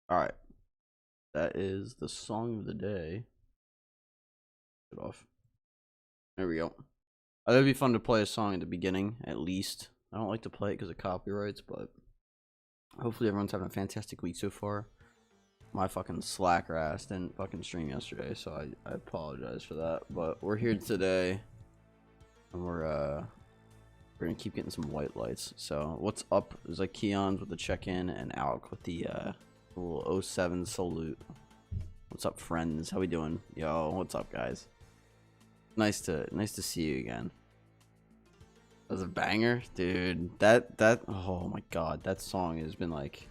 All right, that is the song of the day. Get off. There we go. I thought it'd be fun to play a song at the beginning, at least. I don't like to play it because of copyrights, but hopefully everyone's having a fantastic week so far. My fucking slacker ass didn't fucking stream yesterday, so I apologize for that. But we're here today, and we're gonna keep getting some white lights. So what's up is like Keon's with the check-in and Alec with the little 07 salute. What's up, friends? How we doing? Yo, what's up, guys? Nice to see you again. That was a banger, dude. That oh my god, that song has been like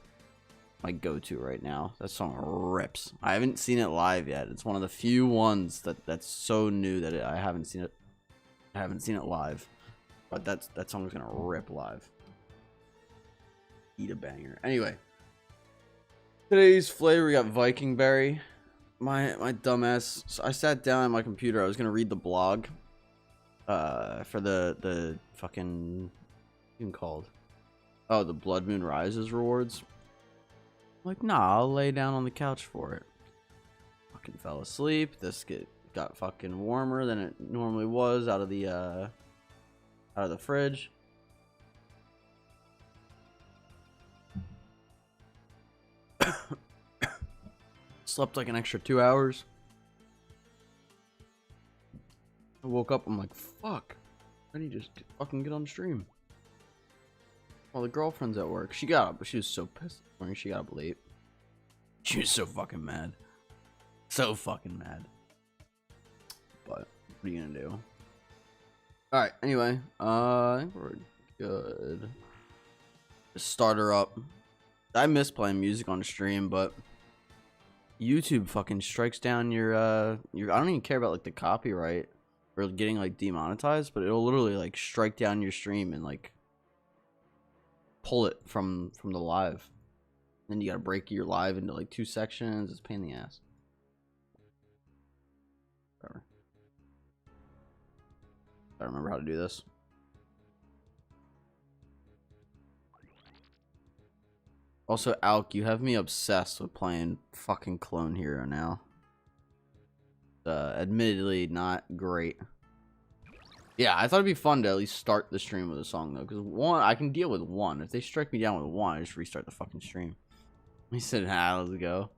my go-to right now. That song rips. I haven't seen it live yet. It's one of the few ones that's so new that I haven't seen it. I haven't seen it live, but that song is gonna rip live. Eat a banger. Anyway, today's flavor, we got Viking berry. My dumbass. So I sat down at my computer. I was gonna read the blog, for the fucking even called, oh, the Blood Moon Rises rewards. I'm like, nah, I'll lay down on the couch for it. Fucking fell asleep. This got fucking warmer than it normally was out of the fridge. Slept like an extra 2 hours. I woke up, I'm like, fuck, I need to just fucking get on stream. Well, the girlfriend's at work. She got up, but she was so pissed this morning. She got up late. She was so fucking mad. So fucking mad. But what are you gonna do? Alright, anyway, I think we're good. Just start her up. I miss playing music on the stream, but YouTube fucking strikes down your I don't even care about like the copyright or getting like demonetized, but it'll literally like strike down your stream and like pull it from the live. Then you gotta break your live into like 2 sections. It's a pain in the ass. Whatever. I remember how to do this. Also, Alk, you have me obsessed with playing fucking Clone Hero now. Admittedly, not great. Yeah, I thought it'd be fun to at least start the stream with a song, though. Because, one, I can deal with one. If they strike me down with one, I just restart the fucking stream. He said, ah, let's go.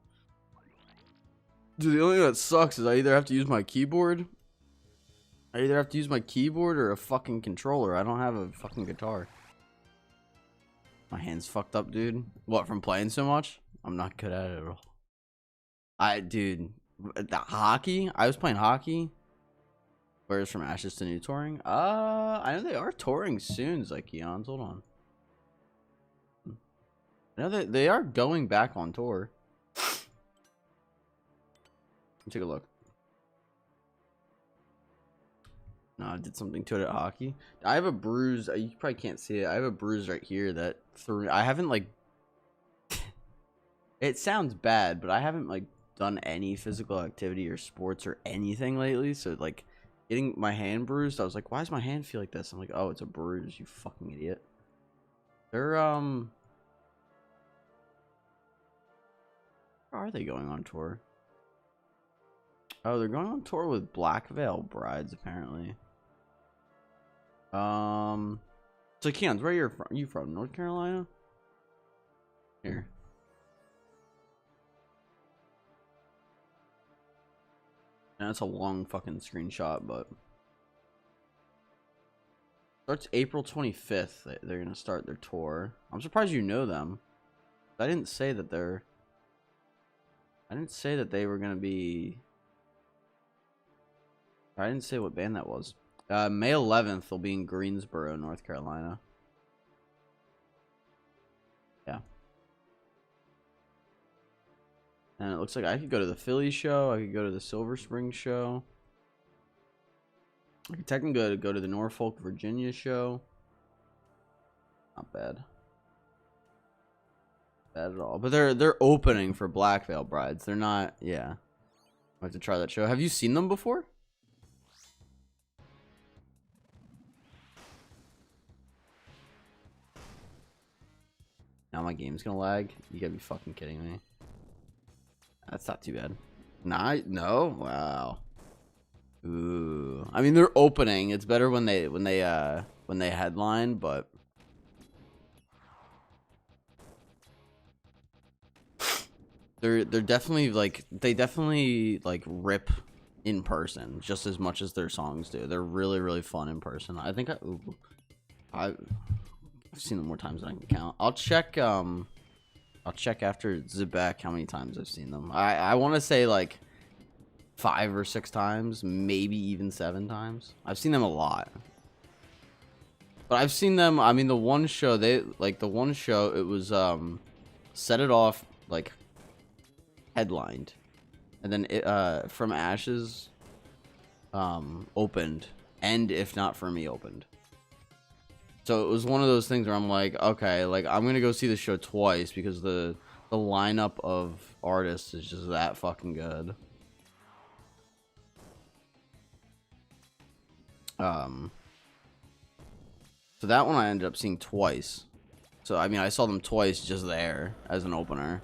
Dude, the only thing that sucks is I either have to use my keyboard. I either have to use my keyboard or a fucking controller. I don't have a fucking guitar. My hand's fucked up, dude. What, from playing so much? I'm not good at it at all. Dude, the hockey? I was playing hockey. Where's from Ashes to New touring? I know they are touring soon, Zykeons. Hold on. I know that they are going back on tour. Let me take a look. No, I did something to it at hockey. I have a bruise. You probably can't see it. I have a bruise right here that I haven't like. It sounds bad, but I haven't like done any physical activity or sports or anything lately. So like, getting my hand bruised, I was like, why does my hand feel like this? I'm like, oh, it's a bruise. You fucking idiot. They're Where are they going on tour? Oh, they're going on tour with Black Veil Brides, apparently. So Keons, where you from? North Carolina? Here. And that's a long fucking screenshot, but starts April 25th. They're gonna start their tour. I'm surprised you know them. I didn't say that they're. I didn't say that they were gonna be. I didn't say what band that was. May 11th they'll be in Greensboro, North Carolina. Yeah. And it looks like I could go to the Philly show. I could go to the Silver Spring show. I could technically go to the Norfolk, Virginia show. Not bad. Bad at all. But they're opening for Black Veil Brides. They're not. Yeah. I have to try that show. Have you seen them before? Now my game's gonna lag. You gotta be fucking kidding me. That's not too bad. No. Wow. Ooh. I mean, they're opening. It's better when they headline, but they're definitely like they definitely like rip in person just as much as their songs do. They're really fun in person. I think I've seen them more times than I can count. I'll check after Zebek how many times I've seen them. I want to say like 5 or 6 times, maybe even 7 times. I've seen them a lot. But I've seen them, I mean the one show it was Set It Off like headlined. And then it From Ashes opened, and If Not For Me opened. So it was one of those things where I'm like, okay, like I'm gonna go see the show twice because the lineup of artists is just that fucking good. So that one I ended up seeing twice. So I mean I saw them twice just there as an opener.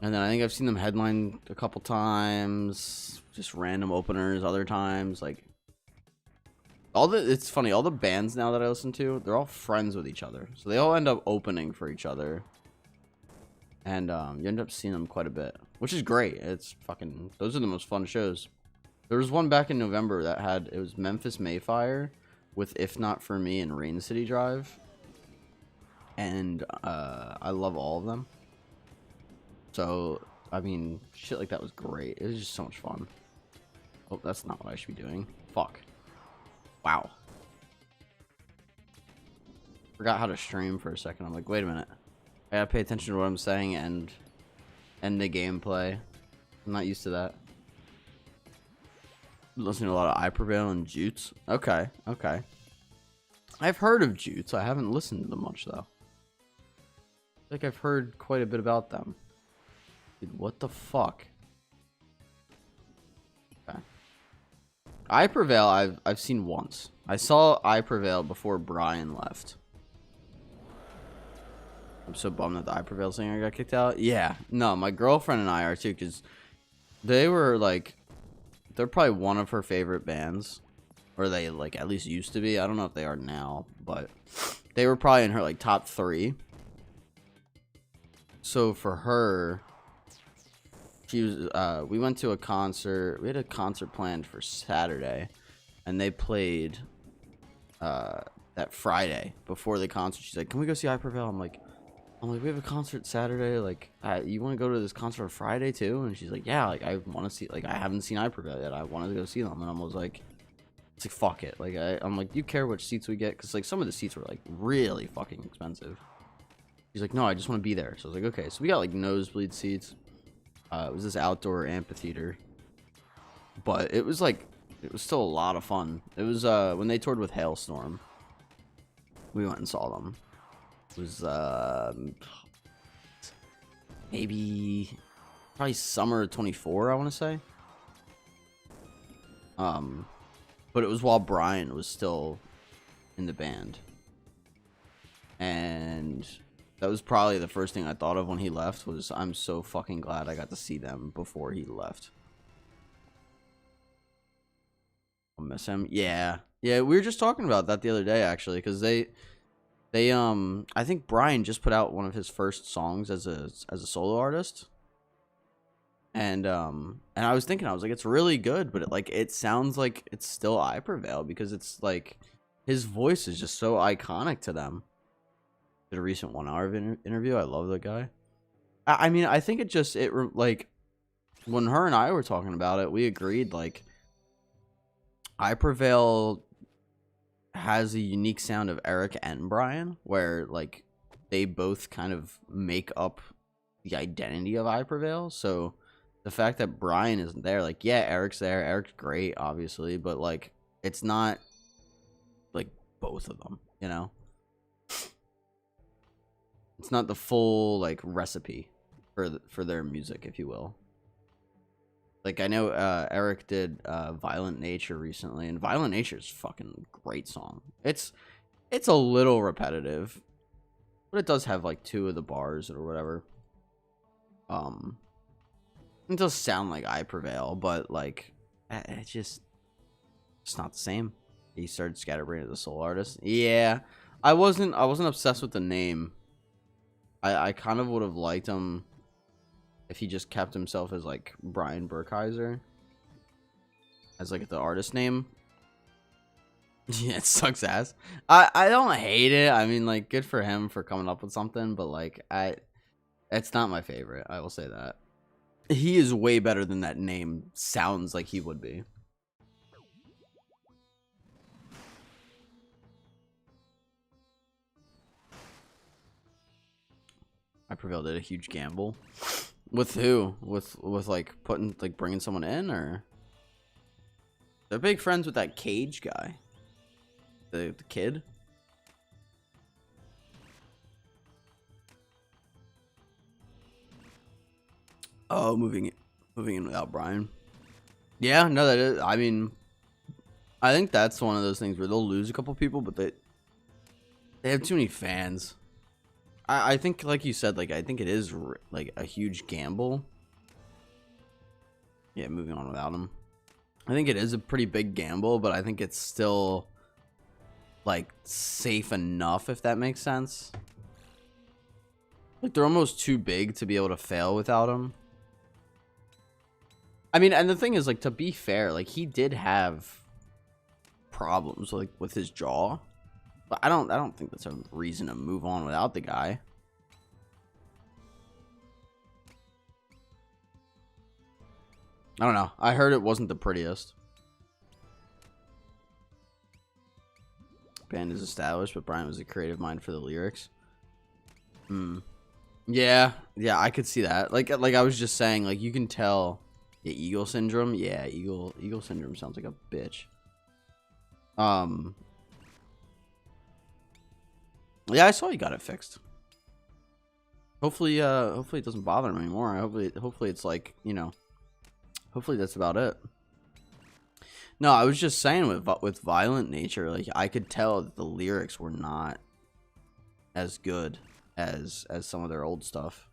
And then I think I've seen them headline a couple times, just random openers other times, like it's funny, all the bands now that I listen to, they're all friends with each other. So they all end up opening for each other. And you end up seeing them quite a bit, which is great. It's fucking, those are the most fun shows. There was one back in November that it was Memphis Mayfire with If Not For Me and Rain City Drive. And I love all of them. So, I mean, shit like that was great. It was just so much fun. Oh, that's not what I should be doing. Fuck. Wow. Forgot how to stream for a second. I'm like, wait a minute. I gotta pay attention to what I'm saying and the gameplay. I'm not used to that. Listening to a lot of I Prevail and Jutes. Okay. I've heard of Jutes. I haven't listened to them much, though. I think I've heard quite a bit about them. Dude, what the fuck? Okay. I Prevail I've seen once. I saw I Prevail before Brian left. I'm so bummed that the I Prevail singer got kicked out. Yeah. No, my girlfriend and I are too, because they were like, they're probably one of her favorite bands. Or they like at least used to be. I don't know if they are now, but they were probably in her like top 3. So for her, she was we went to a concert. We had a concert planned for Saturday, and they played that Friday before the concert. She's like, "Can we go see I Prevail?" I'm like, we have a concert Saturday. Like, you want to go to this concert on Friday too? And she's like, "Yeah, like I want to see. Like, I haven't seen I Prevail yet. I wanted to go see them." And I was like, "It's like fuck it." Like, I'm like, "Do you care which seats we get?" Because like some of the seats were like really fucking expensive. She's like, "No, I just want to be there." So I was like, "Okay." So we got like nosebleed seats. It was this outdoor amphitheater, but it was still a lot of fun. It was when they toured with Hailstorm. We went and saw them. It was probably summer of 24, I want to say. But it was while Brian was still in the band, and That was probably the first thing I thought of when he left. Was I'm so fucking glad I got to see them before he left. I'll miss him. Yeah, yeah. We were just talking about that the other day actually, because they I think Brian just put out one of his first songs as a solo artist. And I was thinking, I was like, it's really good, but it sounds like it's still I Prevail, because it's like his voice is just so iconic to them. Did a recent 1 hour interview. I love the guy. I mean, I think like when her and I were talking about it, we agreed like I Prevail has a unique sound of Eric and Brian, where like they both kind of make up the identity of I Prevail. So the fact that Brian isn't there, like, yeah, Eric's there. Eric's great, obviously, but like it's not like both of them, you know? It's not the full like recipe for their music, if you will. Like I know Eric did Violent Nature recently, and Violent Nature is fucking great song. It's a little repetitive, but it does have like 2 of the bars or whatever. It does sound like I Prevail, but like it's not the same. He started Scatterbrain as a solo artist. Yeah, I wasn't obsessed with the name. I kind of would have liked him if he just kept himself as like Brian Burkheiser as like the artist name. Yeah, it sucks ass. I don't hate it. I mean, like, good for him for coming up with something, but like it's not my favorite. I will say that. He is way better than that name sounds like he would be. I Prevail did a huge gamble. With who? With like bringing someone in, or they're big friends with that Cage guy, the kid. Oh, moving in without Brian. Yeah, no, that is. I mean, I think that's one of those things where they'll lose a couple people, but they have too many fans. I think, like you said, like I think it is like a huge gamble. Yeah, moving on without him. I think it is a pretty big gamble, but I think it's still like safe enough, if that makes sense. Like they're almost too big to be able to fail without him. I mean, and the thing is, like, to be fair, like he did have problems like with his jaw. But I don't think that's a reason to move on without the guy. I don't know. I heard it wasn't the prettiest. Band is established, but Brian was a creative mind for the lyrics. Yeah, I could see that. Like I was just saying, like you can tell. Yeah, Eagle Syndrome. Yeah, Eagle Syndrome sounds like a bitch. Yeah, I saw you got it fixed. Hopefully it doesn't bother him anymore. Hopefully it's like, you know, hopefully that's about it. No, I was just saying with Violent Nature, like I could tell that the lyrics were not as good as some of their old stuff.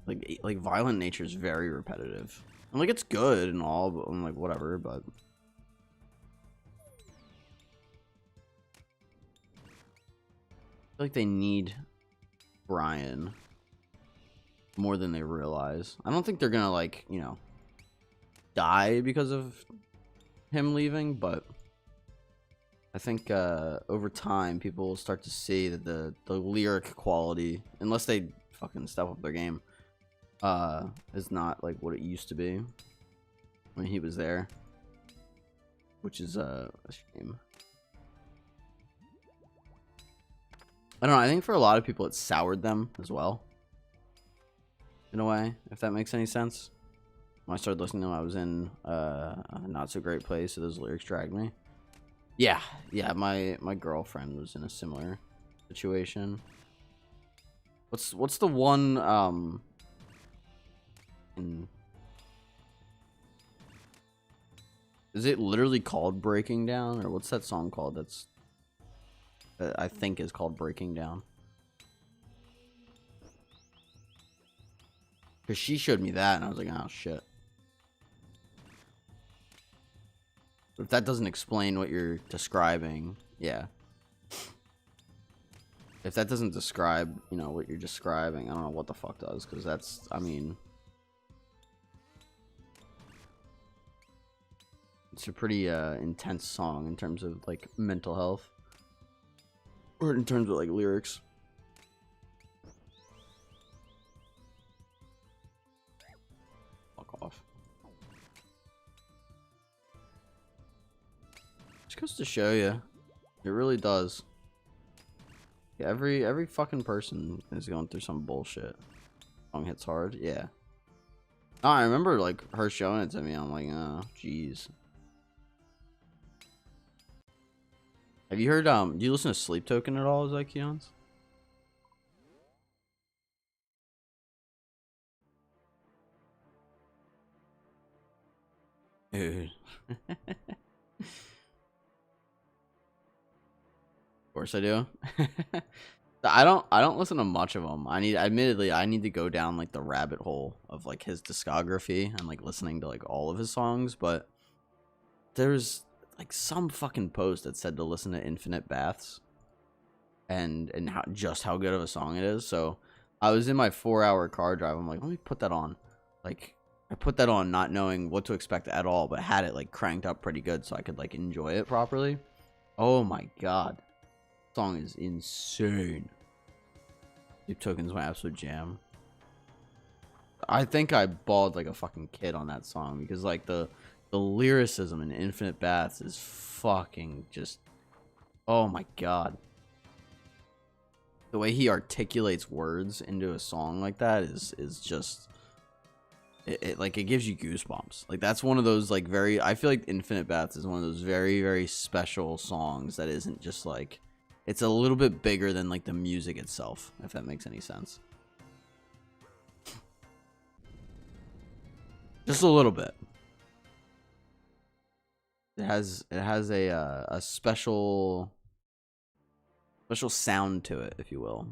Like Violent Nature is very repetitive. And like it's good and all, but I'm like whatever, but like they need Brian more than they realize. I don't think they're gonna, like, you know, die because of him leaving, but I think over time people will start to see that the lyric quality, unless they fucking step up their game, is not like what it used to be when he was there, which is a shame. I don't know. I think for a lot of people, it soured them as well, in a way, if that makes any sense. When I started listening to them, I was in a not so great place, so those lyrics dragged me. Yeah. My girlfriend was in a similar situation. What's the one is it literally called Breaking Down, or what's that song called? That's that I think is called Breaking Down. Because she showed me that, and I was like, oh, shit. If that doesn't explain what you're describing, yeah. If that doesn't describe, you know, what you're describing, I don't know what the fuck does, because that's, I mean... It's a pretty intense song in terms of, like, mental health. Or in terms of, like, lyrics. Fuck off. Just goes to show you. It really does. Yeah, every fucking person is going through some bullshit. Song hits hard, yeah. Oh, I remember, like, her showing it to me. I'm like, oh, jeez. Have you heard, do you listen to Sleep Token at all, Zykeons? Dude. Of course I do. I don't listen to much of them. Admittedly, I need to go down, like, the rabbit hole of, like, his discography and, like, listening to, like, all of his songs, but there's, like, some fucking post that said to listen to Infinite Baths and how good of a song it is. So I was in my 4-hour car drive. I'm like, let me put that on. Like, I put that on not knowing what to expect at all, but had it, like, cranked up pretty good so I could, like, enjoy it properly. Oh my god. The song is insane. Sleep Token's my absolute jam. I think I bawled like a fucking kid on that song because, like, the lyricism in Infinite Baths is fucking just, oh my god. The way he articulates words into a song like that is just, it gives you goosebumps. Like, that's one of those, like, I feel like Infinite Baths is one of those very, very special songs that isn't just, like, it's a little bit bigger than, like, the music itself, if that makes any sense. Just a little bit. It has a special sound to it, if you will.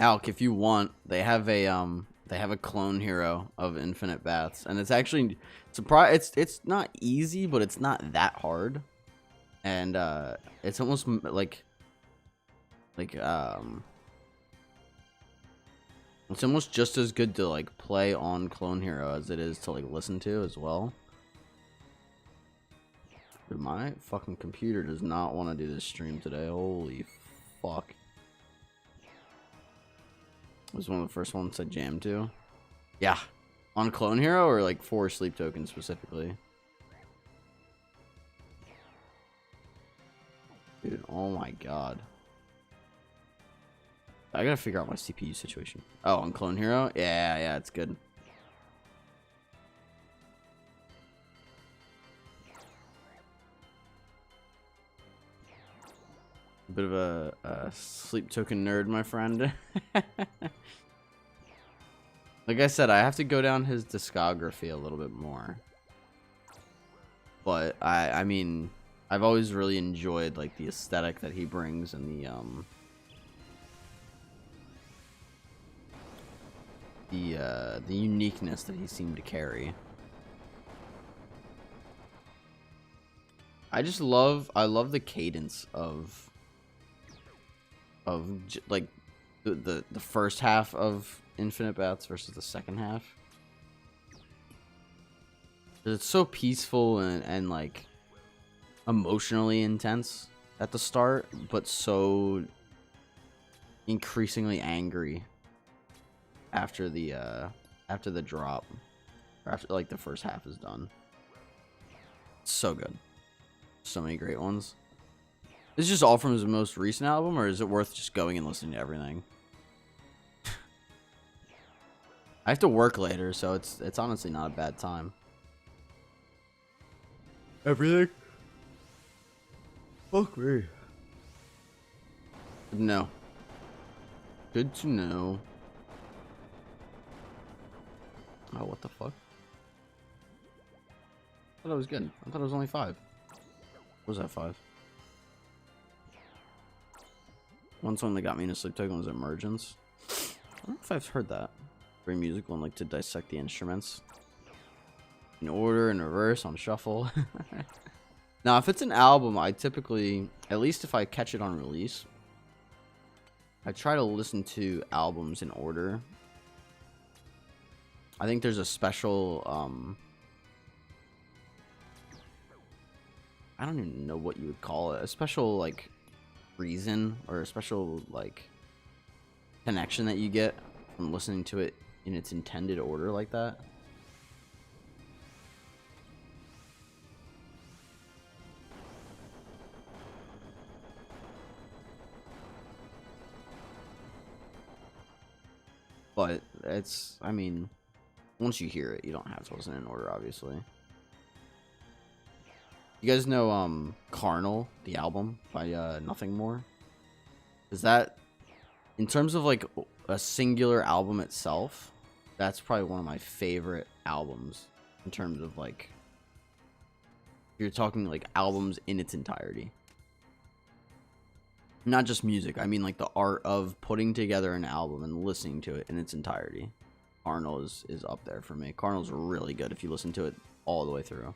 Alk, if you want, they have a clone hero of Infinite Baths, and it's actually it's not easy, but it's not that hard, and it's almost like it's almost just as good to, like, play on Clone Hero as it is to, like, listen to as well. Dude, my fucking computer does not want to do this stream today. Holy fuck. It was one of the first ones I jammed to. Yeah. On Clone Hero or, like, for Sleep Token specifically? Dude, oh my god. I gotta figure out my CPU situation. Oh, on Clone Hero? Yeah, it's good. A bit of a Sleep Token nerd, my friend. Like I said, I have to go down his discography a little bit more. But I mean, I've always really enjoyed, like, the aesthetic that he brings and the uniqueness that he seemed to carry. I love the cadence of like the first half of Infinite Baths versus the second half. It's so peaceful and like emotionally intense at the start, but so increasingly angry after the drop, or after, like, the first half is done. It's so good. So many great ones. Is this just all from his most recent album, or is it worth just going and listening to everything? I have to work later, so it's honestly not a bad time. Everything? Fuck me. No. Good to know. Oh, what the fuck? I thought it was good. I thought it was only 5. What was that, 5? One song that got me into Sleep Token was Emergence. I don't know if I've heard that. Very musical and like to dissect the instruments. In order, in reverse, on shuffle. Now, if it's an album, I typically, at least if I catch it on release, I try to listen to albums in order. I think there's a special, I don't even know what you would call it. A special, like, reason or a special, like, connection that you get from listening to it in its intended order like that. But it's, I mean, once you hear it, you don't have to listen in order, obviously. You guys know Carnal, the album by Nothing More? Is that, in terms of like a singular album itself, that's probably one of my favorite albums in terms of like, you're talking like albums in its entirety. Not just music, I mean like the art of putting together an album and listening to it in its entirety. Carnal is up there for me. Carnal's really good if you listen to it all the way through.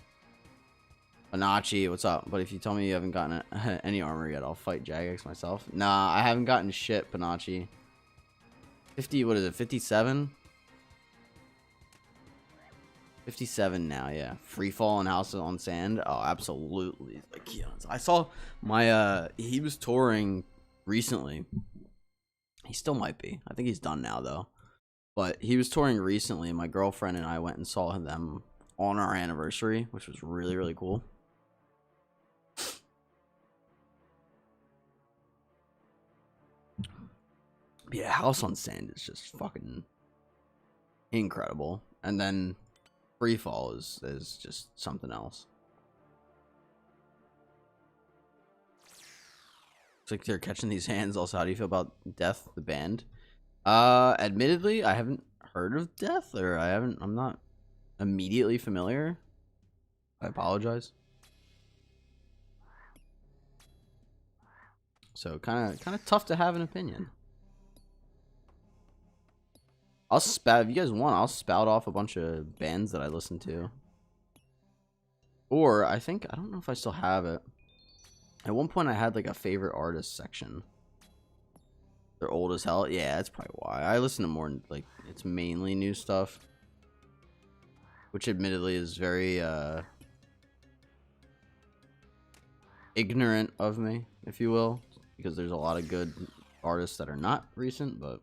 Panachi, what's up? But if you tell me you haven't gotten any armor yet, I'll fight Jagex myself. Nah, I haven't gotten shit, Panachi. 50, what is it, 57? 57 now, yeah. Freefall and House on Sand. Oh, absolutely. Like, yeah, I saw my he was touring recently. He still might be. I think he's done now though. But he was touring recently, and my girlfriend and I went and saw them on our anniversary, which was really, really cool. Yeah, House on Sand is just fucking incredible. And then Freefall is just something else. It's like they're catching these hands. Also, how do you feel about Death, the band? Admittedly, I haven't heard of Death, or I'm not immediately familiar. I apologize. So kind of tough to have an opinion. I'll spout, if you guys want, I'll spout off a bunch of bands that I listen to. Or I don't know if I still have it. At one point I had like a favorite artist section. They're old as hell. Yeah, that's probably why. I listen to more, like, it's mainly new stuff. Which admittedly is very ignorant of me, if you will. Because there's a lot of good artists that are not recent, but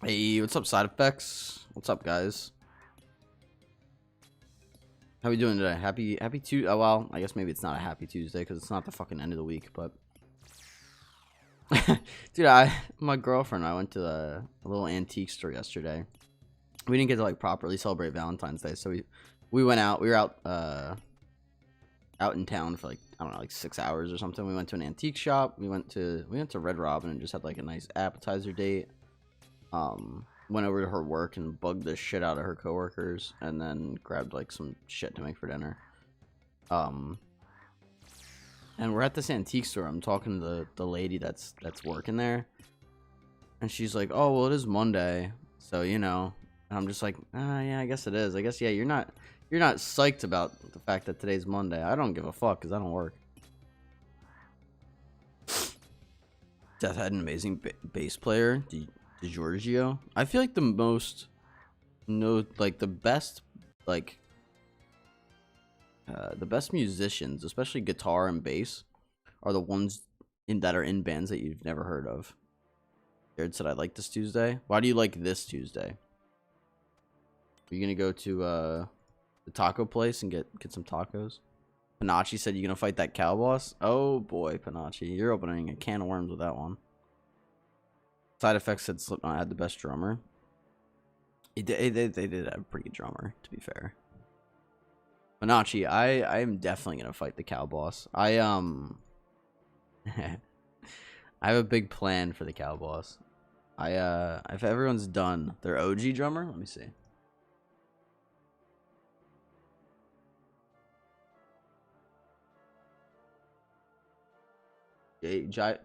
hey, what's up, Side Effects? What's up, guys? How we doing today? Happy Tuesday. Oh, well, I guess maybe it's not a happy Tuesday because it's not the fucking end of the week, but dude, my girlfriend and I went to a little antique store yesterday. We didn't get to like properly celebrate Valentine's Day, so we went out. We were out in town for like, I don't know, like 6 hours or something. We went to an antique shop. We went to Red Robin and just had like a nice appetizer date. Went over to her work and bugged the shit out of her coworkers, and then grabbed like some shit to make for dinner. And we're at this antique store. I'm talking to the lady that's working there, and she's like, "Oh, well, it is Monday, so you know." And I'm just like, yeah, I guess it is. I guess, yeah, you're not psyched about the fact that today's Monday. I don't give a fuck because I don't work. Death had an amazing bass player. Giorgio. I feel like the best musicians, especially guitar and bass, are the ones that are in bands that you've never heard of. Jared said, "I like this Tuesday." Why do you like this Tuesday? Are you gonna go to the taco place and get some tacos? Panachi said, "You gonna fight that cow boss?" Oh boy, Panachi, you're opening a can of worms with that one. Side Effects said Slipknot had the best drummer. They did have a pretty good drummer, to be fair. Monachi, I am definitely gonna fight the cow boss. I have a big plan for the cow boss. If everyone's done their OG drummer, let me see.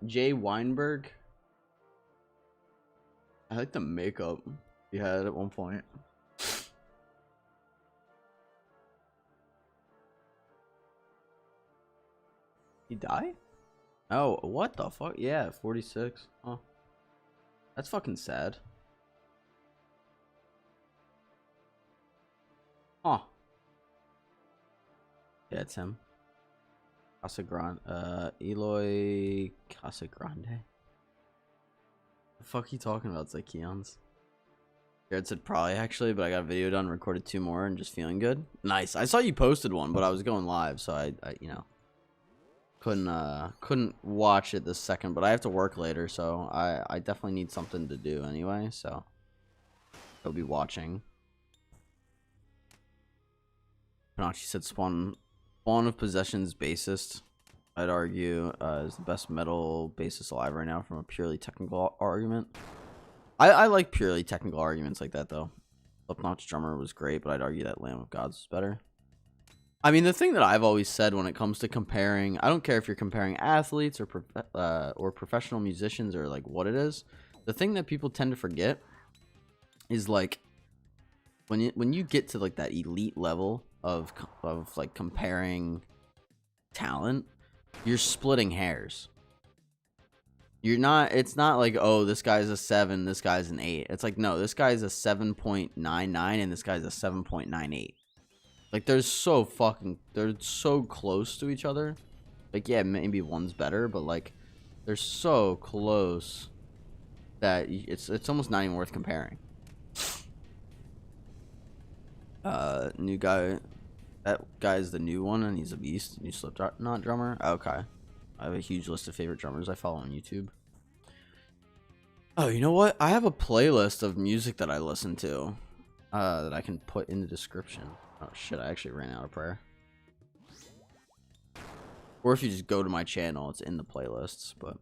Jay Weinberg. I like the makeup he had at one point. He died? Oh, what the fuck? Yeah, 46. Oh, that's fucking sad. Huh. Yeah, it's him. Casagrande. Eloy Casagrande. The fuck you talking about, Zykeons? Jared said probably actually, but I got a video done, recorded 2 more, and just feeling good. Nice. I saw you posted one, but I was going live, so I you know, couldn't watch it this second. But I have to work later, so I definitely need something to do anyway. So I'll be watching. Panachi said Spawn of Possession's bassist, I'd argue, is the best metal bassist alive right now from a purely technical argument. I like purely technical arguments like that, though. Slipknot's drummer was great, but I'd argue that Lamb of Gods was better. I mean, the thing that I've always said when it comes to comparing, I don't care if you're comparing athletes or professional musicians or like what it is. The thing that people tend to forget is like when you get to like that elite level of like comparing talent, you're splitting hairs. You're not, it's not like, oh, this guy's a 7, this guy's an 8. It's like, no, this guy's a 7.99 and this guy's a 7.98. Like, they're so close to each other. Like, yeah, maybe one's better, but like they're so close that it's almost not even worth comparing. New guy, that guy's the new one and he's a beast. New Slipknot drummer. Okay. I have a huge list of favorite drummers I follow on YouTube. Oh, you know what? I have a playlist of music that I listen to that I can put in the description. Oh, shit. I actually ran out of prayer. Or if you just go to my channel, it's in the playlists. But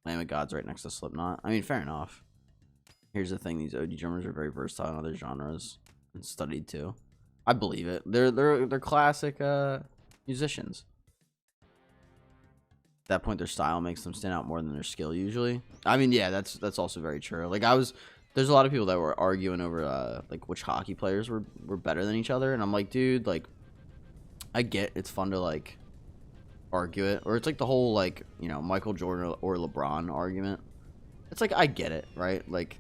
Lamb of God's right next to Slipknot. I mean, fair enough. Here's the thing. These OG drummers are very versatile in other genres and studied too. I believe it. They're classic musicians. At that point, their style makes them stand out more than their skill usually. I mean, yeah, that's also very true. Like there's a lot of people that were arguing over like which hockey players were better than each other, and I'm like, dude, like I get it's fun to like argue it, or it's like the whole like, you know, Michael Jordan or LeBron argument. It's like I get it, right? Like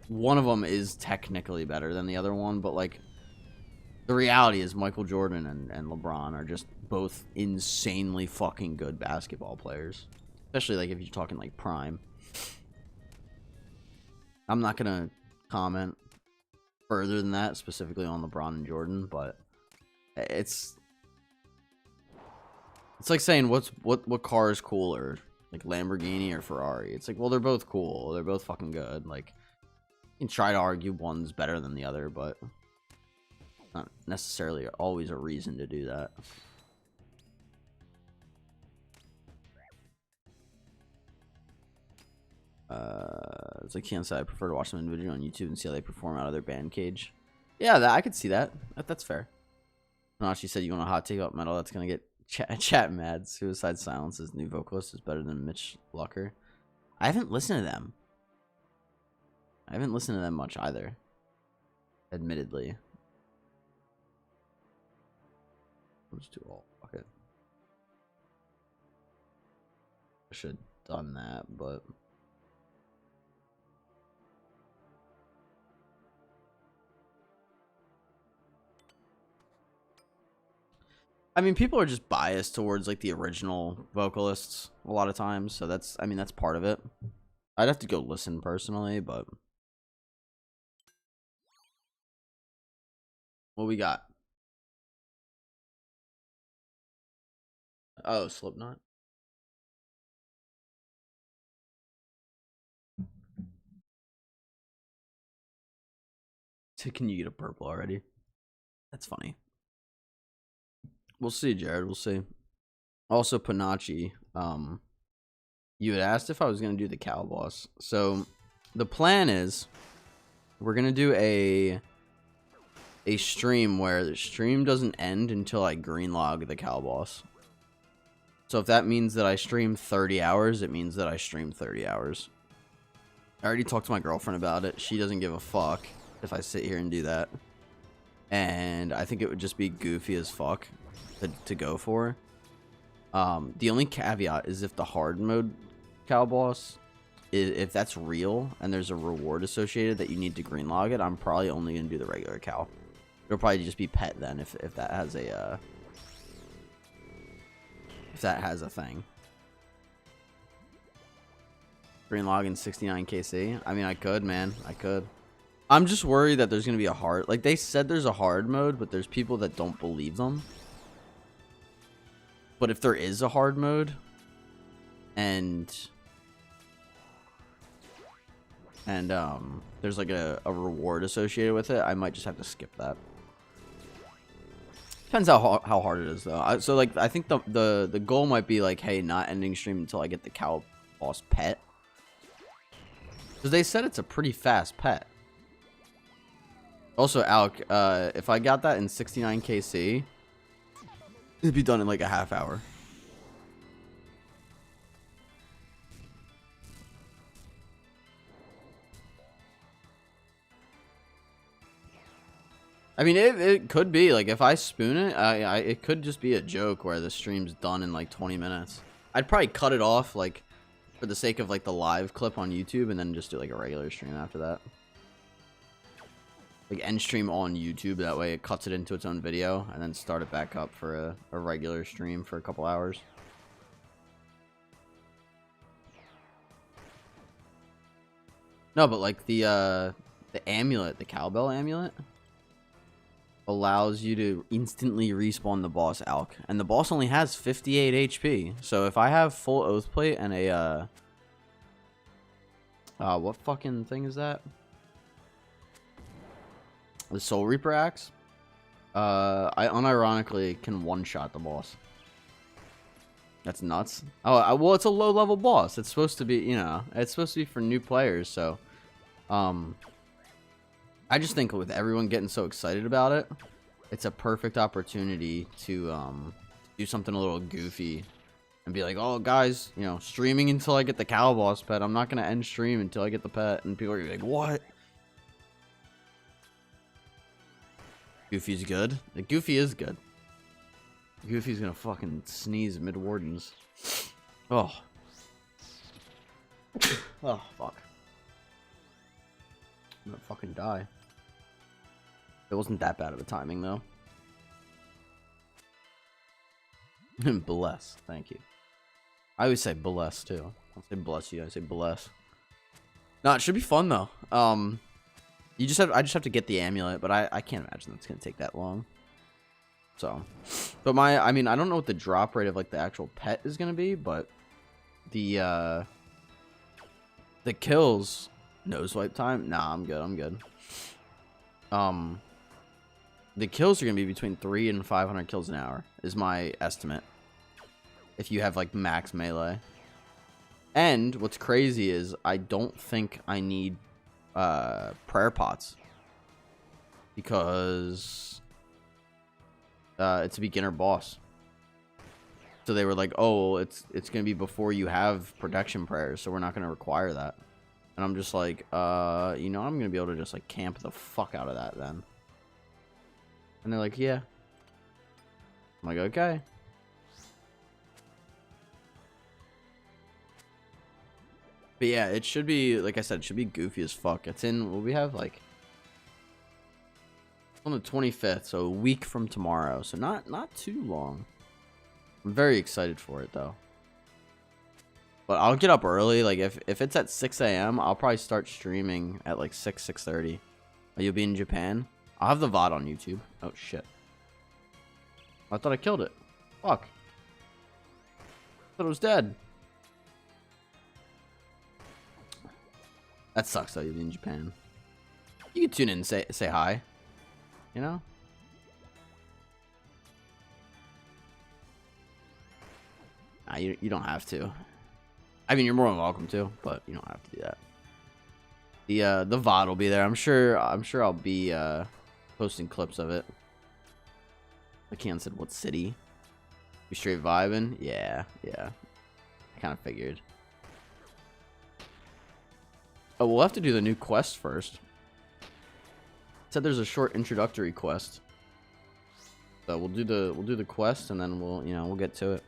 one of them is technically better than the other one, but like the reality is Michael Jordan and LeBron are just both insanely fucking good basketball players. Especially like if you're talking like prime. I'm not gonna comment further than that, specifically on LeBron and Jordan, but it's like saying what car is cooler, like Lamborghini or Ferrari. It's like, well, they're both cool. They're both fucking good. Like you can try to argue one's better than the other, but not necessarily always a reason to do that. It's like can't say I prefer to watch them individually on YouTube and see how they perform out of their band cage. Yeah, I could see that. That's fair. No, she said you want a hot take about metal that's gonna get chat mad. Suicide Silence's new vocalist is better than Mitch Lucker. I haven't listened to them. I haven't listened to them much either. Admittedly. Let's do all. Okay. I should have done that, but I mean, people are just biased towards like the original vocalists a lot of times, so that's, I mean, that's part of it. I'd have to go listen personally, but what we got? Oh, Slipknot. So can you get a purple already? That's funny. We'll see, Jared. We'll see. Also, Panachi, you had asked if I was going to do the cow boss. So the plan is we're going to do a stream where the stream doesn't end until I green log the cow boss. So if that means that I stream 30 hours, it means that I stream 30 hours. I already talked to my girlfriend about it. She doesn't give a fuck if I sit here and do that. And I think it would just be goofy as fuck to go for. The only caveat is if the hard mode cow boss, if that's real and there's a reward associated that you need to green log it, I'm probably only going to do the regular cow. It'll probably just be pet then if that has a thing. Green log in 69 KC. I mean, I could, man. I could. I'm just worried that there's going to be a hard... Like, they said there's a hard mode, but there's people that don't believe them. But if there is a hard mode, and there's like a reward associated with it, I might just have to skip that. Depends how hard it is, though. So, like, I think the goal might be, like, hey, not ending stream until I get the cow boss pet. Because they said it's a pretty fast pet. Also, Alec, if I got that in 69 KC, it'd be done in, like, a half hour. I mean, it could be, like, if I spoon it, it could just be a joke where the stream's done in, like, 20 minutes. I'd probably cut it off, like, for the sake of, like, the live clip on YouTube, and then just do, like, a regular stream after that. Like, end stream on YouTube, that way it cuts it into its own video, and then start it back up for a regular stream for a couple hours. No, but, like, the amulet, the cowbell amulet, allows you to instantly respawn the boss, Alk. And the boss only has 58 HP. So if I have full oath plate and a what fucking thing is that? The Soul Reaper axe. I unironically can one-shot the boss. That's nuts. Oh, well, it's a low-level boss. It's supposed to be, you know, it's supposed to be for new players. So, I just think with everyone getting so excited about it, it's a perfect opportunity to do something a little goofy and be like, oh, guys, you know, streaming until I get the cow boss pet. I'm not going to end stream until I get the pet. And people are like, what? Goofy's good. The Goofy is good. Goofy's going to fucking sneeze mid-wardens. Oh. Oh, fuck. I'm going to fucking die. It wasn't that bad of a timing, though. Bless. Thank you. I always say bless, too. I don't say bless you. I say bless. No, it should be fun, though. I just have to get the amulet, but I can't imagine that's going to take that long. So. But I mean, I don't know what the drop rate of, like, the actual pet is going to be, but the kills... No swipe time? Nah, I'm good. I'm good. The kills are going to be between 300 and 500 kills an hour, is my estimate. If you have, like, max melee. And what's crazy is I don't think I need prayer pots. Because it's a beginner boss. So they were like, oh, it's going to be before you have protection prayers, so we're not going to require that. And I'm just like, you know, I'm going to be able to just, like, camp the fuck out of that then. And they're like, yeah. I'm like, okay. But yeah, it should be, like I said, it should be goofy as fuck. It's in, well, we have, like, on the 25th, so a week from tomorrow. So not too long. I'm very excited for it, though. But I'll get up early. Like, if it's at 6 a.m., I'll probably start streaming at, like, 6:30. You'll be in Japan? I'll have the VOD on YouTube. Oh, shit. I thought I killed it. Fuck. I thought it was dead. That sucks, though. You'll be in Japan. You can tune in and say hi. You know? Nah, you don't have to. I mean, you're more than welcome to, but you don't have to do that. The VOD will be there. I'm sure I'll be posting clips of it. McCann said, "What city? We straight vibing?" Yeah. I kind of figured. Oh, we'll have to do the new quest first. It said there's a short introductory quest. So we'll do the quest and then we'll get to it.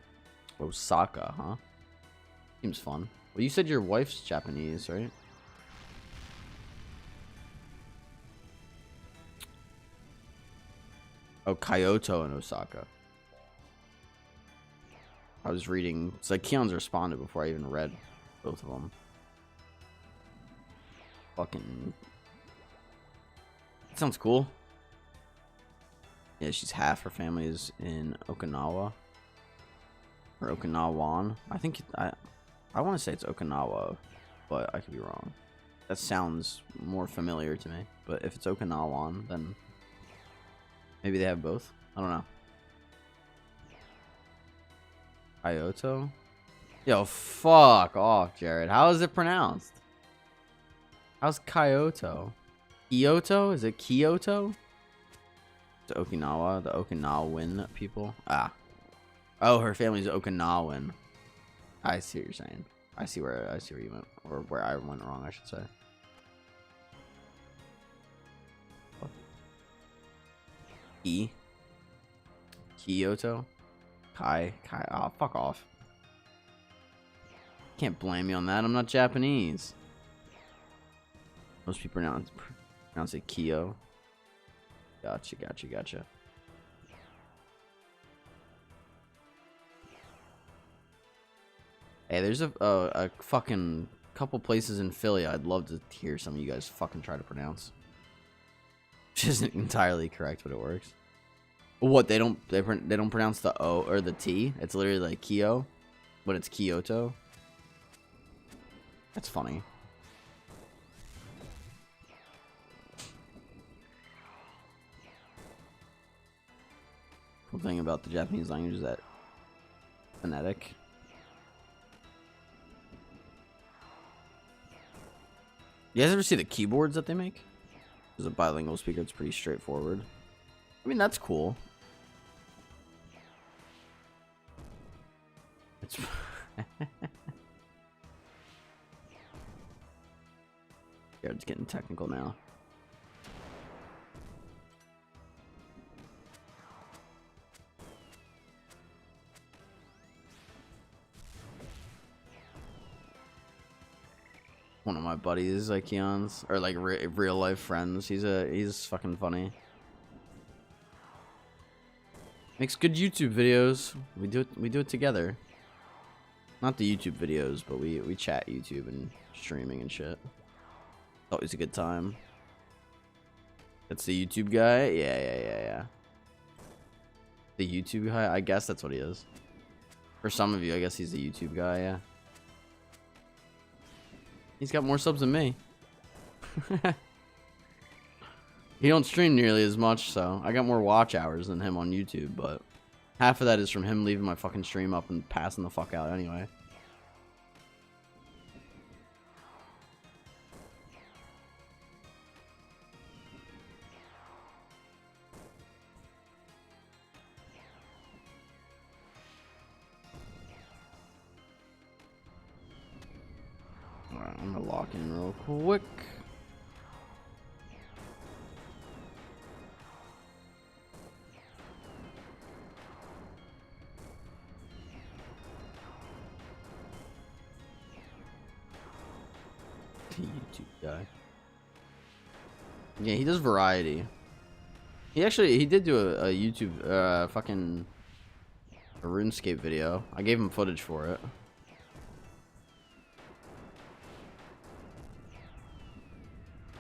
Osaka, huh? Seems fun. Well, you said your wife's Japanese, right? Oh, Kyoto and Osaka. I was reading. It's like Keon's responded before I even read both of them. Fucking. That sounds cool. Yeah, she's half her family is in Okinawa. Or Okinawan. I think I want to say it's Okinawa, but I could be wrong. That sounds more familiar to me. But if it's Okinawan, then maybe they have both. I don't know. Kyoto? Yo, fuck off, Jared. How is it pronounced? How's Kyoto? Kyoto? Is it Kyoto? It's Okinawa, the Okinawan people. Ah. Oh, her family's Okinawan. I see what you're saying. I see where you went, or where I went wrong, I should say. Kyoto? Kai. Oh, fuck off. Can't blame me on that. I'm not Japanese. Most people pronounce it Kyo. Gotcha. Hey, there's a fucking couple places in Philly I'd love to hear some of you guys fucking try to pronounce. Which isn't entirely correct, but it works. What, they don't pronounce the O or the T? It's literally like Kyo, but it's Kyoto. That's funny. Cool thing about the Japanese language is that phonetic. You guys ever see the keyboards that they make? As a bilingual speaker, it's pretty straightforward. I mean, that's cool. It's yeah, it's getting technical now. One of my buddies, like Keon's, or like real life friends. He's fucking funny. Makes good YouTube videos. We do it together. Not the YouTube videos, but we chat YouTube and streaming and shit. Always a good time. That's the YouTube guy? Yeah. The YouTube guy? I guess that's what he is. For some of you, I guess he's the YouTube guy, yeah. He's got more subs than me. He don't stream nearly as much, so I got more watch hours than him on YouTube, but half of that is from him leaving my fucking stream up and passing the fuck out anyway. Alright, I'm gonna lock in real quick. YouTube guy. Yeah, he does variety. He did do a YouTube fucking a RuneScape video. I gave him footage for it.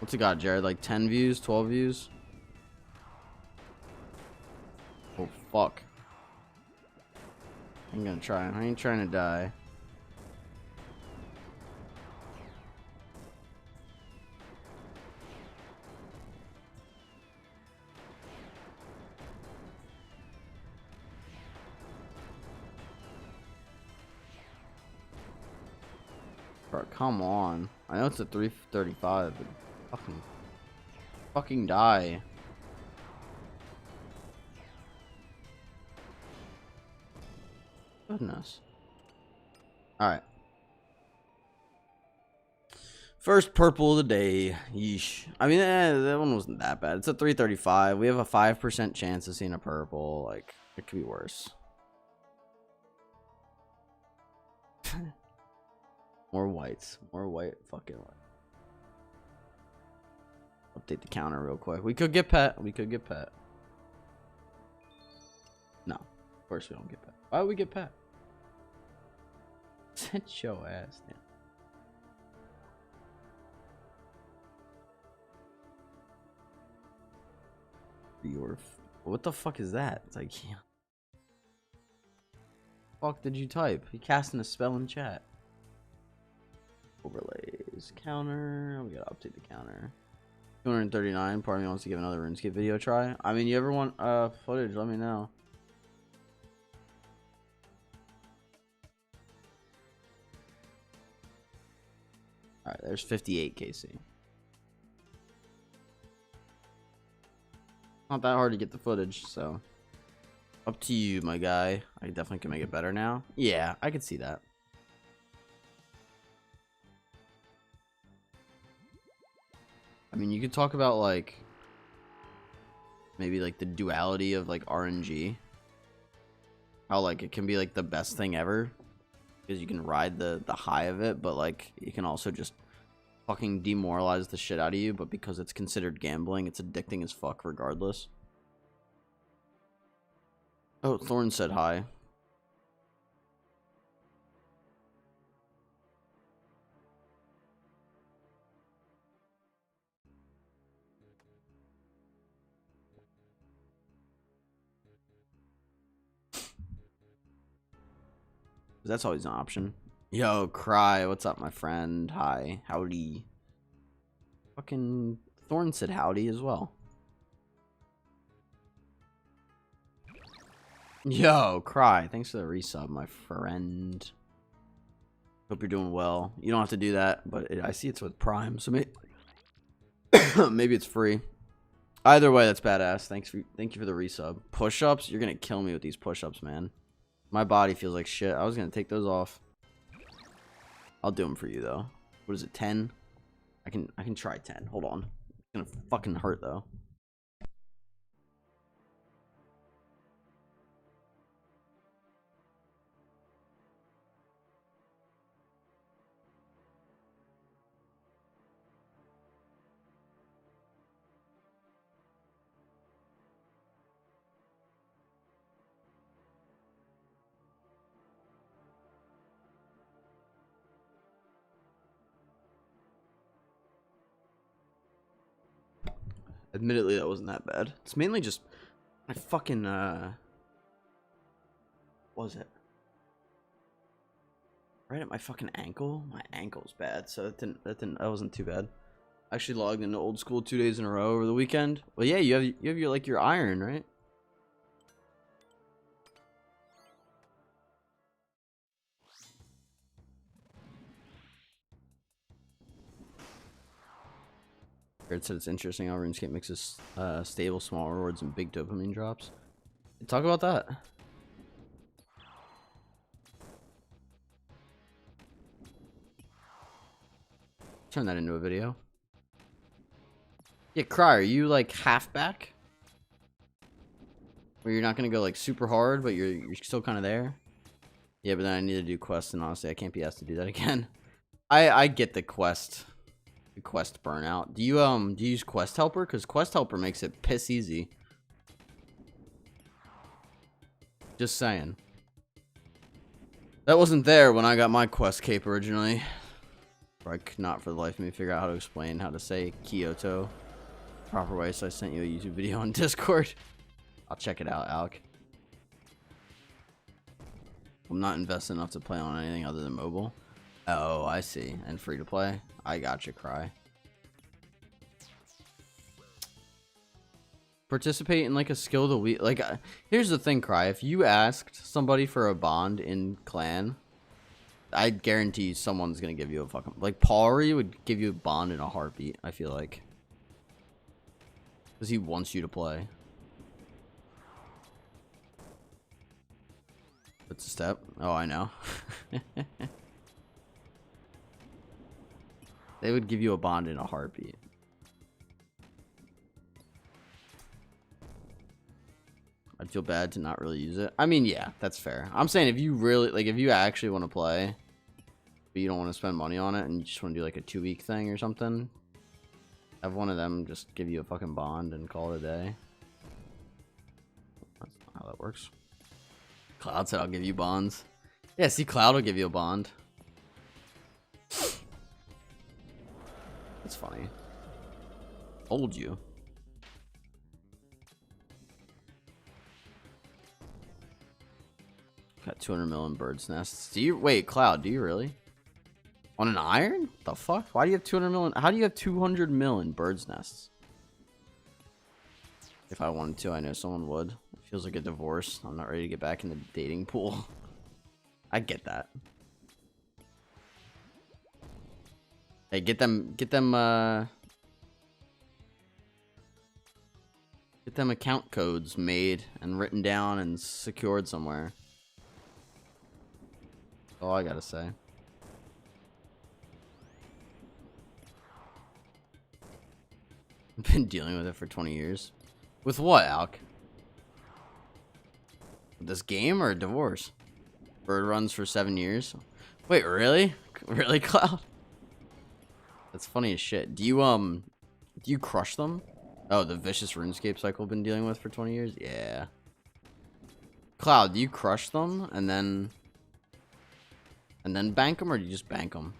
What's it got, Jared? Like 10 views, 12 views? Oh fuck. I'm gonna try. I ain't trying to die. Bro, come on. I know it's a 335, but fucking die. Goodness. Alright. First purple of the day. Yeesh. I mean, that one wasn't that bad. It's a 335. We have a 5% chance of seeing a purple. Like, it could be worse. More whites. More white fucking white. Update the counter real quick. We could get pet. We could get pet. No. Of course we don't get pet. Why would we get pet? Sit your ass down. What the fuck is that? It's like, yeah. Fuck did you type? You casting a spell in chat. Overlays. Counter. We gotta update the counter. 239. Part of me wants to give another RuneScape video a try. I mean, you ever want footage, let me know. Alright, there's 58 KC. Not that hard to get the footage, so up to you, my guy. I definitely can make it better now. Yeah, I could see that. I mean, you could talk about like maybe like the duality of like RNG. How like it can be like the best thing ever because you can ride the high of it, but like you can also just fucking demoralize the shit out of you, but because it's considered gambling, it's addicting as fuck regardless. Oh, Thorn said hi. That's always an option. Yo, Cry, what's up, my friend? Hi, howdy. Fucking Thorn said howdy as well. Yo, Cry, thanks for the resub, my friend. Hope you're doing well. You don't have to do that, but I see it's with Prime, so maybe it's free. Either way, that's badass. Thank you for the resub. Push-ups, you're gonna kill me with these push-ups, man. My body feels like shit. I was gonna take those off. I'll do them for you though. What is it, 10? I can try 10. Hold on. It's gonna fucking hurt though. Admittedly, that wasn't that bad. It's mainly just my fucking what was it? Right at my fucking ankle. My ankle's bad, so that wasn't too bad. I actually logged into old school 2 days in a row over the weekend. Well, yeah, you have your like your iron, right? It said it's interesting how RuneScape mixes stable small rewards and big dopamine drops. Talk about that. Turn that into a video. Yeah, Cry, are you like halfback? Where you're not gonna go like super hard, but you're still kind of there? Yeah, but then I need to do quests, and honestly, I can't be asked to do that again. I get the quest burnout. Do you use Quest Helper? Because Quest Helper makes it piss easy. Just saying. That wasn't there when I got my quest cape originally. I could not for the life of me figure out how to explain how to say Kyoto proper way, so I sent you a YouTube video on Discord. I'll check it out, Alec. I'm not invested enough to play on anything other than mobile. Oh, I see. And free to play? I gotcha, Cry. Participate in like a skill of the week. Like, here's the thing, Cry. If you asked somebody for a bond in clan, I guarantee you someone's gonna give you a fucking like Pauri would give you a bond in a heartbeat. I feel like because he wants you to play. It's a step. Oh, I know. They would give you a bond in a heartbeat. I'd feel bad to not really use it. I mean, yeah, that's fair. I'm saying if you really like, if you actually want to play, but you don't want to spend money on it, and you just want to do like a 2-week thing or something, have one of them just give you a fucking bond and call it a day. That's not how that works. Cloud said I'll give you bonds. Yeah, see, Cloud will give you a bond. That's funny. Told you. Got 200 million birds nests. Do you wait, Cloud? Do you really? On an iron? The fuck? Why do you have 200 million? How do you have 200 million birds nests? If I wanted to, I know someone would. It feels like a divorce. I'm not ready to get back in the dating pool. I get that. Hey, get them account codes made and written down and secured somewhere. That's all I gotta say. I've been dealing with it for 20 years. With what, Alk? This game or a divorce? Bird runs for 7 years. Wait, really? Really, Cloud? That's funny as shit. Do you crush them? Oh, the vicious RuneScape cycle I've been dealing with for 20 years? Yeah. Cloud, do you crush them and then bank them, or do you just bank them?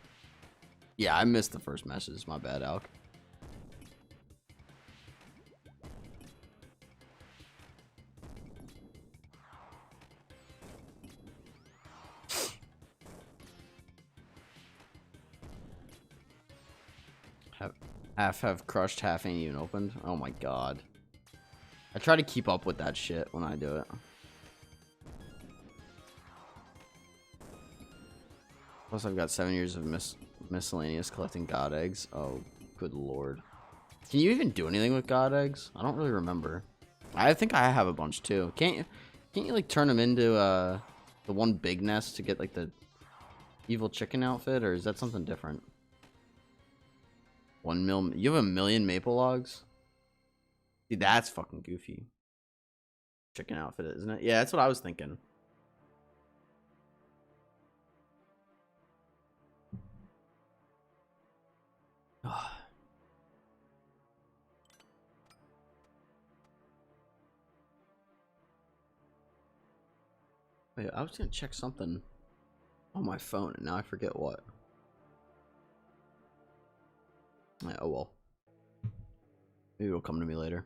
Yeah, I missed the first message. My bad, Alk. Half have crushed, half ain't even opened. Oh my god. I try to keep up with that shit when I do it. Plus I've got 7 years of miscellaneous collecting god eggs. Oh, good lord. Can you even do anything with god eggs? I don't really remember. I think I have a bunch too. Can't you like turn them into the one big nest to get like the evil chicken outfit, or is that something different? 1 mil. You have 1 million maple logs? See, that's fucking goofy. Chicken outfit, isn't it? Yeah, that's what I was thinking. Wait, I was gonna check something on my phone, and now I forget what. Oh well. Maybe it'll come to me later.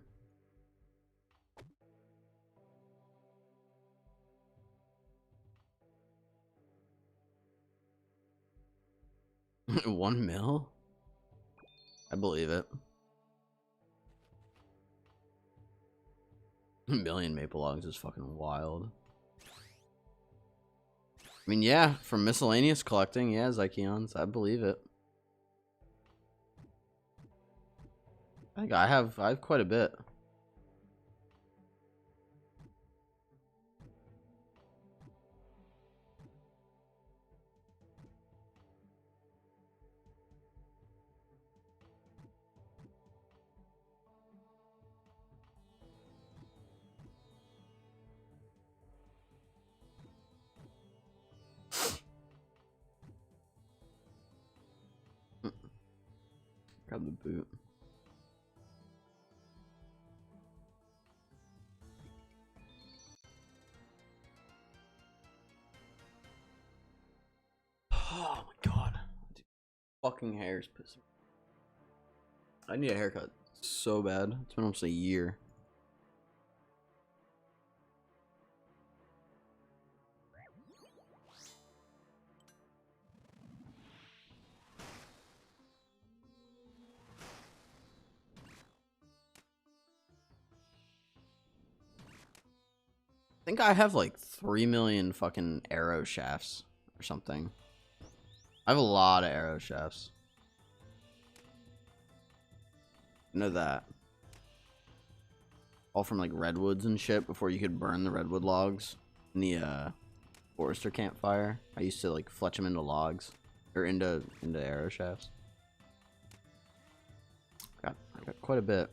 $1 mil? I believe it. 1 million maple logs is fucking wild. I mean, yeah, from miscellaneous collecting, yeah, Zykeons, I believe it. I think I have quite a bit. Grab the boot. Oh my god. Dude, fucking hair is pissing. I need a haircut so bad. It's been almost a year. I think I have like 3 million fucking arrow shafts or something. I have a lot of arrow shafts. I know that. All from like redwoods and shit before you could burn the redwood logs in the forester campfire. I used to like fletch them into logs or into arrow shafts. I got quite a bit.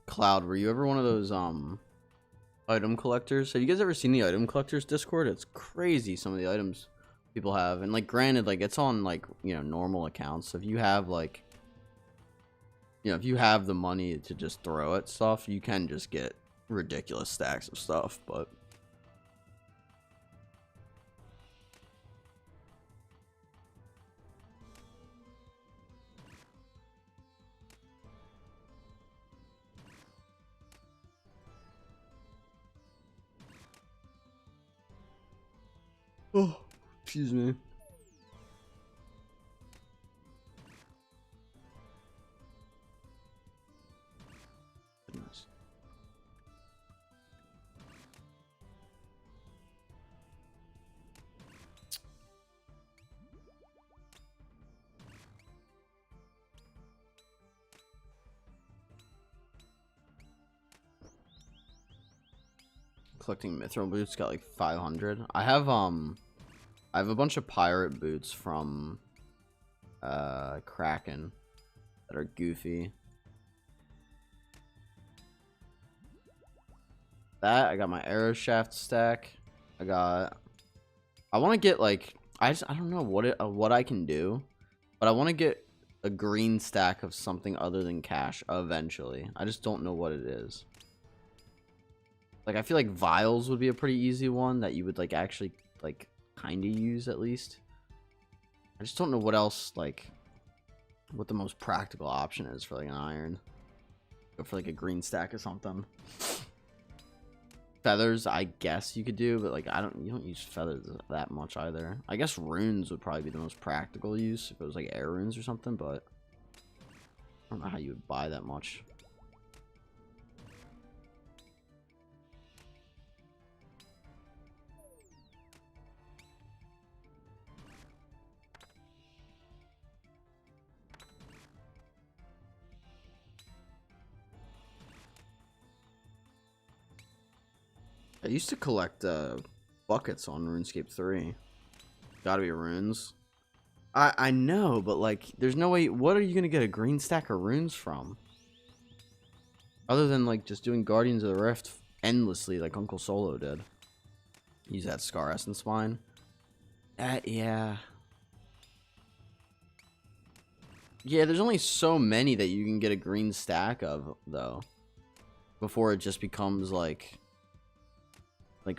Cloud, were you ever one of those item collectors? Have you guys ever seen the item collectors Discord? It's crazy some of the items people have, and like granted, like it's on like, you know, normal accounts. So if you have like, you know, if you have the money to just throw at stuff, you can just get ridiculous stacks of stuff. But oh, excuse me. Goodness. Collecting mithril boots, got like 500. I have a bunch of pirate boots from Kraken that are goofy. That I got my arrow shaft stack. I want to get like I don't know what I can do, but I want to get a green stack of something other than cash eventually. I just don't know what it is. Like I feel like vials would be a pretty easy one that you would like actually like kind of use at least. I just don't know what else, like what the most practical option is for like an iron. Go for like a green stack or something. Feathers, I guess you could do, but like you don't use feathers that much either. I guess runes would probably be the most practical use if it was like air runes or something, but I don't know how you would buy that much. I used to collect buckets on RuneScape 3. Gotta be runes. I know, but like, there's no way. What are you gonna get a green stack of runes from? Other than like just doing Guardians of the Rift endlessly, like Uncle Solo did. Use that Scar Essence mine. Yeah. Yeah, there's only so many that you can get a green stack of, though. Before it just becomes like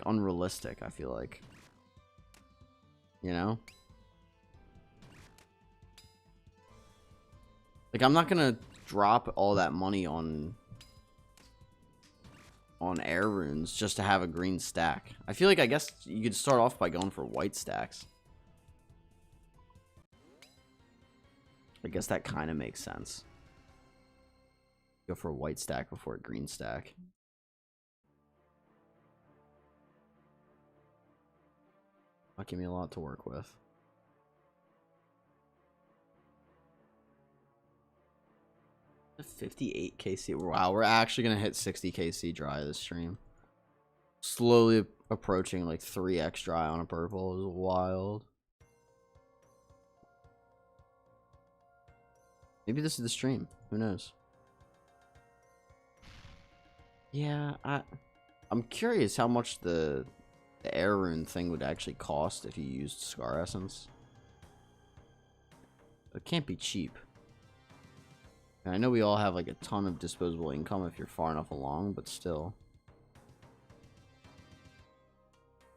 unrealistic, I feel like. You know? Like, I'm not gonna drop all that money on air runes just to have a green stack. I feel like, I guess you could start off by going for white stacks. I guess that kind of makes sense. Go for a white stack before a green stack. That'll give me a lot to work with. A 58 KC. Wow, we're actually gonna hit 60 KC dry this stream. Slowly approaching like 3x dry on a purple is wild. Maybe this is the stream. Who knows? Yeah, I'm curious how much the air rune thing would actually cost if you used Scar Essence. It can't be cheap. And I know we all have like a ton of disposable income if you're far enough along, but still.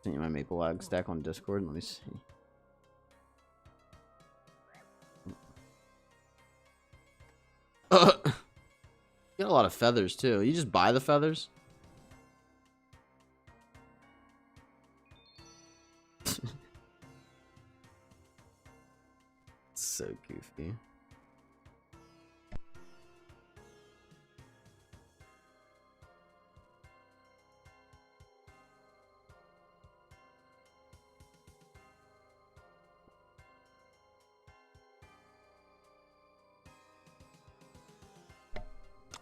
Sent you my maple lag stack on Discord. Let me see. You got a lot of feathers too. You just buy the feathers? So goofy.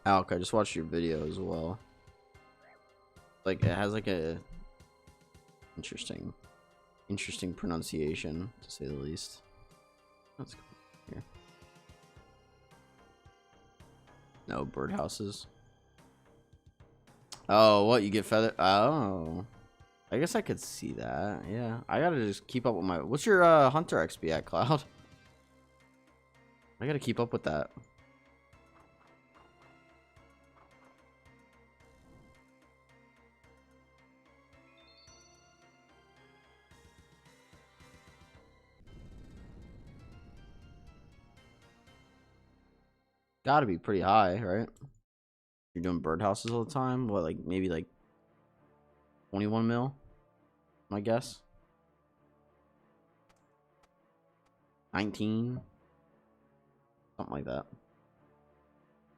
Alk, I just watched your video as well. Like, it has like a interesting pronunciation, to say the least. Let's go here. No birdhouses. Oh, what? You get feather? Oh. I guess I could see that. Yeah. I gotta just keep up with my... What's your Hunter XP at, Cloud? I gotta keep up with that. Gotta be pretty high, right? You're doing birdhouses all the time? What, like, maybe like 21 mil? My guess. 19? Something like that.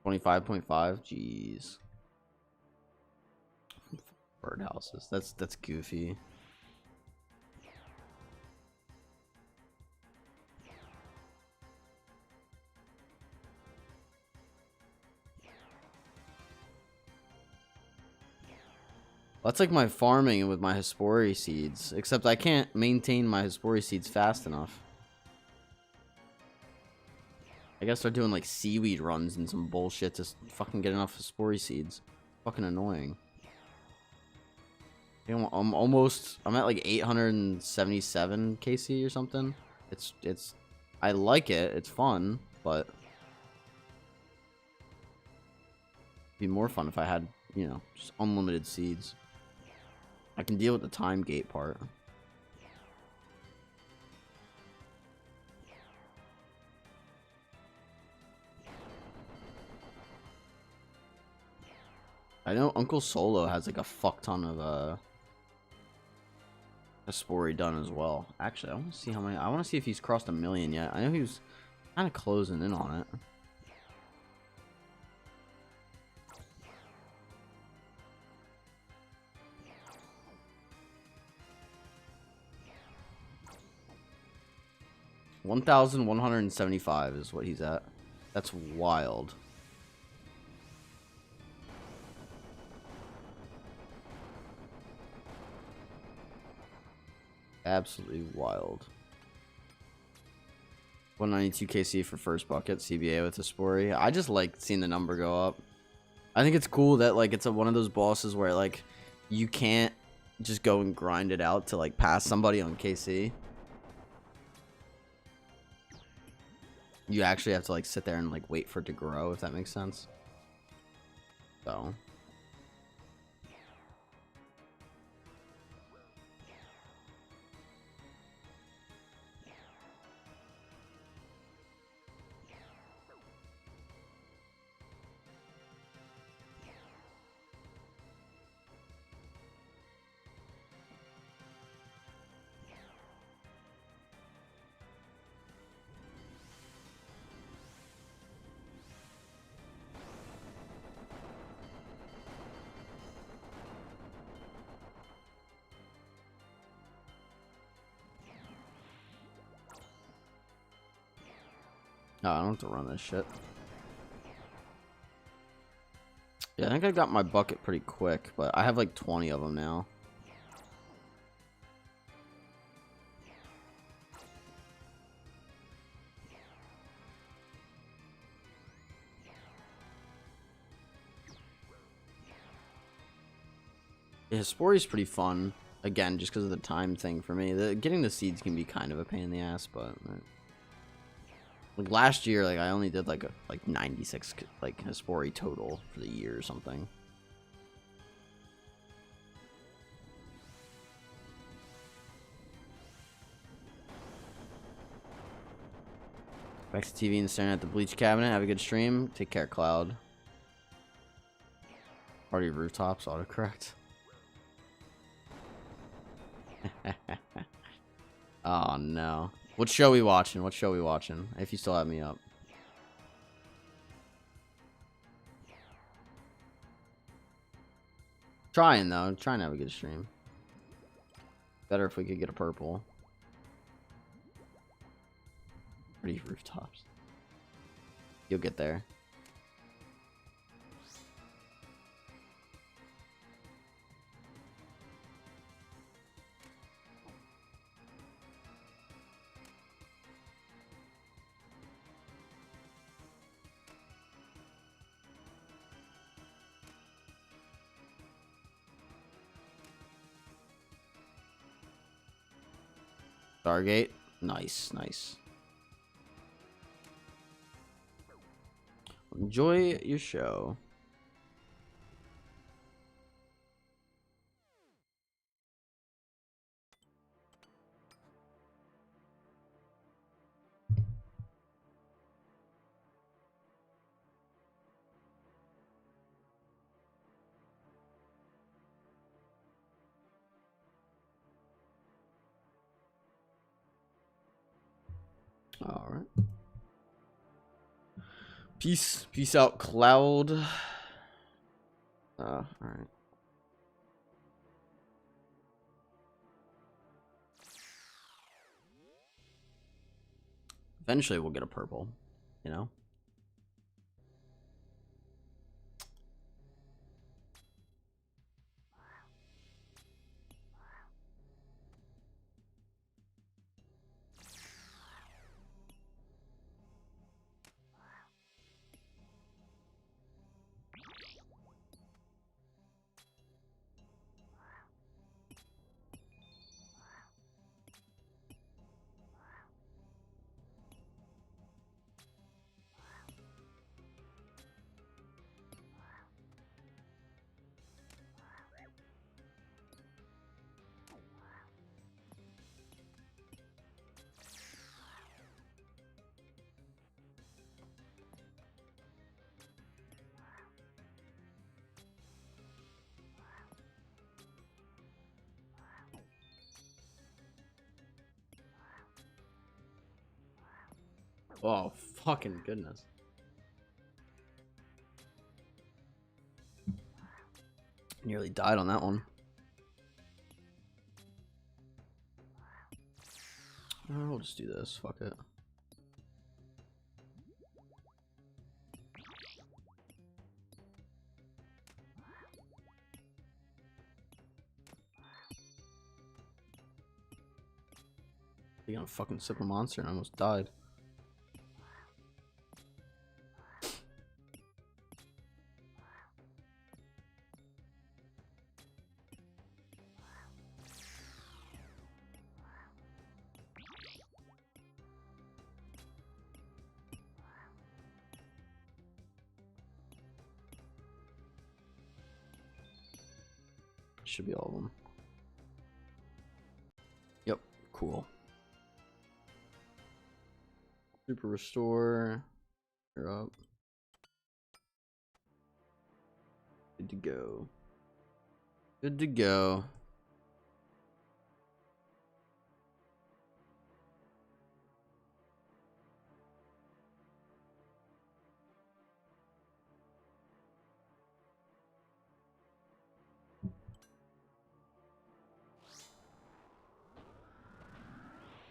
25.5? Jeez. Birdhouses. That's goofy. That's like my farming with my Hespori seeds. Except I can't maintain my Hespori seeds fast enough. I guess they're doing like seaweed runs and some bullshit to fucking get enough Hespori seeds. Fucking annoying. I'm at like 877 KC or something. I like it. It's fun, but it'd be more fun if I had, you know, just unlimited seeds. I can deal with the time gate part. I know Uncle Solo has like a fuck ton of Hespori done as well. Actually, I want to see how many. I want to see if he's crossed 1 million yet. I know he was kind of closing in on it. $1,175 is what he's at. That's wild. Absolutely wild. 192 KC for first bucket, CBA with Hespori. I just like seeing the number go up. I think it's cool that like it's one of those bosses where like you can't just go and grind it out to like pass somebody on KC. You actually have to like sit there and like wait for it to grow, if that makes sense. So no, I don't have to run this shit. Yeah, I think I got my bucket pretty quick, but I have like 20 of them now. Yeah, Hespori is pretty fun. Again, just because of the time thing for me. Getting the seeds can be kind of a pain in the ass, but like last year, like I only did like 96 like Hespori total for the year or something. Back to TV and staring at the bleach cabinet. Have a good stream. Take care, Cloud. Party rooftops autocorrect. Oh no. What show we watching? What show we watching? If you still have me up. Trying though. Trying to have a good stream. Better if we could get a purple. Pretty rooftops. You'll get there. Stargate. Nice, nice. Enjoy your show. All right. Peace out, Cloud. All right. Eventually, we'll get a purple. You know. Oh, fucking goodness. Nearly died on that one. Oh, we'll just do this. Fuck it. You gonna fucking sip a monster and I almost died. Should be all of them. Yep, cool. Super restore. You're up. Good to go. Good to go.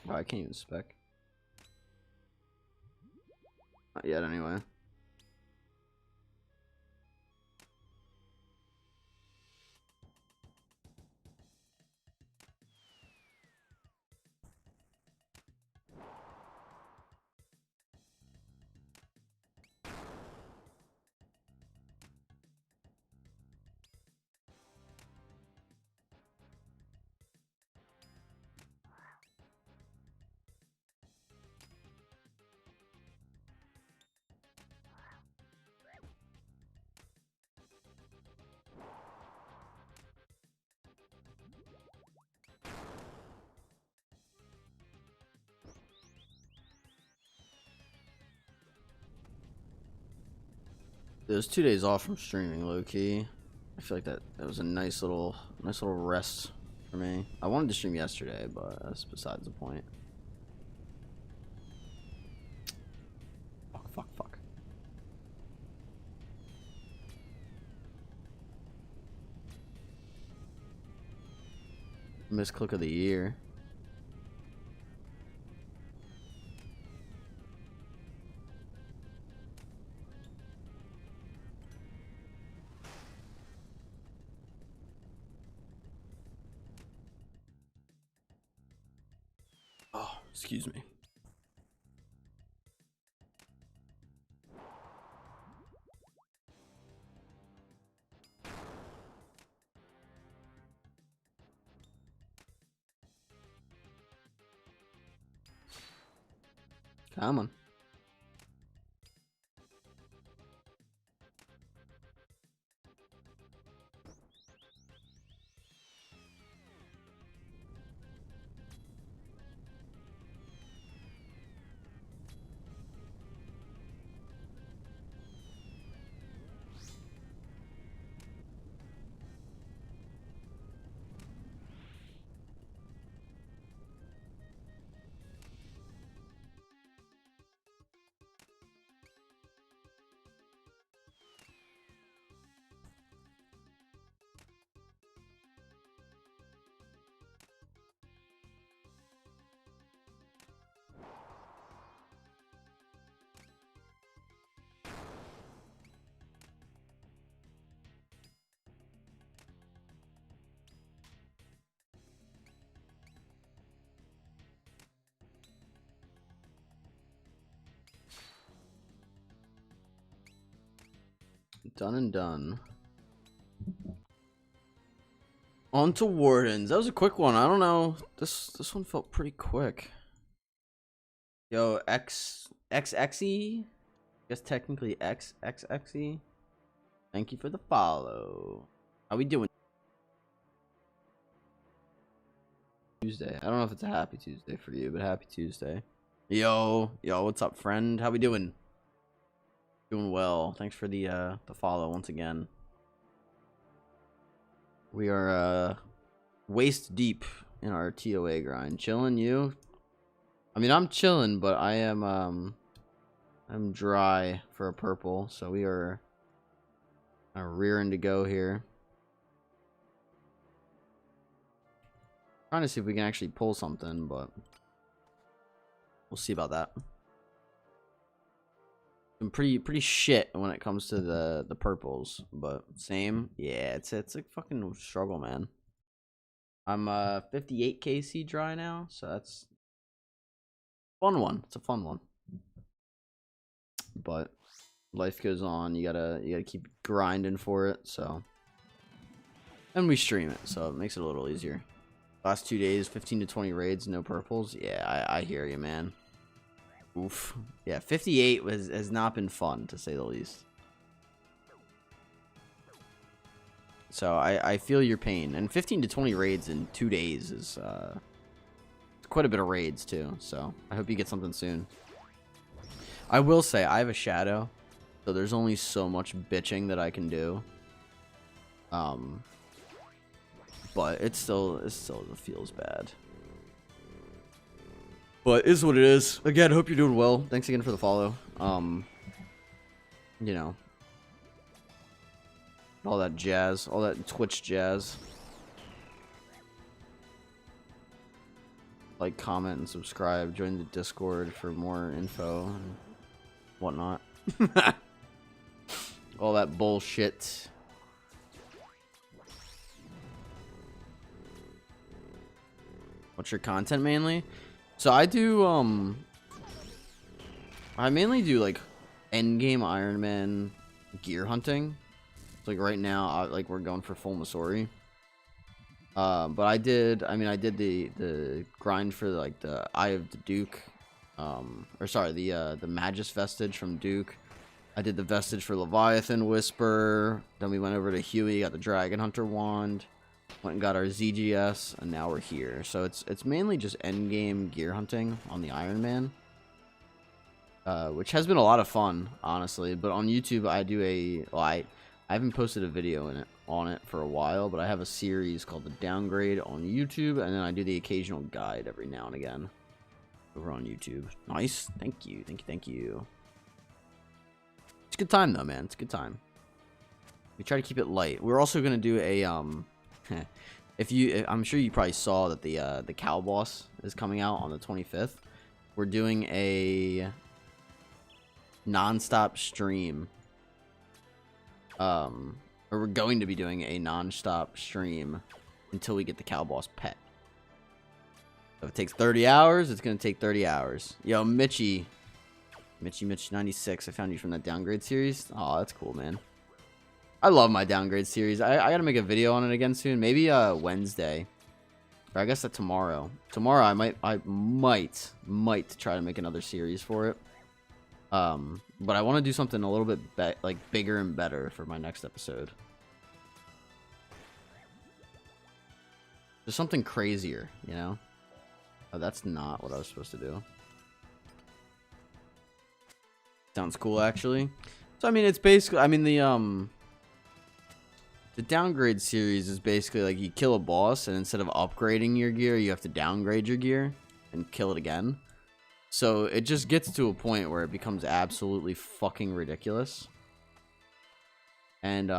Oh, I can't even spec. Not yet, anyway. There's 2 days off from streaming, low key. I feel like that was a nice little rest for me. I wanted to stream yesterday, but that's besides the point. Fuck. Misclick of the year. Oh, excuse me. Come on. Done and done. On to Wardens. That was a quick one. I don't know. This one felt pretty quick. Yo, XXE? I guess technically XXXE. Thank you for the follow. How we doing? Tuesday. I don't know if it's a happy Tuesday for you, but happy Tuesday. Yo, what's up, friend? How we doing? Doing well. Thanks for the follow once again. We are waist deep in our TOA grind. Chilling, you? I mean, I'm chilling, but I am I'm dry for a purple, so we are rearing to go here. Trying to see if we can actually pull something, but we'll see about that. I'm pretty shit when it comes to the purples, but same. Yeah, it's a fucking struggle, man. I'm 58 KC dry now, so that's a fun one. It's a fun one. But life goes on. You gotta keep grinding for it. So, and we stream it, so it makes it a little easier. Last 2 days, 15 to 20 raids, no purples. Yeah, I hear you, man. Oof. Yeah, 58 has not been fun, to say the least. So I feel your pain. And 15 to 20 raids in 2 days is quite a bit of raids too. So I hope you get something soon. I will say I have a shadow, so there's only so much bitching that I can do. But it still feels bad. But is what it is. Again, hope you're doing well. Thanks again for the follow. You know, all that jazz, all that Twitch jazz. Like, comment, and subscribe. Join the Discord for more info and whatnot. All that bullshit. What's your content mainly? So I do, I mainly do, like, endgame Ironman gear hunting. So, like, right now, like, we're going for full Masori. But I did the grind for, like, the Eye of the Duke. Or, sorry, the Magus Vestige from Duke. I did the Vestige for Leviathan Whisper. Then we went over to Huey, got the Dragon Hunter Wand. Went and got our ZGS, and now we're here. So it's mainly just endgame gear hunting on the Ironman, which has been a lot of fun, honestly. But on YouTube, I do I haven't posted a video on it for a while, but I have a series called The Downgrade on YouTube, and then I do the occasional guide every now and again over on YouTube. Nice, thank you. It's a good time though, man. It's a good time. We try to keep it light. We're also gonna do a I'm sure you probably saw that the Cow Boss is coming out on the 25th. We're doing a non-stop stream. Or we're going to be doing a non-stop stream until we get the Cow Boss pet. So if it takes 30 hours, it's gonna take 30 hours. Yo, Mitchy 96. I found you from that Downgrade series. Oh, that's cool, man. I love my Downgrade series. I gotta make a video on it again soon. Maybe Wednesday. Or I guess that tomorrow. Tomorrow I might try to make another series for it. But I want to do something a little bit like bigger and better for my next episode. Just something crazier, you know? Oh, that's not what I was supposed to do. Sounds cool, actually. So, I mean, it's basically... I mean, the downgrade series is basically like you kill a boss, and instead of upgrading your gear, you have to downgrade your gear and kill it again. So, it just gets to a point where it becomes absolutely fucking ridiculous. And,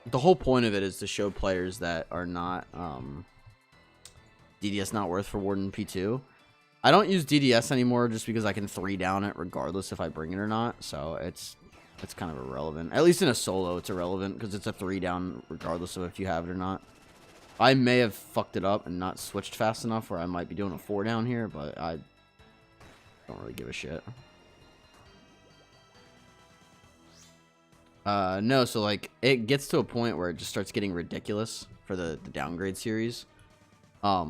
the whole point of it is to show players that are not, DDS not worth for Warden P2. I don't use DDS anymore just because I can 3-down it regardless if I bring it or not. So it's kind of irrelevant. At least in a solo, it's irrelevant because it's a 3-down regardless of if you have it or not. I may have fucked it up and not switched fast enough where I might be doing a 4-down here, but I don't really give a shit. No, so like it gets to a point where it just starts getting ridiculous for the downgrade series. I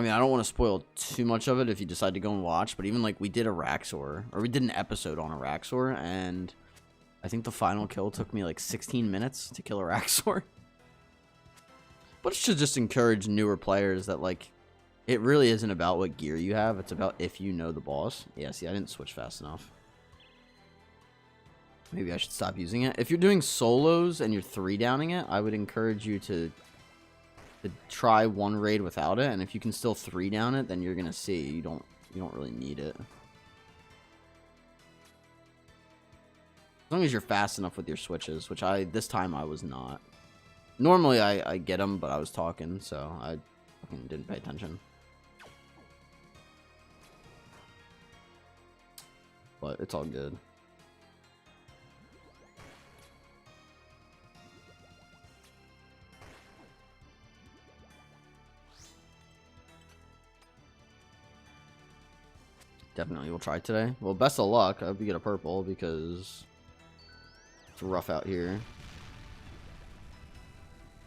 mean, I don't want to spoil too much of it if you decide to go and watch, but even like we did a Raxor, or we did an episode on a Raxor, and I think the final kill took me like 16 minutes to kill a Raxor. But it should just encourage newer players that like it really isn't about what gear you have, it's about if you know the boss. Yeah, see, I didn't switch fast enough. Maybe I should stop using it. If you're doing solos and you're 3-downing it, I would encourage you to try one raid without it, and if you can still 3-down it, then you're gonna see you don't really need it. As long as you're fast enough with your switches, which this time I was not. Normally I get them, but I was talking, so I fucking didn't pay attention. But it's all good. Definitely will try today. Well, best of luck. I hope you get a purple because it's rough out here.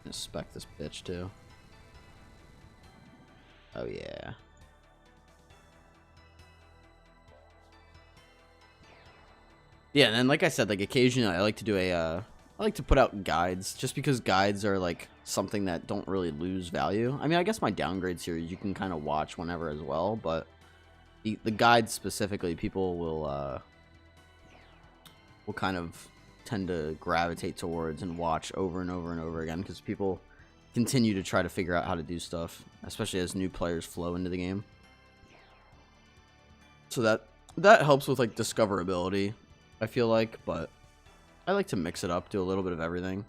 Inspect this bitch too. Oh yeah. Yeah, and then like I said, like occasionally I like to do I like to put out guides just because guides are like something that don't really lose value. I mean, I guess my downgrade series you can kind of watch whenever as well, but the guides specifically, people will kind of tend to gravitate towards and watch over and over and over again because people continue to try to figure out how to do stuff, especially as new players flow into the game. So that helps with like discoverability, I feel like, but I like to mix it up, do a little bit of everything.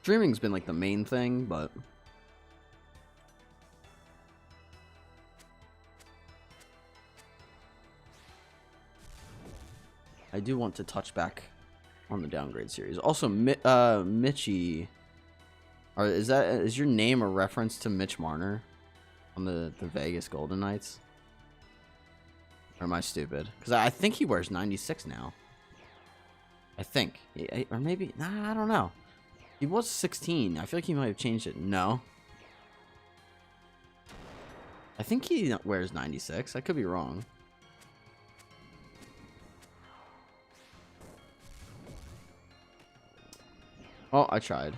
Streaming's been like the main thing, but I do want to touch back on the downgrade series. Also, Mitchie, or is your name a reference to Mitch Marner on the Vegas Golden Knights? Or am I stupid? Because I think he wears 96 now. I think, or maybe nah, I don't know. He was 16. I feel like he might have changed it. No, I think he wears 96. I could be wrong. Oh, I tried.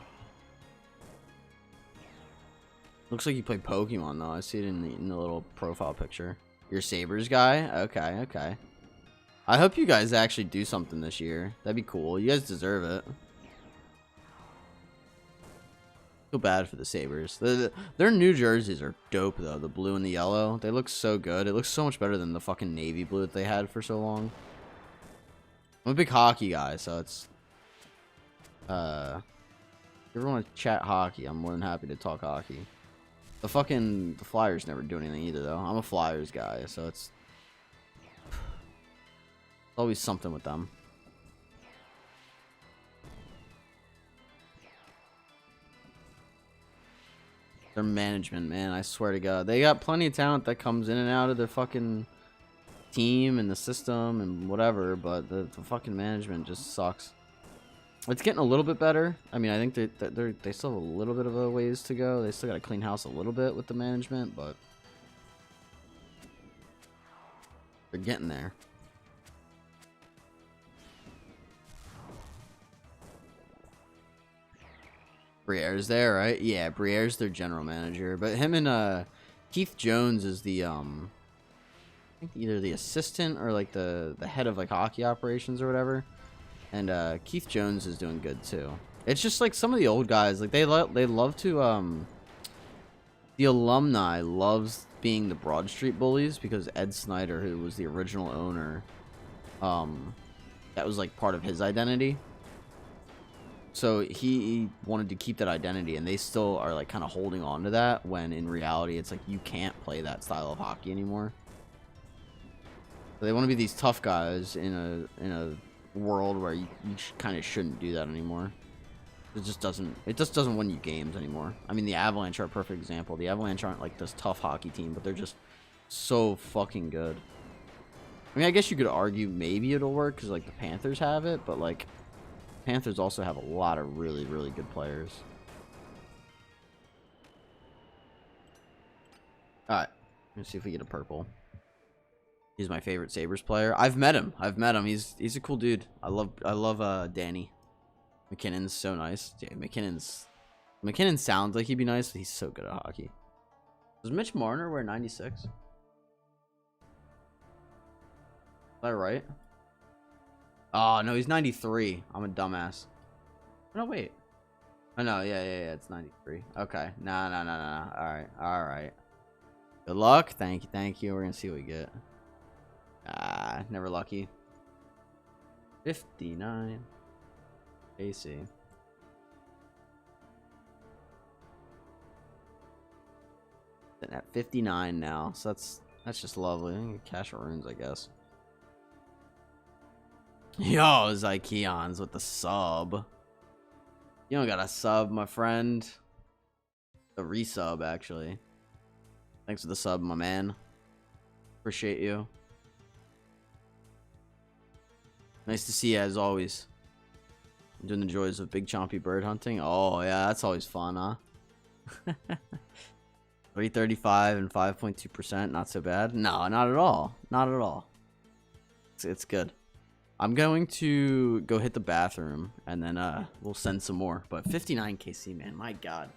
Looks like you play Pokemon, though. I see it in the little profile picture. You're Sabres guy? Okay, okay. I hope you guys actually do something this year. That'd be cool. You guys deserve it. Feel bad for the Sabres. Their new jerseys are dope, though. The blue and the yellow. They look so good. It looks so much better than the fucking navy blue that they had for so long. I'm a big hockey guy, so it's... if you ever want to chat hockey, I'm more than happy to talk hockey. The Flyers never do anything either, though. I'm a Flyers guy, so it's always something with them. Their management, man, I swear to God. They got plenty of talent that comes in and out of their fucking team and the system and whatever, but the fucking management just sucks. It's getting a little bit better. I mean, I think they still have a little bit of a ways to go. They still got to clean house a little bit with the management, but they're getting there. Briere's there, right? Yeah, Briere's their general manager, but him and Keith Jones is the I think either the assistant or like the head of like hockey operations or whatever. And Keith Jones is doing good too. It's just like some of the old guys, like they love to the alumni loves being the Broad Street Bullies because Ed Snyder, who was the original owner, that was like part of his identity. So he wanted to keep that identity, and they still are like kind of holding on to that when in reality it's like you can't play that style of hockey anymore. So they want to be these tough guys in a world where you kind of shouldn't do that anymore. It just doesn't win you games anymore. I mean, the Avalanche are a perfect example. The Avalanche aren't like this tough hockey team, but they're just so fucking good. I mean, I guess you could argue maybe it'll work because like the Panthers have it, but like Panthers also have a lot of really, really good players. All right, let's see if we get a purple. He's my favorite Sabres player. I've met him. He's a cool dude. I love Danny. McKinnon's so nice. Yeah, McKinnon sounds like he'd be nice, but he's so good at hockey. Does Mitch Marner wear 96? Is that right? Oh, no, he's 93. I'm a dumbass. Oh, no, wait. Oh, no, yeah, it's 93. Okay. No. All right. Good luck. Thank you. We're going to see what we get. Never lucky. 59. AC. At 59 now, so that's just lovely. Cash runes, I guess. Yo, Zykeons with the sub. You don't got a sub, my friend. A resub, actually. Thanks for the sub, my man. Appreciate you. Nice to see you, as always. I'm doing the joys of big chompy bird hunting. Oh, yeah, that's always fun, huh? 335 and 5.2%. Not so bad. No, not at all. Not at all. It's good. I'm going to go hit the bathroom, and then we'll send some more. But 59 KC, man. My God.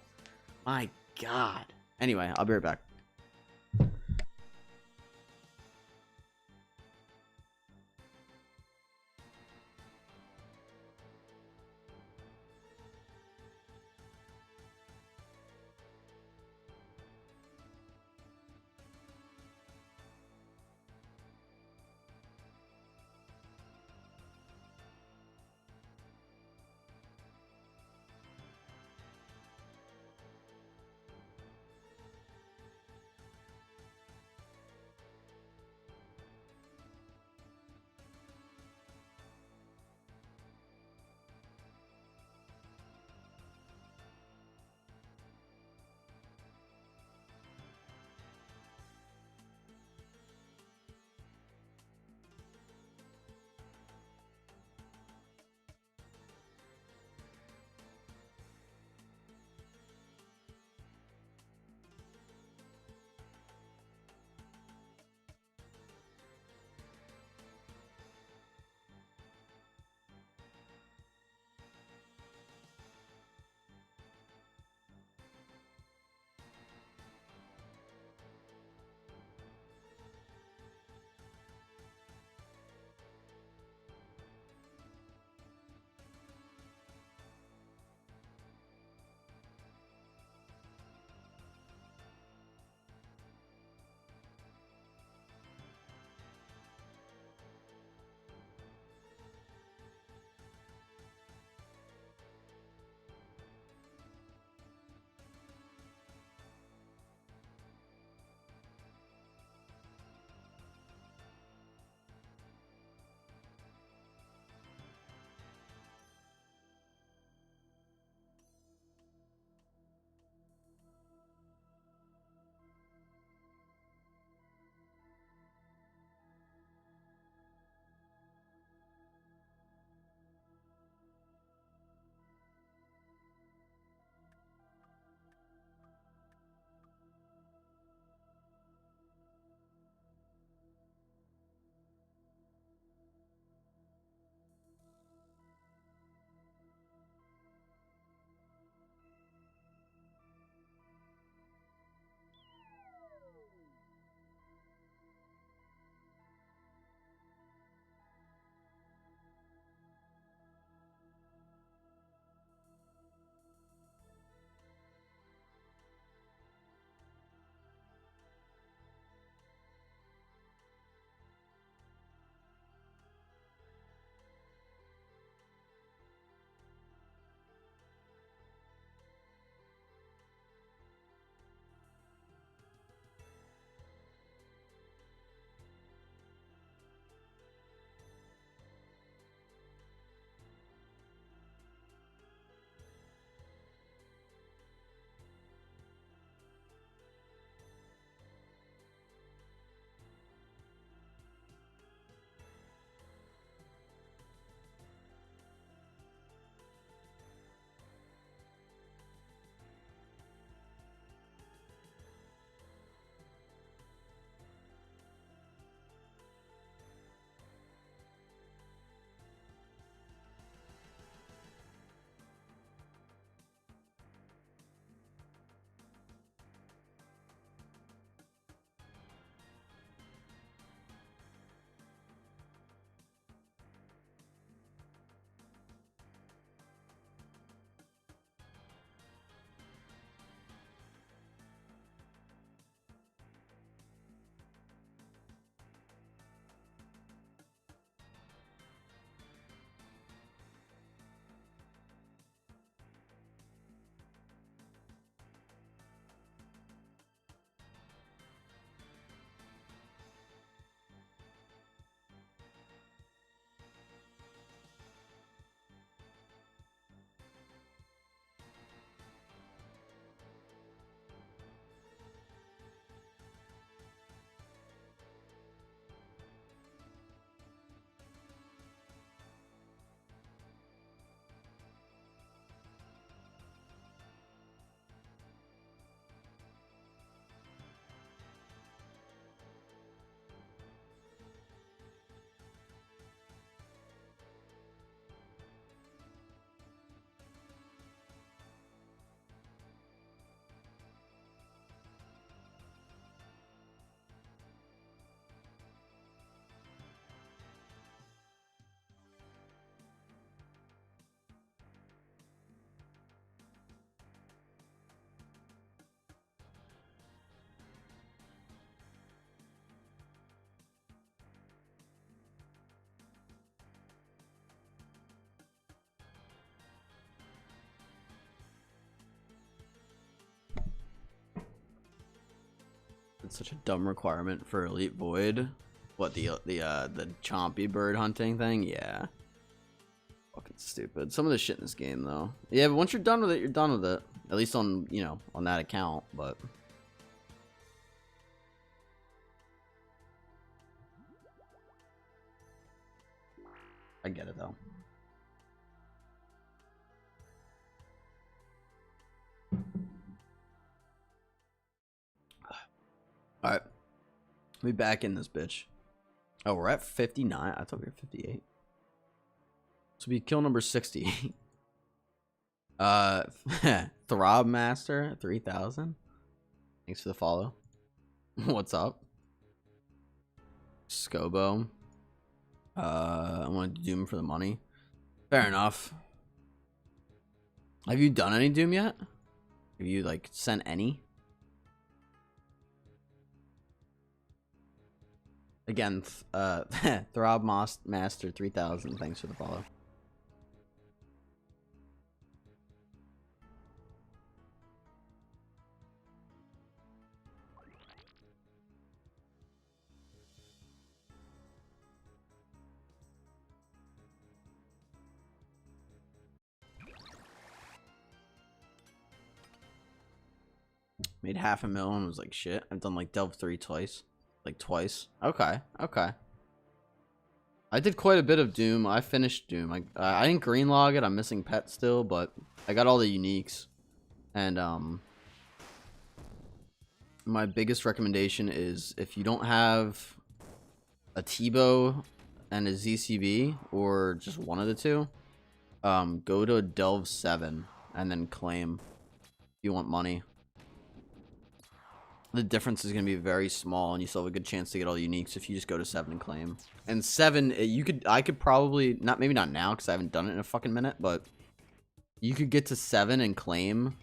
My God. Anyway, I'll be right back. That's such a dumb requirement for Elite Void. What, the chompy bird hunting thing? Yeah. Fucking stupid. Some of the shit in this game, though. Yeah, but once you're done with it, you're done with it. At least on, you know, on that account, but... I get it, though. Alright. We back in this bitch. Oh, we're at 59? I thought we were 58. So we kill number 60. Throb Master 3000. Thanks for the follow. What's up? Scobo. I wanted to Doom for the money. Fair enough. Have you done any Doom yet? Have you like sent any? Again, Throb Master 3000. Thanks for the follow. Made $500,000 and was like shit. I've done like Delve 3 twice. Like twice. Okay. Okay. I did quite a bit of Doom. I finished Doom. I didn't green log it. I'm missing pet still, but I got all the uniques. And my biggest recommendation is if you don't have a T-bow and a ZCB or just one of the two, go to a Delve 7 and then claim if you want money. The difference is going to be very small, and you still have a good chance to get all the uniques if you just go to 7 and claim. And 7, I could probably, maybe not now because I haven't done it in a fucking minute, but you could get to 7 and claim,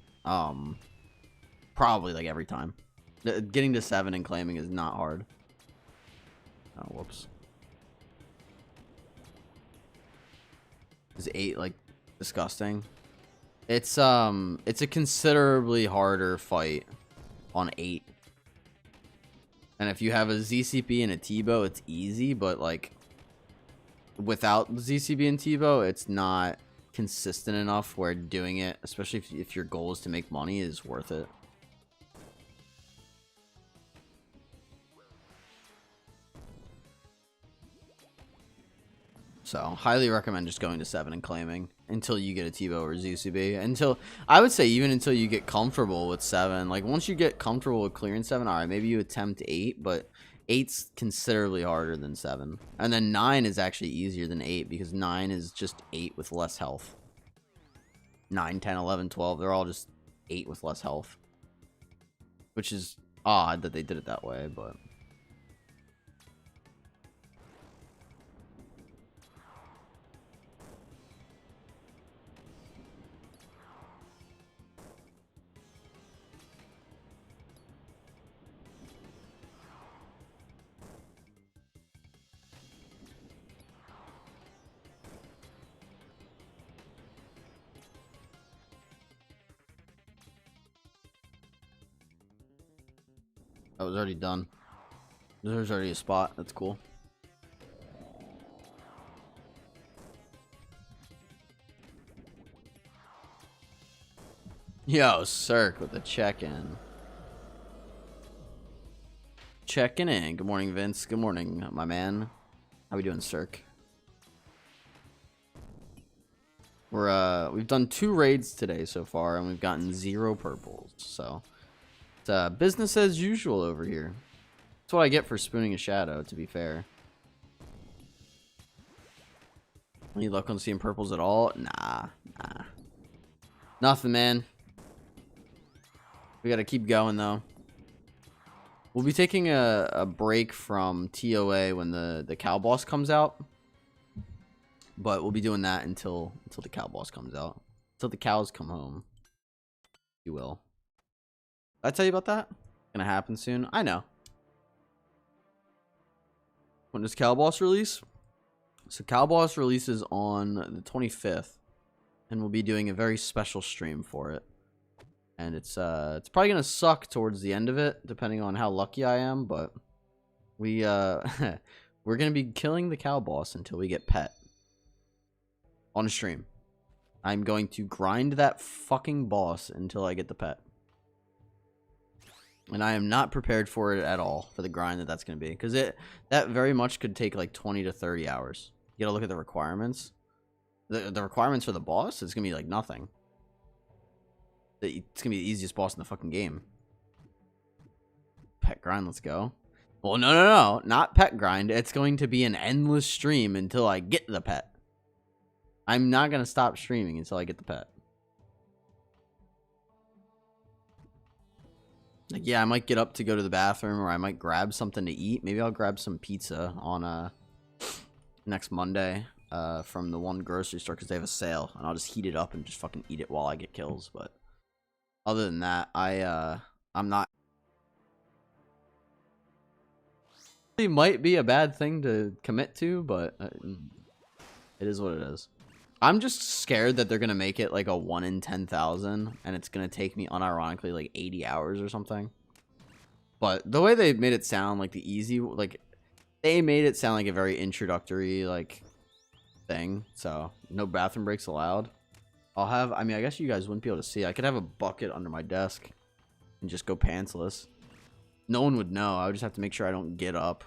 probably like every time. Getting to 7 and claiming is not hard. Oh, whoops. Is 8 like disgusting? It's a considerably harder fight on 8. And if you have a ZCP and a T-bow, it's easy, but like without the ZCB and T-bow, it's not consistent enough where doing it, especially if your goal is to make money, is worth it. So, highly recommend just going to 7 and claiming until you get a T-bow or ZCB. I would say even until you get comfortable with 7. Like, once you get comfortable with clearing 7, alright, maybe you attempt 8, but 8's considerably harder than 7. And then 9 is actually easier than 8 because 9 is just 8 with less health. 9, 10, 11, 12, they're all just 8 with less health. Which is odd that they did it that way, but... That was already done. There's already a spot. That's cool. Yo, Cirque with the check-in. Checking in. Good morning, Vince. Good morning, my man. How we doing, Cirque? We've done 2 raids today so far, and we've gotten 0 purples. So it's business as usual over here. That's what I get for spooning a shadow, to be fair. Any luck on seeing purples at all? Nah. Nothing, man. We gotta keep going, though. We'll be taking a break from TOA when the cow boss comes out. But we'll be doing that until the cow boss comes out. Until the cows come home. If you will. Did I tell you about that? Gonna happen soon? I know. When does cow boss release? So cow boss releases on the 25th. And we'll be doing a very special stream for it. And it's probably gonna suck towards the end of it, depending on how lucky I am, but we we're gonna be killing the cow boss until we get pet. On stream. I'm going to grind that fucking boss until I get the pet. And I am not prepared for it at all, for the grind that's going to be. Because that very much could take like 20 to 30 hours. You gotta look at the requirements. The requirements for the boss, it's going to be like nothing. It's going to be the easiest boss in the fucking game. Pet grind, let's go. Well, no. Not pet grind. It's going to be an endless stream until I get the pet. I'm not going to stop streaming until I get the pet. Like, yeah, I might get up to go to the bathroom, or I might grab something to eat. Maybe I'll grab some pizza on next Monday from the one grocery store because they have a sale, and I'll just heat it up and just fucking eat it while I get kills. But other than that, I'm not. It might be a bad thing to commit to, but it is what it is. I'm just scared that they're going to make it like a 1 in 10,000 and it's going to take me unironically like 80 hours or something. But the way they made it sound like the easy, like they made it sound like a very introductory like thing. So no bathroom breaks allowed. I mean, I guess you guys wouldn't be able to see. I could have a bucket under my desk and just go pantsless. No one would know. I would just have to make sure I don't get up.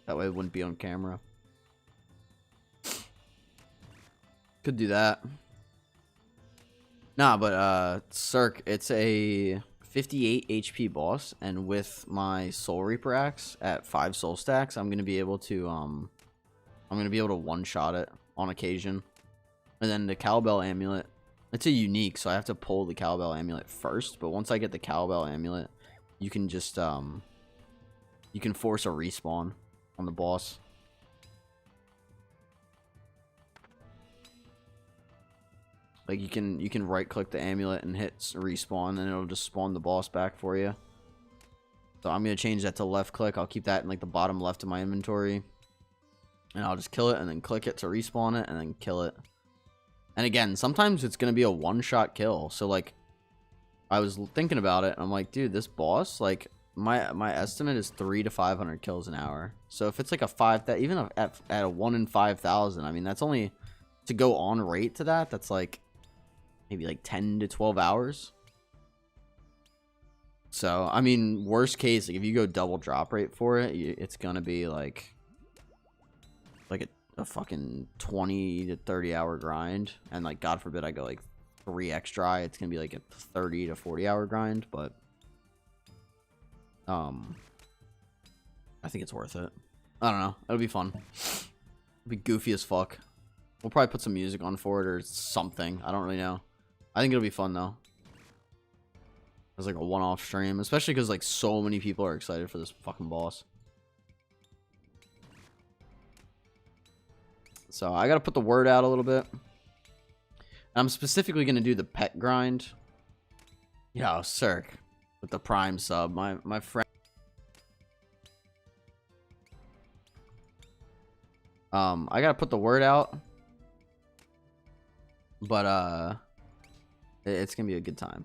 That way it wouldn't be on camera. Could do that. Nah, but Cirque, it's a 58 HP boss, and with my Soul Reaper axe at 5 soul stacks, I'm gonna be able to one-shot it on occasion. And then the cowbell amulet, it's a unique, so I have to pull the cowbell amulet first. But once I get the cowbell amulet, you can just you can force a respawn on the boss. Like you can right click the amulet and hit respawn, and it'll just spawn the boss back for you. So I'm gonna change that to left click. I'll keep that in like the bottom left of my inventory, and I'll just kill it and then click it to respawn it and then kill it. And again, sometimes it's gonna be a one-shot kill. So like, I was thinking about it, and I'm like, dude, this boss, like my estimate is 300 to 500 kills an hour. So if it's like a even at a 1 in 5,000, I mean that's only to go on rate to that. That's like maybe like 10 to 12 hours. So, I mean, worst case, like if you go double drop rate for it, it's going to be like a fucking 20 to 30 hour grind. And like, God forbid I go like 3x dry. It's going to be like a 30 to 40 hour grind. But, I think it's worth it. I don't know. It'll be fun. It'll be goofy as fuck. We'll probably put some music on for it or something. I don't really know. I think it'll be fun though. It's like a one-off stream, especially because like so many people are excited for this fucking boss. So I gotta put the word out a little bit. And I'm specifically gonna do the pet grind. Yo, Cirque with the Prime sub, my friend. I gotta put the word out, but it's gonna be a good time.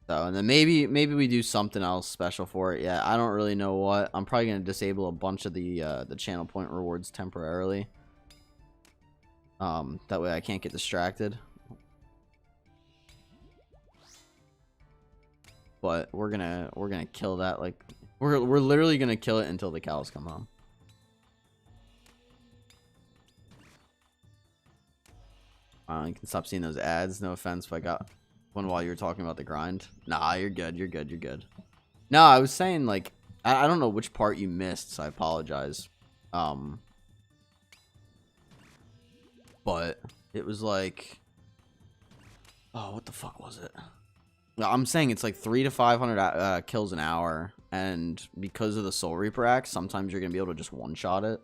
So, and then maybe we do something else special for it. Yeah, I don't really know what. I'm probably gonna disable a bunch of the channel point rewards temporarily. That way I can't get distracted. But we're gonna kill that. Like we're literally gonna kill it until the cows come home. You can stop seeing those ads. No offense, but I got one while you were talking about the grind. Nah, you're good. You're good. You're good. No, I was saying like I don't know which part you missed, so I apologize. But it was like, oh, what the fuck was it? I'm saying it's like 300 to 500 kills an hour, and because of the Soul Reaper axe, sometimes you're gonna be able to just one-shot it.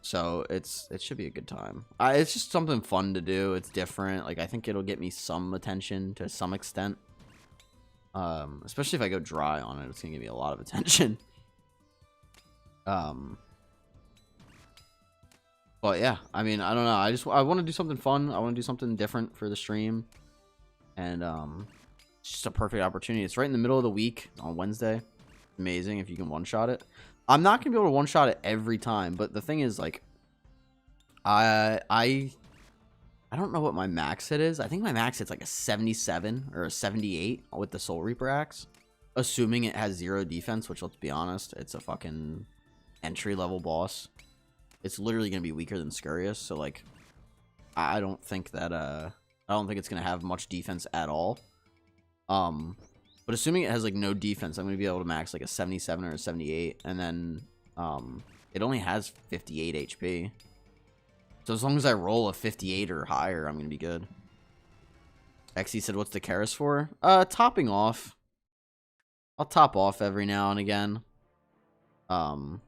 So it should be a good time. It's just something fun to do. It's different. Like I think it'll get me some attention to some extent. Especially if I go dry on it, it's gonna give me a lot of attention. But yeah, I mean, I don't know. I want to do something fun. I want to do something different for the stream, and it's just a perfect opportunity. It's right in the middle of the week on Wednesday. Amazing if you can one shot it. I'm not gonna be able to one shot it every time, but the thing is, like, I don't know what my max hit is. I think my max hit's like a 77 or a 78 with the Soul Reaper axe, assuming it has 0 defense. Which, let's be honest, it's a fucking entry level boss. It's literally gonna be weaker than Scurious, so like, I don't think that I don't think it's gonna have much defense at all. But assuming it has like no defense, I'm gonna be able to max like a 77 or a 78, and then it only has 58 HP. So as long as I roll a 58 or higher, I'm gonna be good. XE said, "What's the Karis for?" Topping off. I'll top off every now and again. And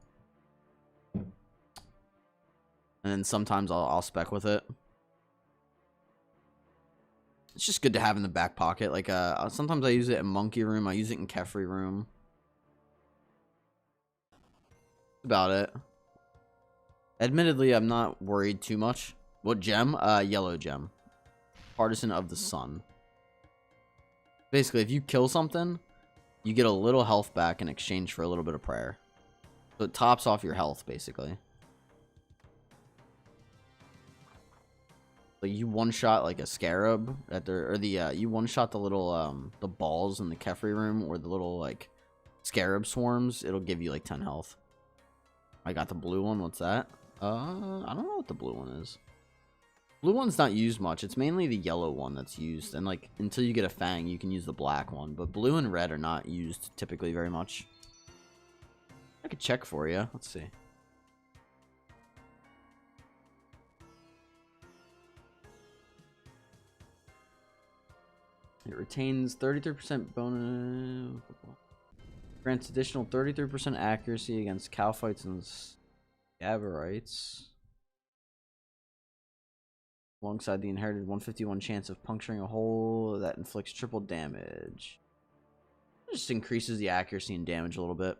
then sometimes I'll spec with it. It's just good to have in the back pocket. Like, sometimes I use it in Monkey Room. I use it in Kefri Room. That's about it. Admittedly, I'm not worried too much. What gem? Yellow gem. Partisan of the Sun. Basically, if you kill something, you get a little health back in exchange for a little bit of prayer. So it tops off your health, basically. Like, you one-shot like a scarab at you one-shot the little the balls in the Kefri Room, or the little like scarab swarms, it'll give you like 10 health. I got the blue one. What's that? I don't know what the blue one is. Blue one's not used much. It's mainly the yellow one that's used, and like until you get a fang, you can use the black one. But blue and red are not used typically very much. I could check for you. Let's see. It retains 33% bonus. Grants additional 33% accuracy against cow fights and scaverites. Alongside the inherited 151 chance of puncturing a hole that inflicts triple damage. It just increases the accuracy and damage a little bit.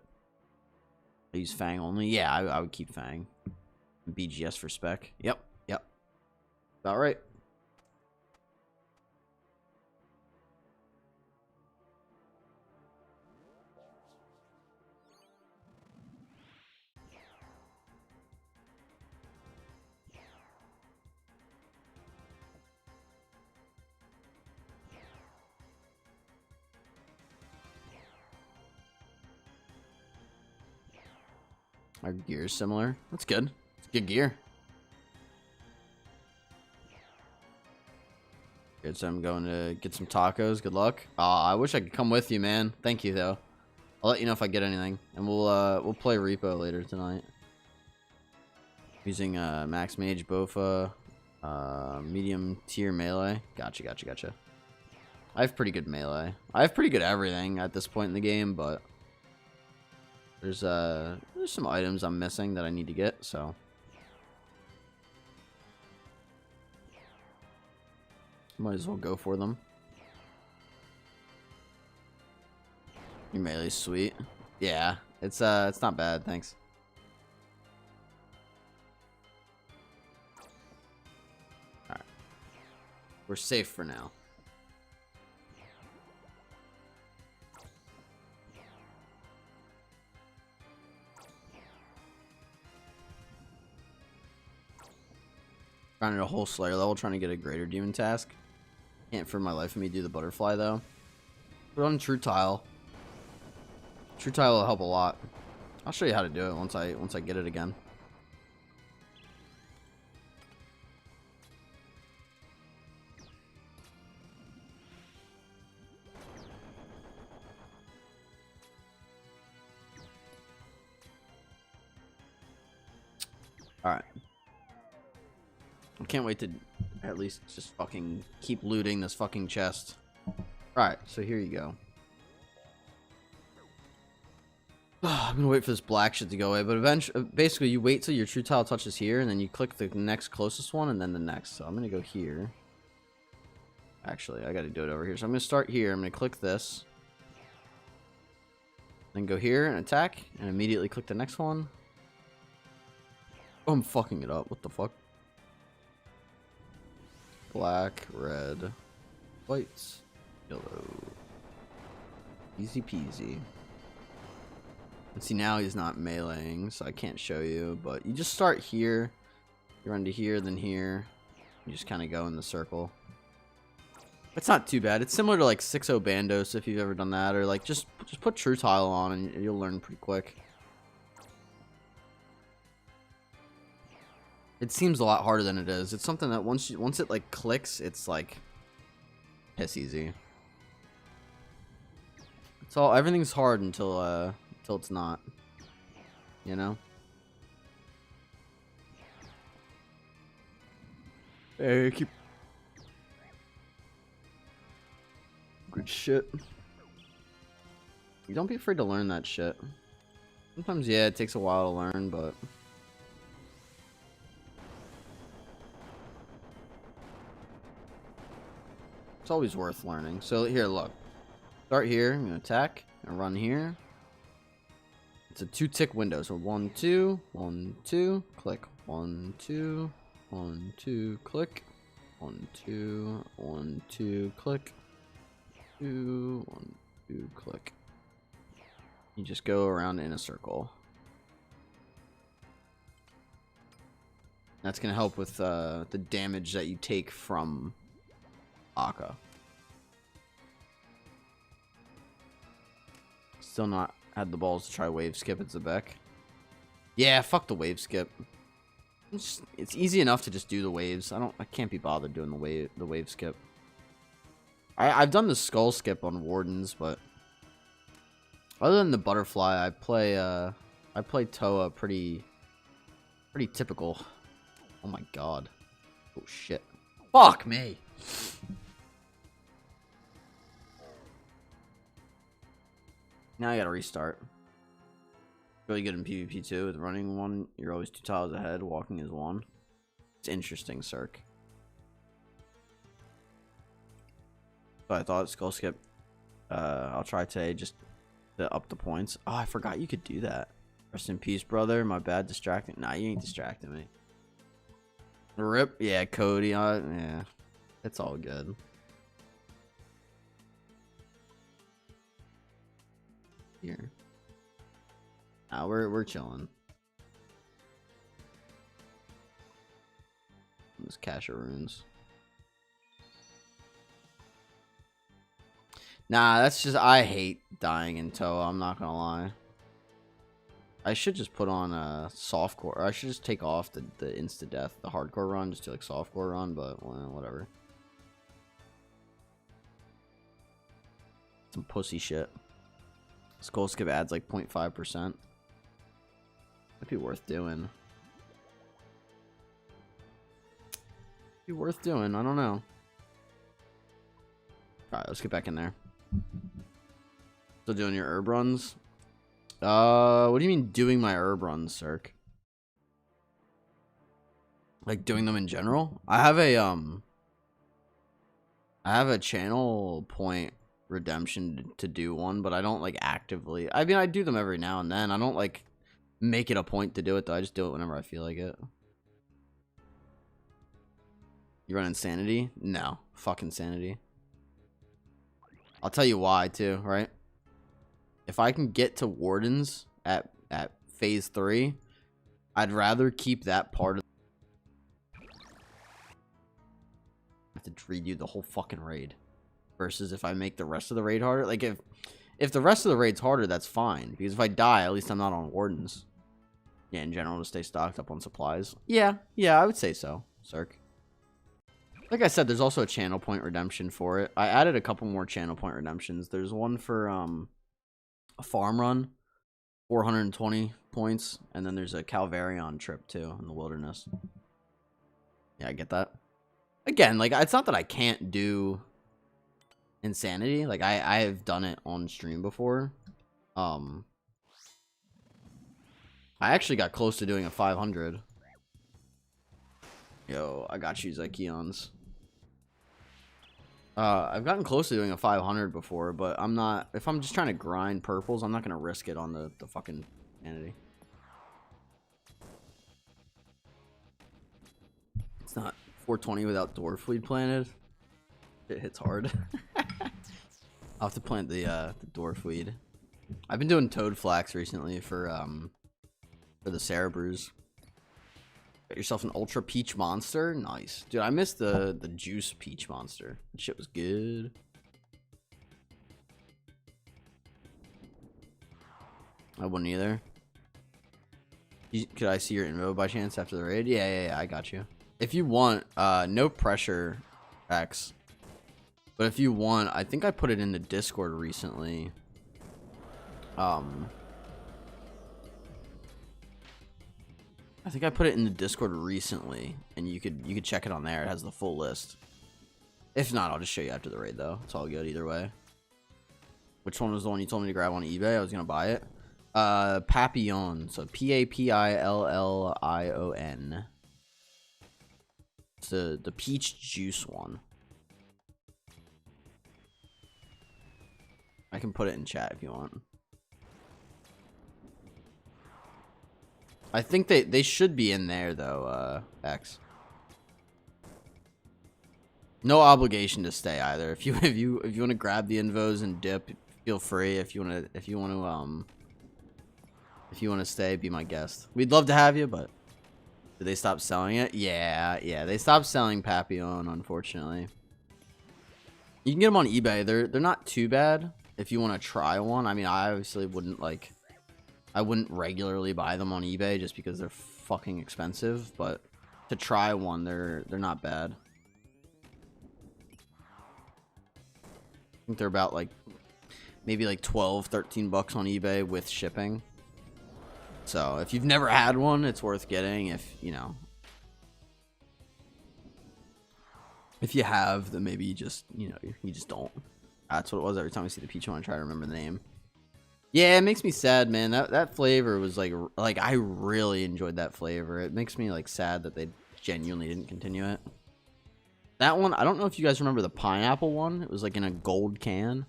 I use Fang only. Yeah, I would keep Fang. BGS for spec. Yep. About right. Our gear is similar. That's good. It's good gear. Good, so I'm going to get some tacos. Good luck. I wish I could come with you, man. Thank you, though. I'll let you know if I get anything, and we'll play Repo later tonight. Using Max Mage, Bofa, medium tier melee. Gotcha. I have pretty good melee. I have pretty good everything at this point in the game, but there's some items I'm missing that I need to get, so might as well go for them. Your melee's sweet. Yeah, it's not bad, thanks. Alright. We're safe for now. Grinded a whole Slayer level trying to get a greater demon task. Can't for my life of me do the butterfly though. Put on True Tile. True Tile will help a lot. I'll show you how to do it once I get it again. Alright. I can't wait to at least just fucking keep looting this fucking chest. Alright, so here you go. I'm gonna wait for this black shit to go away, but eventually, basically, you wait till your True Tile touches here, and then you click the next closest one, and then the next. So I'm gonna go here. Actually, I gotta do it over here. So I'm gonna start here. I'm gonna click this. Then go here and attack, and immediately click the next one. Oh, I'm fucking it up. What the fuck? Black, red, white, yellow. Easy peasy. And see, now he's not meleeing, so I can't show you. But you just start here. You run to here, then here. You just kind of go in the circle. It's not too bad. It's similar to like 6-0 Bandos if you've ever done that, or like just put True Tile on and you'll learn pretty quick. It seems a lot harder than it is. It's something that once it like clicks, it's like piss easy. It's all everything's hard until it's not. You know? Hey, keep good shit. You don't be afraid to learn that shit. Sometimes, yeah, it takes a while to learn, but it's always worth learning. So here, look. Start here, I'm gonna attack, and run here. It's a 2-tick window, so 1, 2, 1, 2, click, 1, 2, 1, 2, click, 1, 2, 1, 2, click, 2, 1, 2, click. You just go around in a circle. That's gonna help with the damage that you take from Akka. Still not had the balls to try wave skip at Zebek. Yeah, fuck the wave skip. It's easy enough to just do the waves. I can't be bothered doing the wave skip. I've done the skull skip on Wardens, but other than the butterfly, I play Toa pretty typical. Oh my god. Oh shit. Fuck me. Now I gotta restart. Really good in PvP too. With running one, you're always 2 tiles ahead. Walking is 1. It's interesting, Cirque. So I thought skull skip. I'll try today just to up the points. Oh, I forgot you could do that. Rest in peace, brother. My bad, distracting. Nah, you ain't distracting me. Rip. Yeah, Cody. Yeah, it's all good. Here. Nah, we're chilling. This cache of runes. Nah, that's just I hate dying in Toa. I'm not gonna lie. I should just put on a softcore. I should just take off the insta death, the hardcore run, just do like softcore run. But well, whatever. Some pussy shit. Skull skip adds like 0.5%. Might be worth doing. Be worth doing. I don't know. Alright, let's get back in there. Still doing your herb runs? What do you mean doing my herb runs, Cirque? Like doing them in general? I have a channel point redemption to do one, but I don't like actively. I mean, I do them every now and then. I don't like make it a point to do it though. I just do it whenever I feel like it. You run Insanity? No. Fuck Insanity. I'll tell you why too, right? If I can get to Wardens at phase 3, I'd rather keep that part of to redo the whole fucking raid versus if I make the rest of the raid harder. Like if the rest of the raid's harder, that's fine, because if I die, at least I'm not on Wardens. Yeah, in general, to stay stocked up on supplies. Yeah, I would say so, Cirque. Like I said, there's also a channel point redemption for it. I added a couple more channel point redemptions. There's one for a farm run, 420 points, and then there's a Calvarion trip too in the wilderness. Yeah, I get that. Again, like, it's not that I can't do Insanity. Like, I have done it on stream before. I actually got close to doing a 500. Yo, I got you, Zykeons. I've gotten close to doing a 500 before, but I'm not. If I'm just trying to grind purples, I'm not gonna risk it on the fucking Insanity. It's not 420 without dwarf weed planted. It hits hard. I'll have to plant the dwarf weed. I've been doing toad flax recently for the Sarah brews. Got yourself an ultra peach monster. Nice, dude. I missed the juice peach monster. That shit was good. I wouldn't either. Could I see your info by chance after the raid? Yeah, I got you. If you want, no pressure, X. But if you want, I think I put it in the Discord recently. I think I put it in the Discord recently, and you could check it on there. It has the full list. If not, I'll just show you after the raid, though. It's all good either way. Which one was the one you told me to grab on eBay? I was gonna buy it. Papillon. So Papillon. It's the peach juice one. I can put it in chat if you want. I think they should be in there though, X. No obligation to stay either. If you want to grab the invos and dip, feel free. If you want to stay, be my guest. We'd love to have you, but did they stop selling it? Yeah, they stopped selling Papillon, unfortunately. You can get them on eBay. They're not too bad if you want to try one. I mean, I obviously wouldn't regularly buy them on eBay just because they're fucking expensive, but to try one, they're not bad. I think they're about maybe 12, 13 bucks on eBay with shipping. So if you've never had one, it's worth getting. If you have, then maybe you just don't. That's what it was. Every time I see the peach one, I try to remember the name. Yeah, it makes me sad, man. That flavor was like I really enjoyed that flavor. It makes me sad that they genuinely didn't continue it. That one, I don't know if you guys remember the pineapple one. It was in a gold can.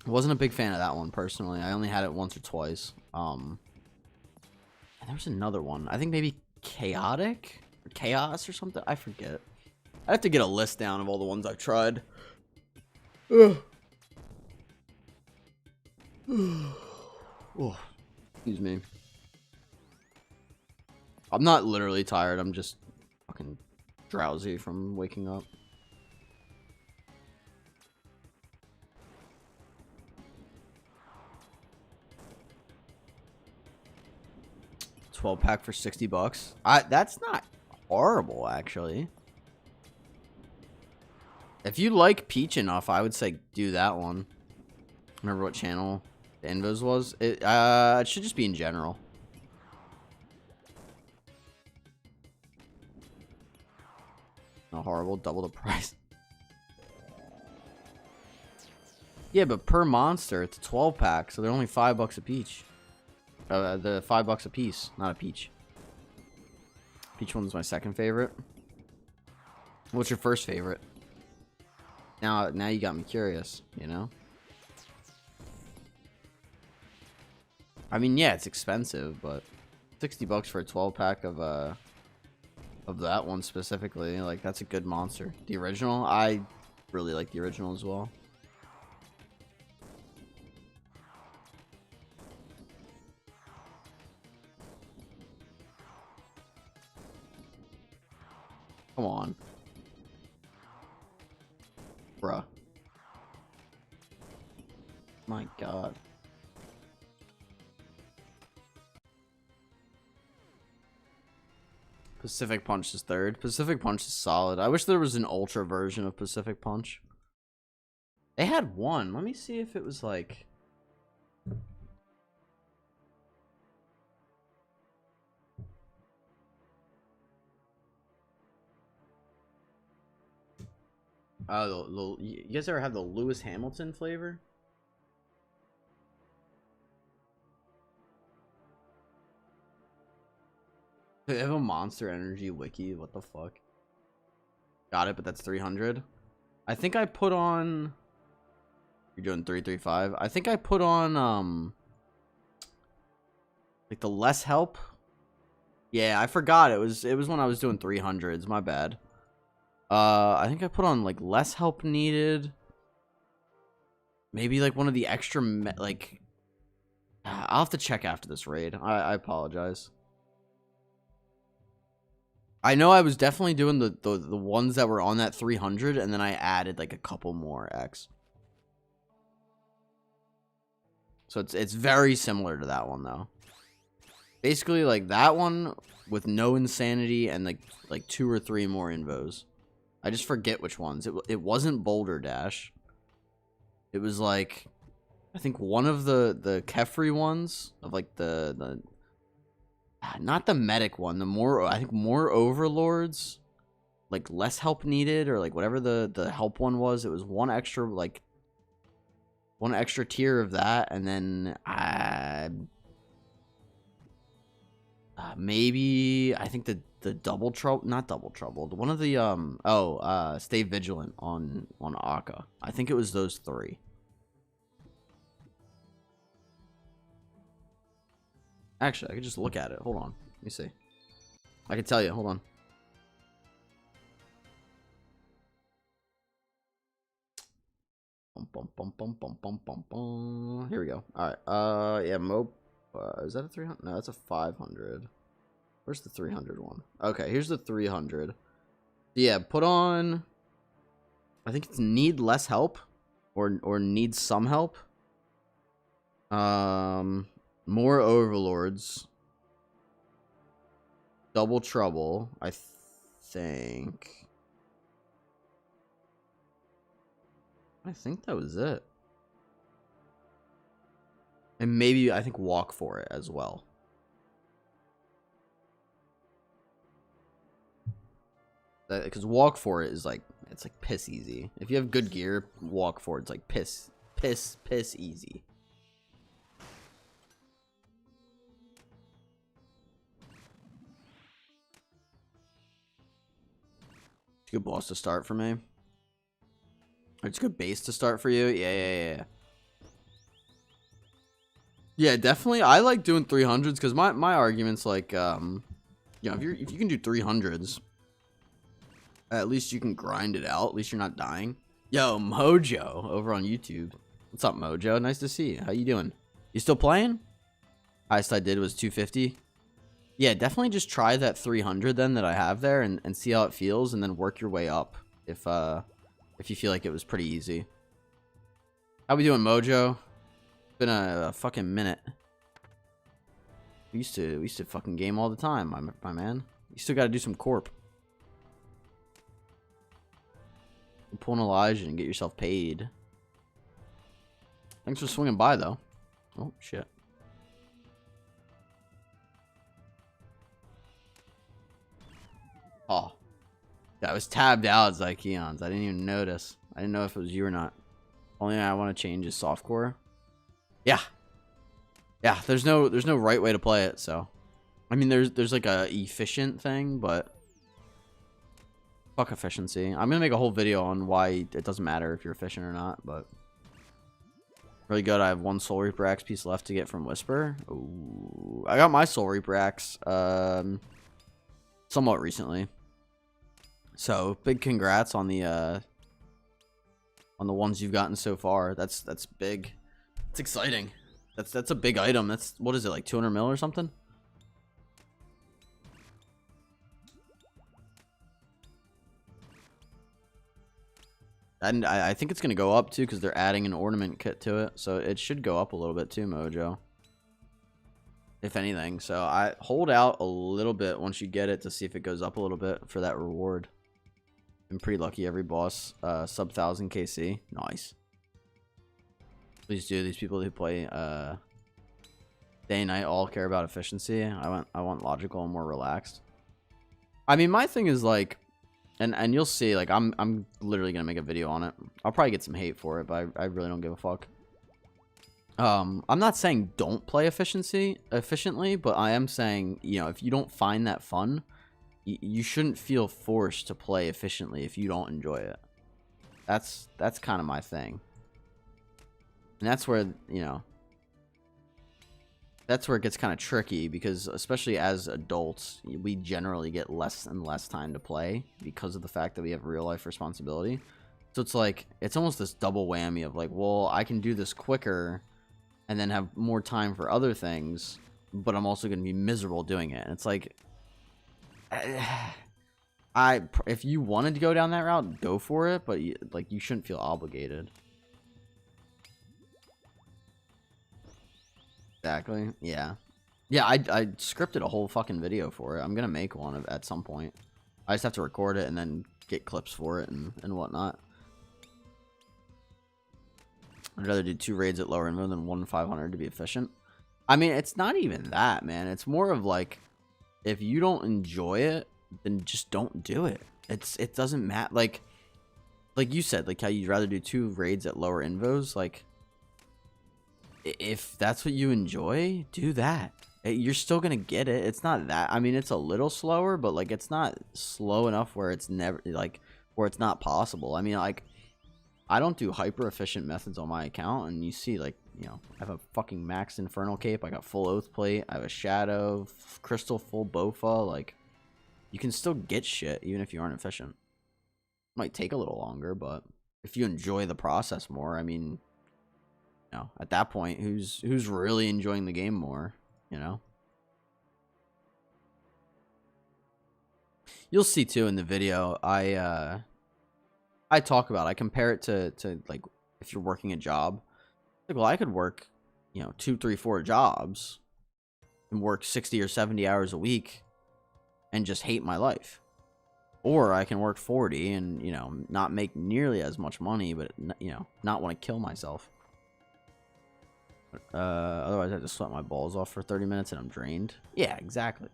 I wasn't a big fan of that one personally. I only had it once or twice. And there was another one. I think maybe chaotic or chaos or something. I forget. I have to get a list down of all the ones I've tried. Ugh. Oh, excuse me. I'm not literally tired. I'm just fucking drowsy from waking up. $12-pack for 60 bucks. That's not horrible, actually. If you like peach enough, I would say do that one. Remember what channel the Invos was? It should just be in general. Not horrible. Double the price. Yeah, but per monster, it's a 12-pack, so they're only $5 a peach. The $5 a piece, not a peach. Peach one's my second favorite. What's your first favorite? Now you got me curious, you know? I mean, yeah, it's expensive, but 60 bucks for a 12-pack of that one specifically, that's a good monster. The original, I really like the original as well. Come on. Bruh. My god. Pacific Punch is third. Pacific Punch is solid. I wish there was an ultra version of Pacific Punch. They had one. Let me see if it was oh, you guys ever have the Lewis Hamilton flavor? They have a Monster Energy wiki. What the fuck? Got it, but that's 300. I think I put on. You're doing 335. I think I put on the less help Yeah, I forgot it was when I was doing 300s. My bad. I think I put on like less help needed. Maybe like one of the extra like. I'll have to check after this raid. I apologize. I know I was definitely doing the ones that were on that 300, and then I added like a couple more X. So it's very similar to that one though. Basically like that one with no insanity and like 2 or 3 more invos. I just forget which ones. It wasn't Boulder Dash. It was like I think one of the Kefri ones of like the not the medic one, the more I think more overlords, like less help needed or like whatever the help one was. It was one extra tier of that, and then maybe I think the double trouble, not double trouble, one of the stay vigilant on Akka. I think it was those 3. Actually, I could just look at it. Hold on. Let me see. I can tell you. Hold on. Here we go. All right. Yeah, is that a 300? No, that's a 500. Where's the 300 one? Okay, here's the 300. Yeah, put on. I think it's need less help, or need some help. More overlords. Double trouble, I think. I think that was it. And maybe I think walk for it as well. Because walk for it is like, it's like piss easy. If you have good gear, walk for it's like piss easy. It's a good boss to start for me. It's a good base to start for you. Yeah. Yeah, definitely. I like doing 300s because my argument's like, you know, if you can do 300s, at least you can grind it out. At least you're not dying. Yo, Mojo over on YouTube. What's up, Mojo? Nice to see you. How you doing? You still playing? Highest I did was 250. Yeah, definitely just try that 300 then that I have there and see how it feels, and then work your way up if you feel like it was pretty easy. How we doing, Mojo? It's been a fucking minute. We used to fucking game all the time, my man. You still got to do some corp. Pull an Elijah and get yourself paid. Thanks for swinging by, though. Oh, shit. Oh. Yeah, I was tabbed out as Zykeons. I didn't even notice. I didn't know if it was you or not. Only thing I want to change is softcore. Yeah. Yeah, there's no right way to play it, so. I mean, there's like a efficient thing, but fuck efficiency. I'm gonna make a whole video on why it doesn't matter if you're efficient or not, but really good. I have 1 Soul Reaper Axe piece left to get from Whisper. Ooh, I got my Soul Reaper Axe somewhat recently. So big congrats on the ones you've gotten so far. That's big. It's exciting. That's a big item. That's, what is it, like 200 mil or something? And I think it's gonna go up too because they're adding an ornament kit to it, so it should go up a little bit too, Mojo. If anything, so I hold out a little bit once you get it to see if it goes up a little bit for that reward. I'm pretty lucky every boss sub 1000 KC. Nice. Please do. These people who play day and night all care about efficiency. I want logical and more relaxed. I mean, my thing is like, and you'll see, like I'm literally gonna make a video on it. I'll probably get some hate for it, but I really don't give a fuck. I'm not saying don't play efficiently, but I am saying, you know, if you don't find that fun, you shouldn't feel forced to play efficiently if you don't enjoy it. That's kind of my thing. And that's where, you know, that's where it gets kind of tricky, because especially as adults, we generally get less and less time to play because of the fact that we have real life responsibility. So it's like, it's almost this double whammy of like, well, I can do this quicker and then have more time for other things, but I'm also going to be miserable doing it. And it's like, if you wanted to go down that route, go for it, but you shouldn't feel obligated. Exactly. Yeah. Yeah, I scripted a whole fucking video for it. I'm gonna make one at some point. I just have to record it and then get clips for it and whatnot. I'd rather do 2 raids at lower invo than 1 500 to be efficient. I mean, it's not even that, man. It's more of like, if you don't enjoy it, then just don't do it. It doesn't matter. Like you said, like how you'd rather do 2 raids at lower invos. Like, if that's what you enjoy, do that. You're still gonna get it. It's not that, I mean, it's a little slower, but like, it's not slow enough where it's never, like, where it's not possible. I mean, like, I don't do hyper efficient methods on my account, and you see, like, you know, I have a fucking max infernal cape, I got full oath plate, I have a shadow, crystal full bofa. Like, you can still get shit even if you aren't efficient. Might take a little longer, but if you enjoy the process more, I mean, you know, at that point, who's really enjoying the game more, you know? You'll see too in the video, I talk about, I compare it to like, if you're working a job. Like, well, I could work, you know, 2, 3, 4 jobs and work 60 or 70 hours a week and just hate my life. Or I can work 40 and, you know, not make nearly as much money, but, you know, not want to kill myself. Otherwise, I just sweat my balls off for 30 minutes and I'm drained. Yeah, exactly.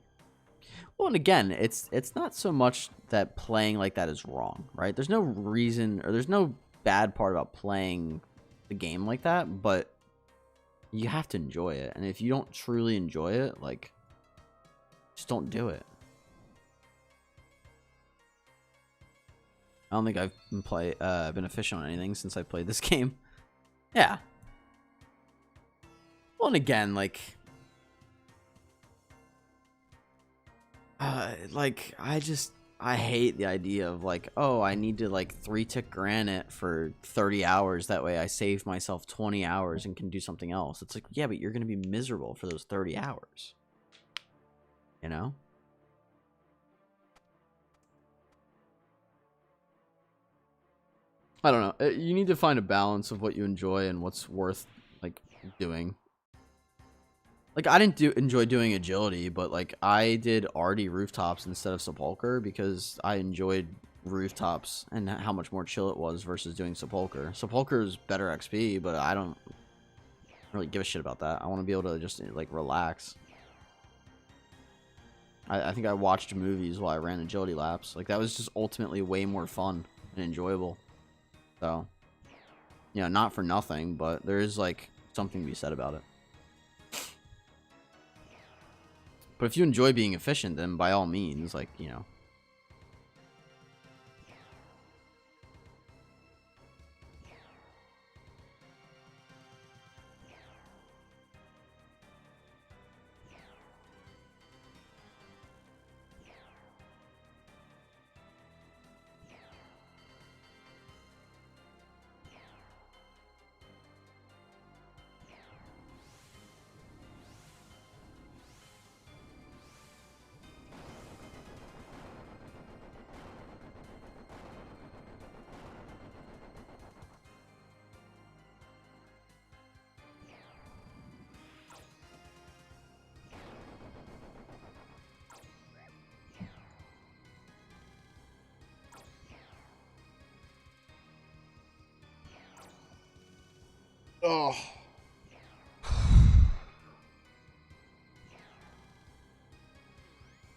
Well, and again, it's not so much that playing like that is wrong, right? There's no reason, or there's no bad part about playing the game like that, but you have to enjoy it. And if you don't truly enjoy it, like, just don't do it. I don't think I've been efficient on anything since I played this game. Yeah. Well, and again, like I hate the idea of like, oh, I need to like 3-tick granite for 30 hours. That way I save myself 20 hours and can do something else. It's like, yeah, but you're going to be miserable for those 30 hours. You know? I don't know. You need to find a balance of what you enjoy and what's worth like doing. Like, I didn't enjoy doing agility, but like I did RD rooftops instead of sepulcher because I enjoyed rooftops and how much more chill it was versus doing sepulcher. Sepulcher is better XP, but I don't really give a shit about that. I want to be able to just like relax. I think I watched movies while I ran agility laps. Like, that was just ultimately way more fun and enjoyable. So, you know, not for nothing, but there is like something to be said about it. But if you enjoy being efficient, then by all means, like, you know. Oh.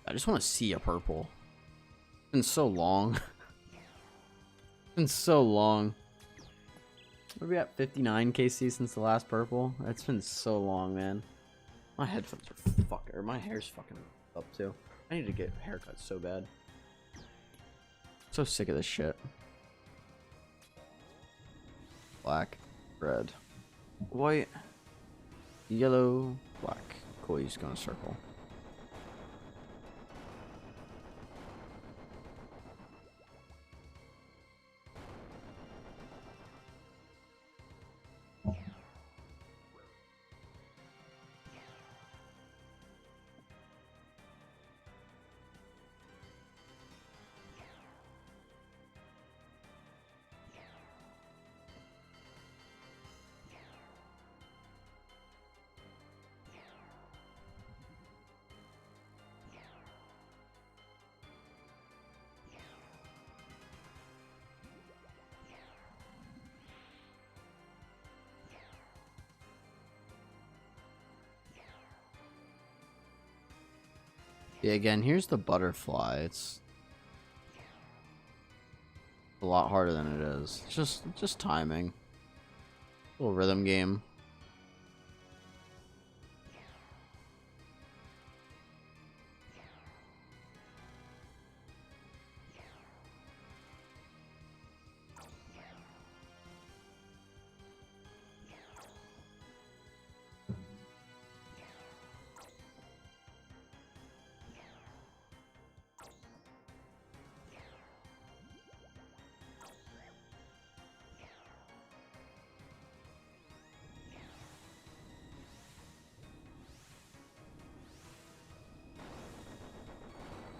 I just want to see a purple. It's been so long. It's been so long. What are we at? 59 KC since the last purple? It's been so long, man. My headphones are fucking, or my hair's fucking up too. I need to get a haircut so bad. So sick of this shit. Black, red, white, yellow, black. Cool, you just go in a circle. Yeah, again, here's the butterfly. It's a lot harder than it is. It's just timing. Little rhythm game.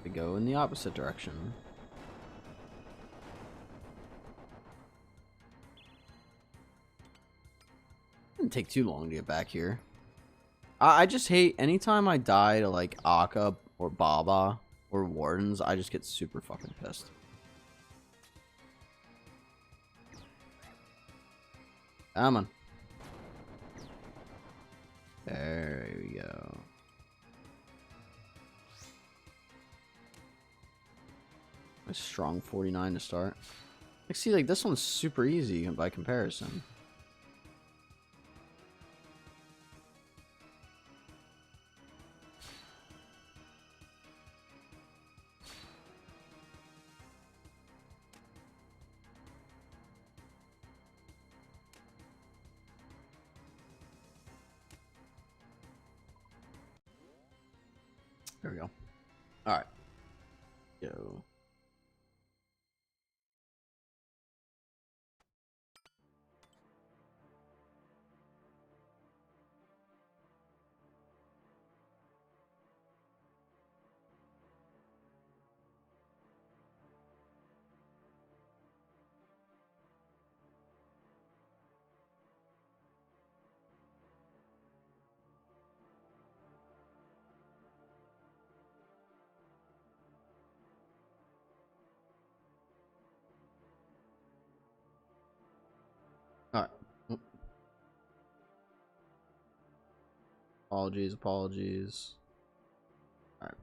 We go in the opposite direction. Didn't take too long to get back here. I just hate anytime I die to like Akka or Baba or Wardens, I just get super fucking pissed. Come on. There we go. A strong 49 to start. Like, see, like this one's super easy by comparison. There we go. All right. Go. All right. Oop. Apologies. All right.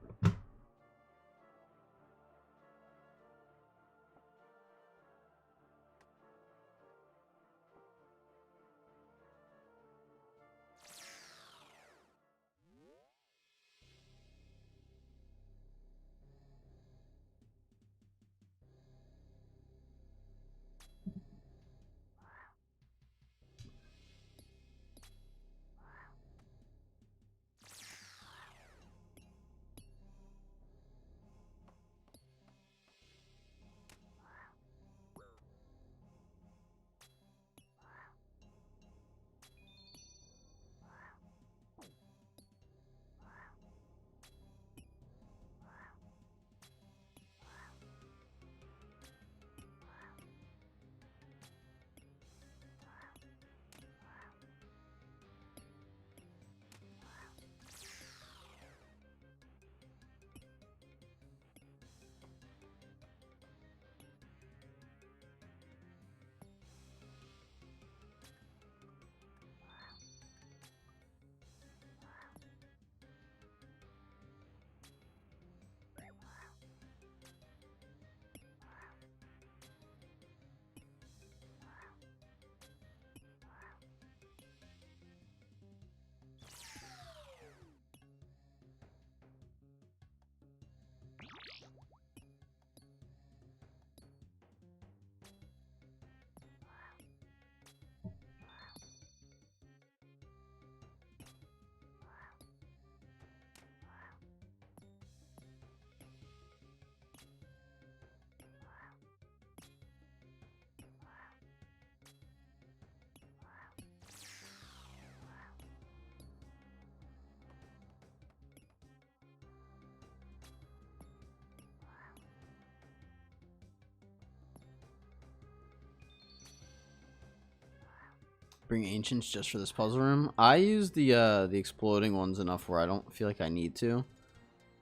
Bring ancients just for this puzzle room. I use the exploding ones enough where I don't feel like I need to.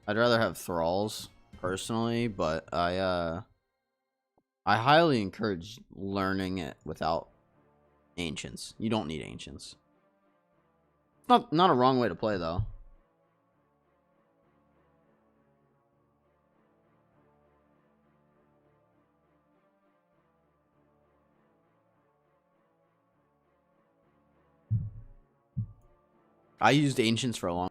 I'd rather have thralls personally, but I highly encourage learning it without ancients. You don't need ancients. Not a wrong way to play though. I used ancients for a long.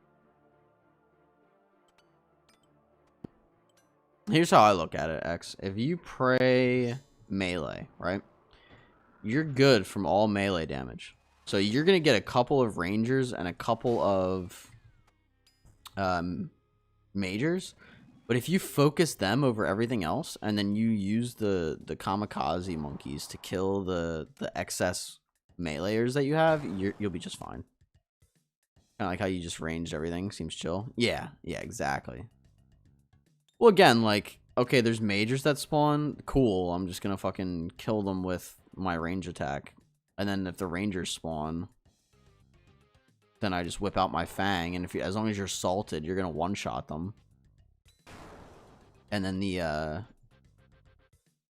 Here's how I look at it, X. If you pray melee, right? You're good from all melee damage. So you're going to get a couple of rangers and a couple of majors. But if you focus them over everything else, and then you use the kamikaze monkeys to kill the excess meleeers that you have, you'll be just fine. Kind of like how you just ranged everything. Seems chill. Yeah, exactly. Well, again, like, okay, there's majors that spawn. Cool, I'm just going to fucking kill them with my range attack. And then if the rangers spawn, then I just whip out my fang. And as long as you're salted, you're going to one-shot them. And then I'll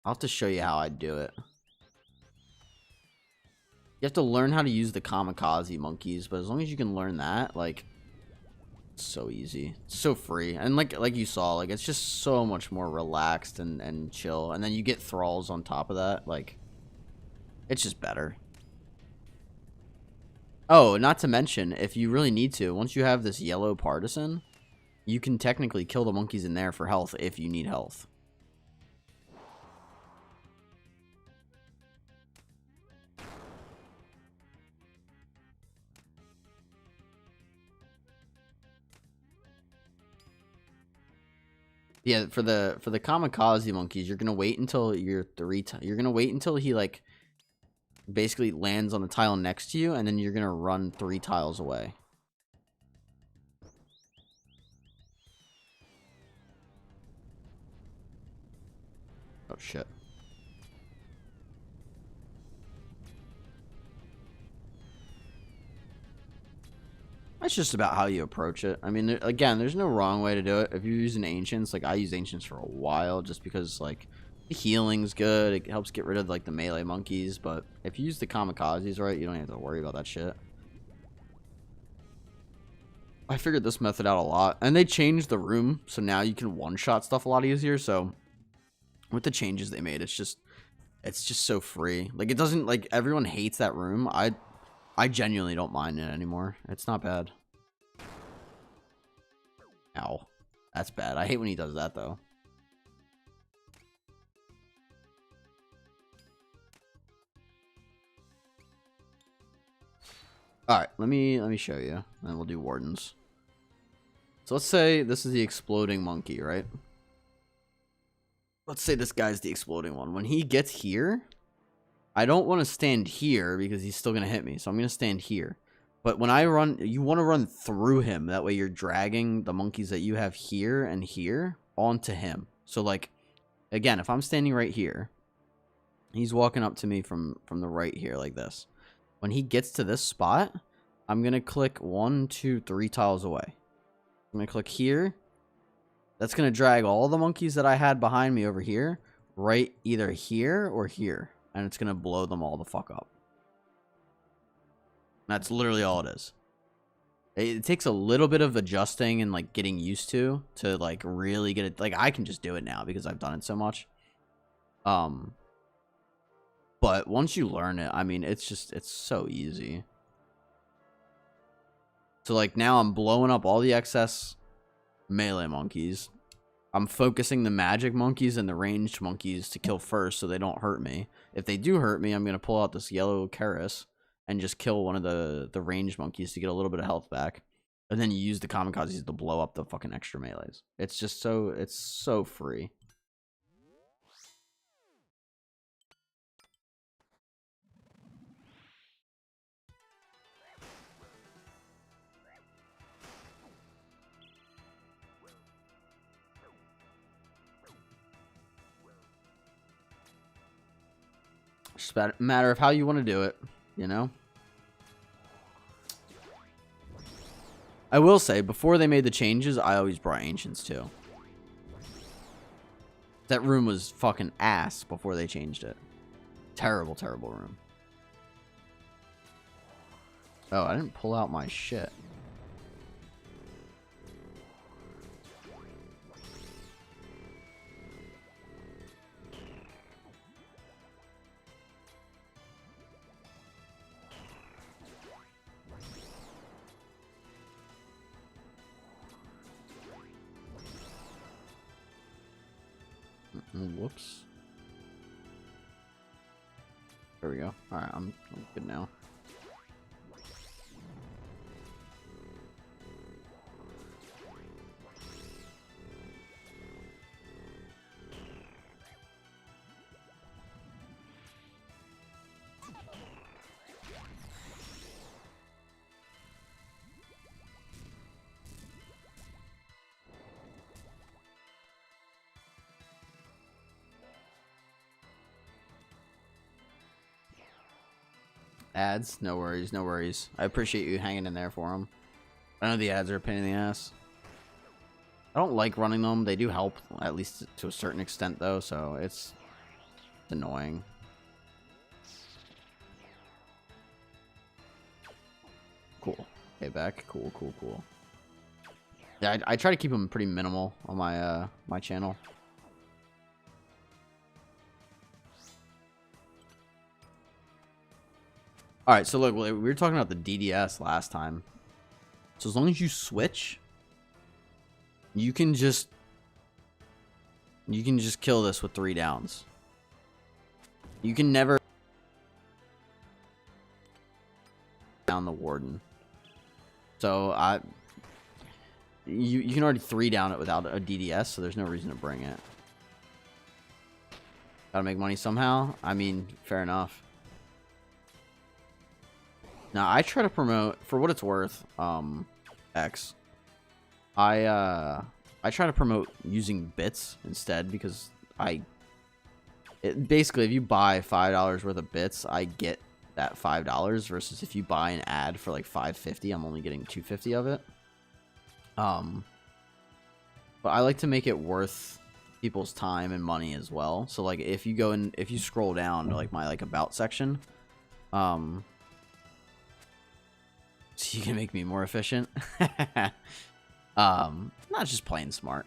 have to show you how I do it. You have to learn how to use the kamikaze monkeys, but as long as you can learn that, like, it's so easy. It's so free. And like you saw, like, it's just so much more relaxed and chill. And then you get thralls on top of that. Like, it's just better. Oh, not to mention, if you really need to, once you have this yellow partisan, you can technically kill the monkeys in there for health if you need health. Yeah, for the kamikaze monkeys, you're gonna wait until you're gonna wait until he like basically lands on the tile next to you, and then you're gonna run 3 tiles away. Oh shit. That's just about how you approach it. I mean, again, there's no wrong way to do it. If you're using ancients, like I use ancients for a while just because like the healing's good. It helps get rid of like the melee monkeys, but if you use the kamikazes right, you don't have to worry about that shit. I figured this method out a lot, and they changed the room, so now you can one-shot stuff a lot easier. So with the changes they made, it's just so free. Like, it doesn't, like, everyone hates that room. I genuinely don't mind it anymore. It's not bad. Ow. That's bad. I hate when he does that, though. Alright, let me show you, and we'll do wardens. So let's say this is the exploding monkey, right? Let's say this guy's the exploding one. When he gets here, I don't want to stand here because he's still going to hit me. So I'm going to stand here. But when I run, you want to run through him. That way you're dragging the monkeys that you have here and here onto him. So, like, again, if I'm standing right here, he's walking up to me from the right here like this. When he gets to this spot, I'm going to click 1, 2, 3 tiles away. I'm going to click here. That's going to drag all the monkeys that I had behind me over here, right either here or here. And it's going to blow them all the fuck up. That's literally all it is. It takes a little bit of adjusting and, like, getting used to like, really get it. Like, I can just do it now because I've done it so much. But once you learn it, I mean, it's so easy. So, like, now I'm blowing up all the excess melee monkeys. I'm focusing the magic monkeys and the ranged monkeys to kill first so they don't hurt me. If they do hurt me, I'm going to pull out this yellow Karis and just kill one of the ranged monkeys to get a little bit of health back. And then you use the kamikazes to blow up the fucking extra melees. It's just so, it's so free. It's just a matter of how you want to do it, you know? I will say, before they made the changes, I always brought Ancients too. That room was fucking ass before they changed it. Terrible, terrible room. Oh, I didn't pull out my shit. Whoops. There we go. Alright, I'm good now. Ads? No worries, no worries. I appreciate you hanging in there for them. I know the ads are a pain in the ass. I don't like running them. They do help, at least to a certain extent, though, so it's annoying. Cool. Payback. Cool, cool, cool. Yeah, I try to keep them pretty minimal on my my channel. Alright, so look, we were talking about the DDS last time. So as long as you switch, you can just kill this with 3 downs. You can never down the Warden. So you can already 3 down it without a DDS, so there's no reason to bring it. Gotta make money somehow? I mean, fair enough. Now, I try to promote, for what it's worth, X. I try to promote using bits instead, because basically, if you buy $5 worth of bits, I get that $5, versus if you buy an ad for like $5.50, I'm only getting $2.50 of it. But I like to make it worth people's time and money as well. So like, if you scroll down to like my about section, so you can make me more efficient. Not just playing smart.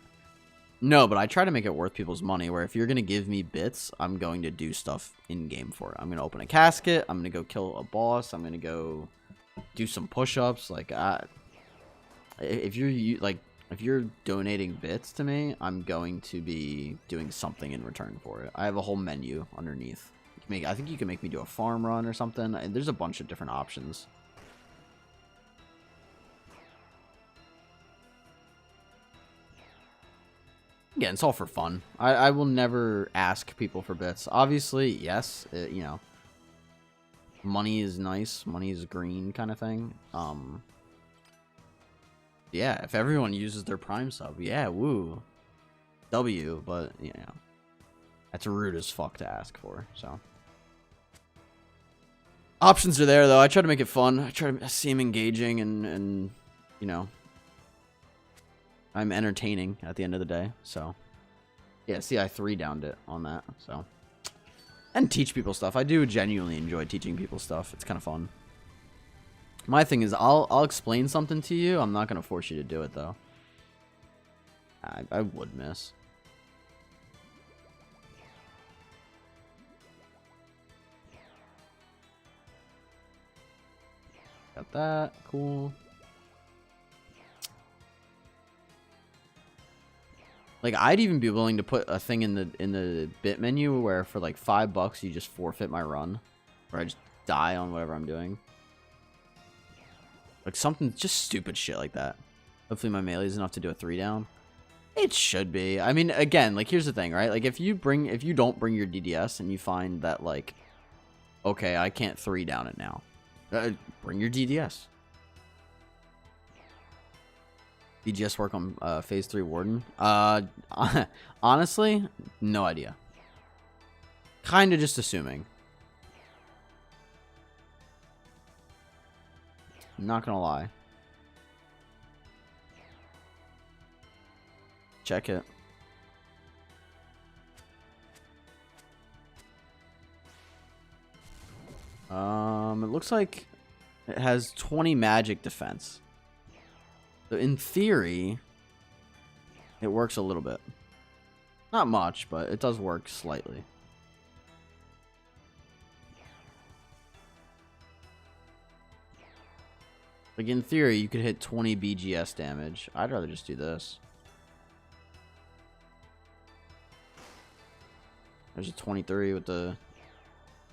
No, but I try to make it worth people's money, where if you're going to give me bits, I'm going to do stuff in-game for it. I'm going to open a casket. I'm going to go kill a boss. I'm going to go do some push-ups. Like, if you're donating bits to me, I'm going to be doing something in return for it. I have a whole menu underneath. I think you can make me do a farm run or something. There's a bunch of different options. Again, it's all for fun. I will never ask people for bits. Obviously, yes, you know, money is nice, money is green kind of thing. Yeah, if everyone uses their Prime sub, yeah, woo, W. But you know, that's rude as fuck to ask for. So options are there, though. I try to make it fun. I try to seem engaging, and you know, I'm entertaining at the end of the day. So yeah, see, I 3 downed it on that. So, and teach people stuff. I do genuinely enjoy teaching people stuff. It's kind of fun. My thing is, I'll explain something to you. I'm not gonna force you to do it, though. I would miss. Got that. Cool. Like, I'd even be willing to put a thing in the bit menu where for like $5 you just forfeit my run, or I just die on whatever I'm doing. Like something just stupid shit like that. Hopefully my melee is enough to do a 3 down. It should be. I mean, again, like here's the thing, right? Like if you don't bring your DDS and you find that like, okay, I can't 3 down it now, bring your DDS. DGS work on phase 3 Warden? Honestly, no idea. Kind of just assuming. Not gonna lie. check it. It looks like it has 20 magic defense. So in theory, it works a little bit. Not much, but it does work slightly. Like in theory, you could hit 20 BGS damage. I'd rather just do this. There's a 23 with the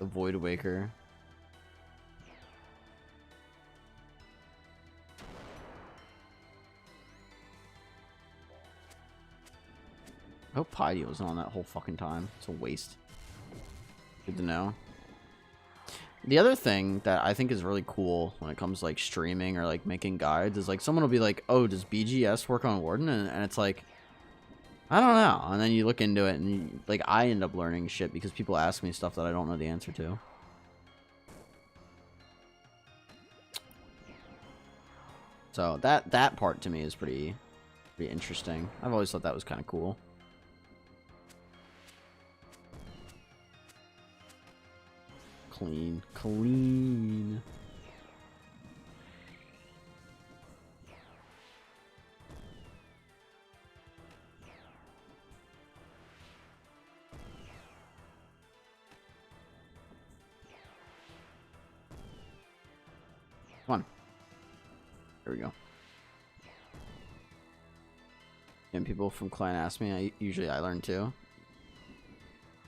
Void Waker. I hope Piety wasn't on that whole fucking time. It's a waste. Good to know. The other thing that I think is really cool when it comes to like streaming or like making guides is like someone will be like, oh, does BGS work on Warden? And it's like, I don't know. And then you look into it and you, like I end up learning shit because people ask me stuff that I don't know the answer to. So that part to me is pretty interesting. I've always thought that was kind of cool. Clean. Come on. There we go. And people from clan ask me, usually I learn too.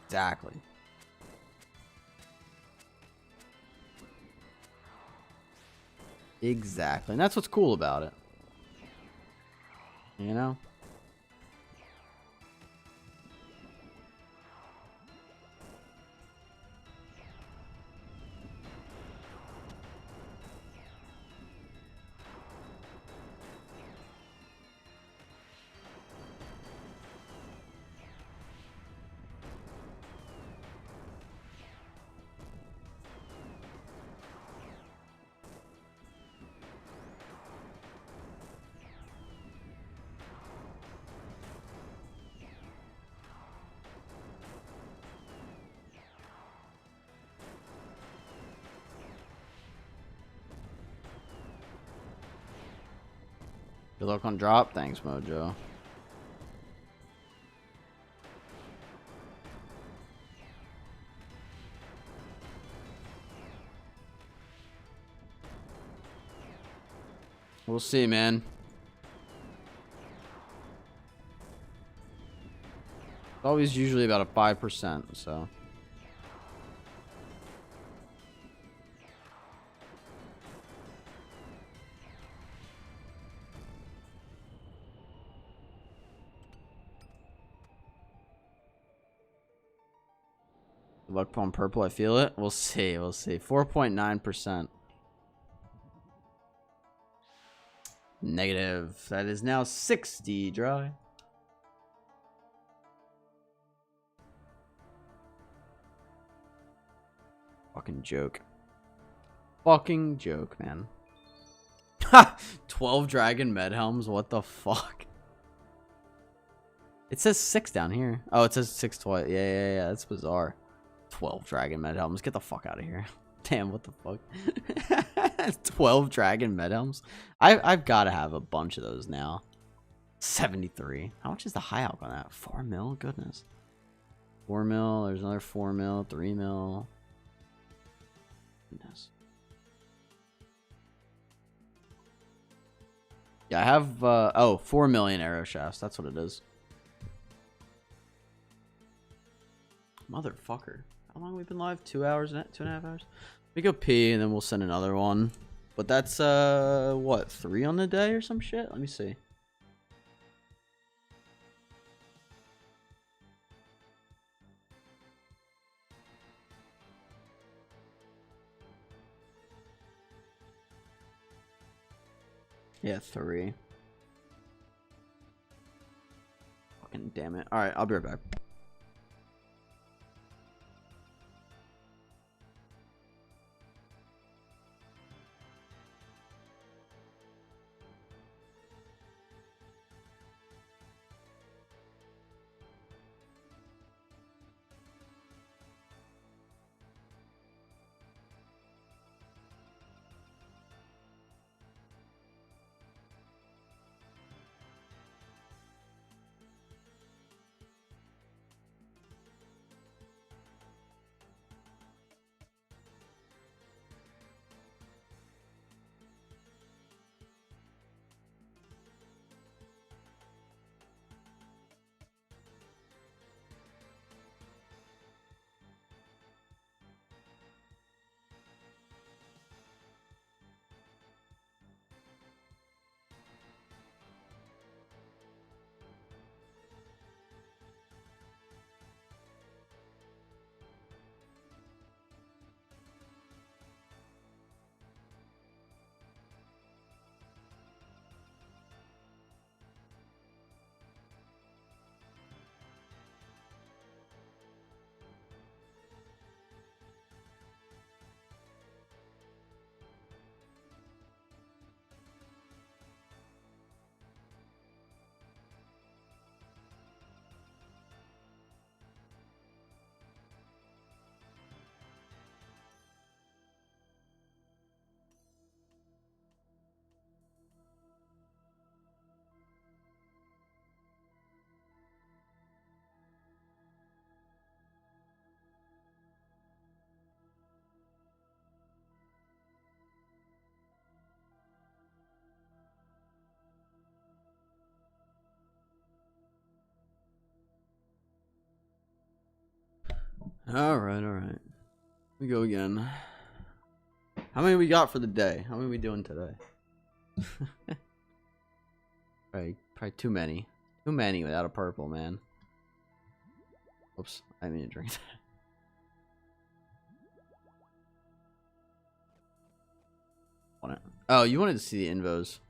Exactly. Exactly. And that's what's cool about it. You know? Good luck on drop. Thanks, Mojo. We'll see, man. It's always usually about a 5%, so. Good luck on purple, I feel it. We'll see, 4.9%. Negative. That is now 60 dry. Fucking joke. Fucking joke, man. Ha! 12 dragon med helms. What the fuck? It says 6 down here. Oh, it says 6 twice. Yeah. That's bizarre. 12 dragon med helms. Get the fuck out of here. Damn, what the fuck? 12 dragon med helms. I've got to have a bunch of those now. 73. How much is the high alc on that? 4 mil? Goodness. 4 mil. There's another 4 mil. 3 mil. Goodness. Yeah, I have, oh, 4 million arrow shafts. That's what it is. Motherfucker. How long have we been live? 2 hours, 2.5 hours? We go pee and then we'll send another one. But that's, what, 3 on the day or some shit? Let me see. Yeah, 3. Fucking damn it. Alright, I'll be right back. Alright, alright. We go again. How many we got for the day? How many we doing today? Probably too many. Too many without a purple, man. Oops, I didn't mean to drink that. Want it? Oh, you wanted to see the invos.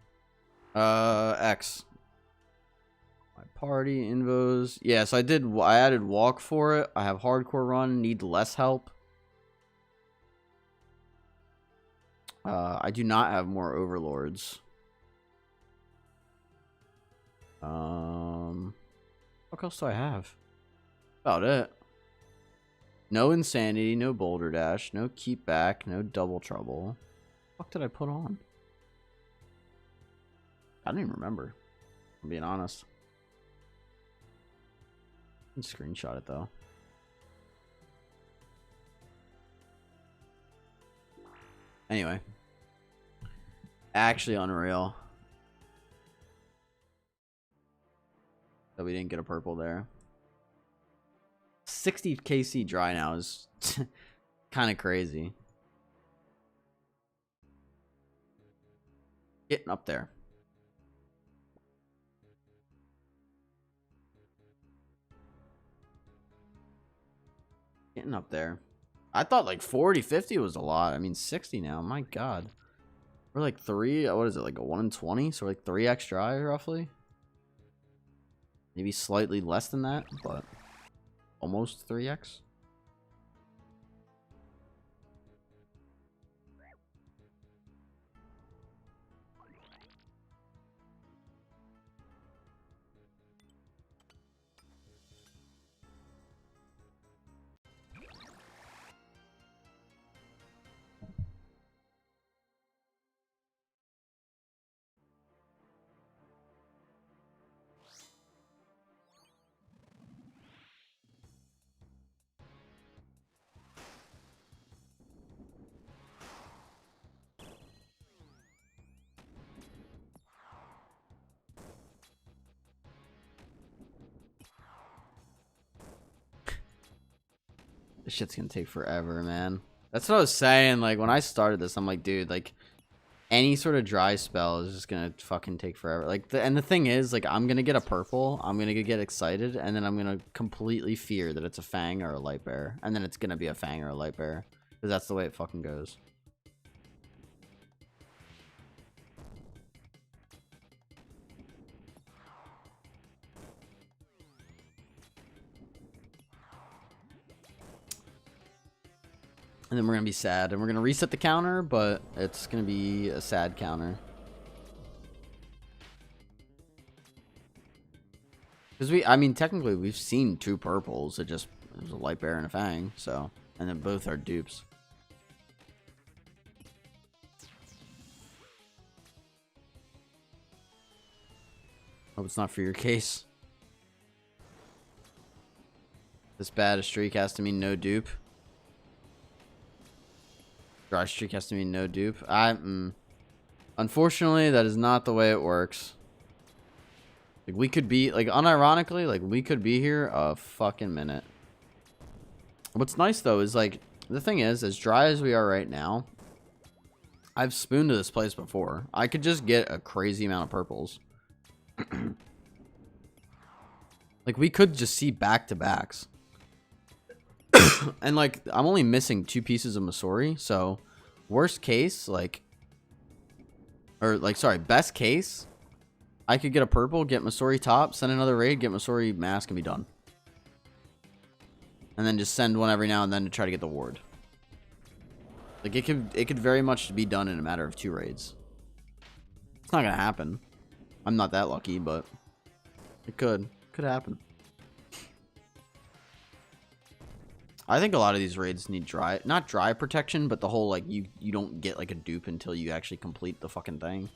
X. My party invos. Yeah, so I added walk for it. I have hardcore run, need less help. I do not have more overlords. What else do I have? About it. No insanity, no boulder dash, no keep back, no double trouble. What did I put on? I don't even remember. I'm being honest. I can screenshot it though. Anyway. Actually unreal that we didn't get a purple there. 60 KC dry now is kind of crazy. Getting up there. Getting up there. I thought like 40, 50 was a lot. I mean, 60 now. My God. We're like 3. What is it? Like a 1 in 20? So like 3x dry roughly. Maybe slightly less than that, but almost 3x. This shit's gonna take forever, man. That's what I was saying. Like, when I started this, I'm like, dude, like, any sort of dry spell is just gonna fucking take forever. Like, and the thing is, like, I'm gonna get a purple, I'm gonna get excited, and then I'm gonna completely fear that it's a Fang or a Light Bear. And then it's gonna be a Fang or a Light Bear. Because that's the way it fucking goes. And then we're gonna be sad, and we're gonna reset the counter, but it's gonna be a sad counter. Because I mean, technically, we've seen 2 purples. It was a Light Bear and a Fang, so, and then both are dupes. Hope it's not for your case. This bad a streak has to mean no dupe. Dry streak has to mean no dupe. Unfortunately, that is not the way it works. Like, we could be, like, unironically, like, we could be here a fucking minute. What's nice, though, is, like, the thing is, as dry as we are right now, I've spooned to this place before. I could just get a crazy amount of purples. Like, we could just see back-to-backs. And, like, I'm only missing 2 pieces of Masori, so worst case, like, or, like, sorry, best case, I could get a purple, get Masori top, send another raid, get Masori mask, and be done. And then just send one every now and then to try to get the ward. Like, it could very much be done in a matter of 2 raids. It's not gonna happen. I'm not that lucky, but it could happen. I think a lot of these raids need not dry protection, but the whole, like, you don't get, like, a dupe until you actually complete the fucking thing.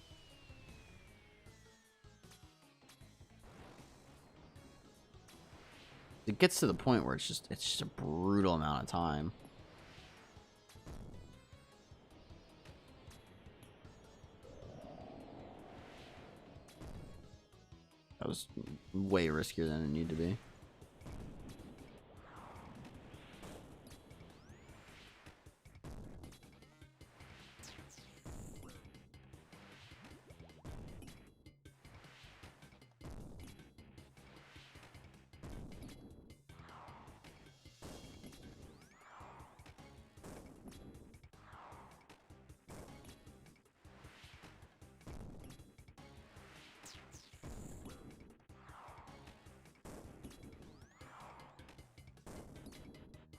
It gets to the point where it's just a brutal amount of time. That was way riskier than it needed to be.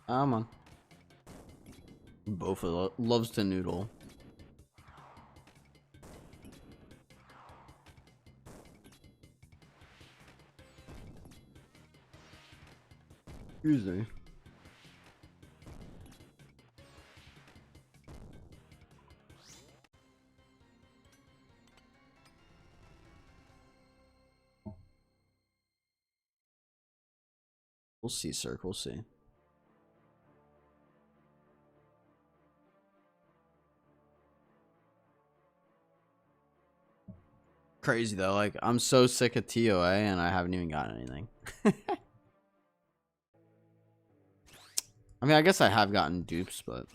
Come on. Bofa loves to noodle. Excuse me. We'll see, sir. We'll see. Crazy though. Like, I'm so sick of TOA and I haven't even gotten anything. I mean, I guess I have gotten dupes, but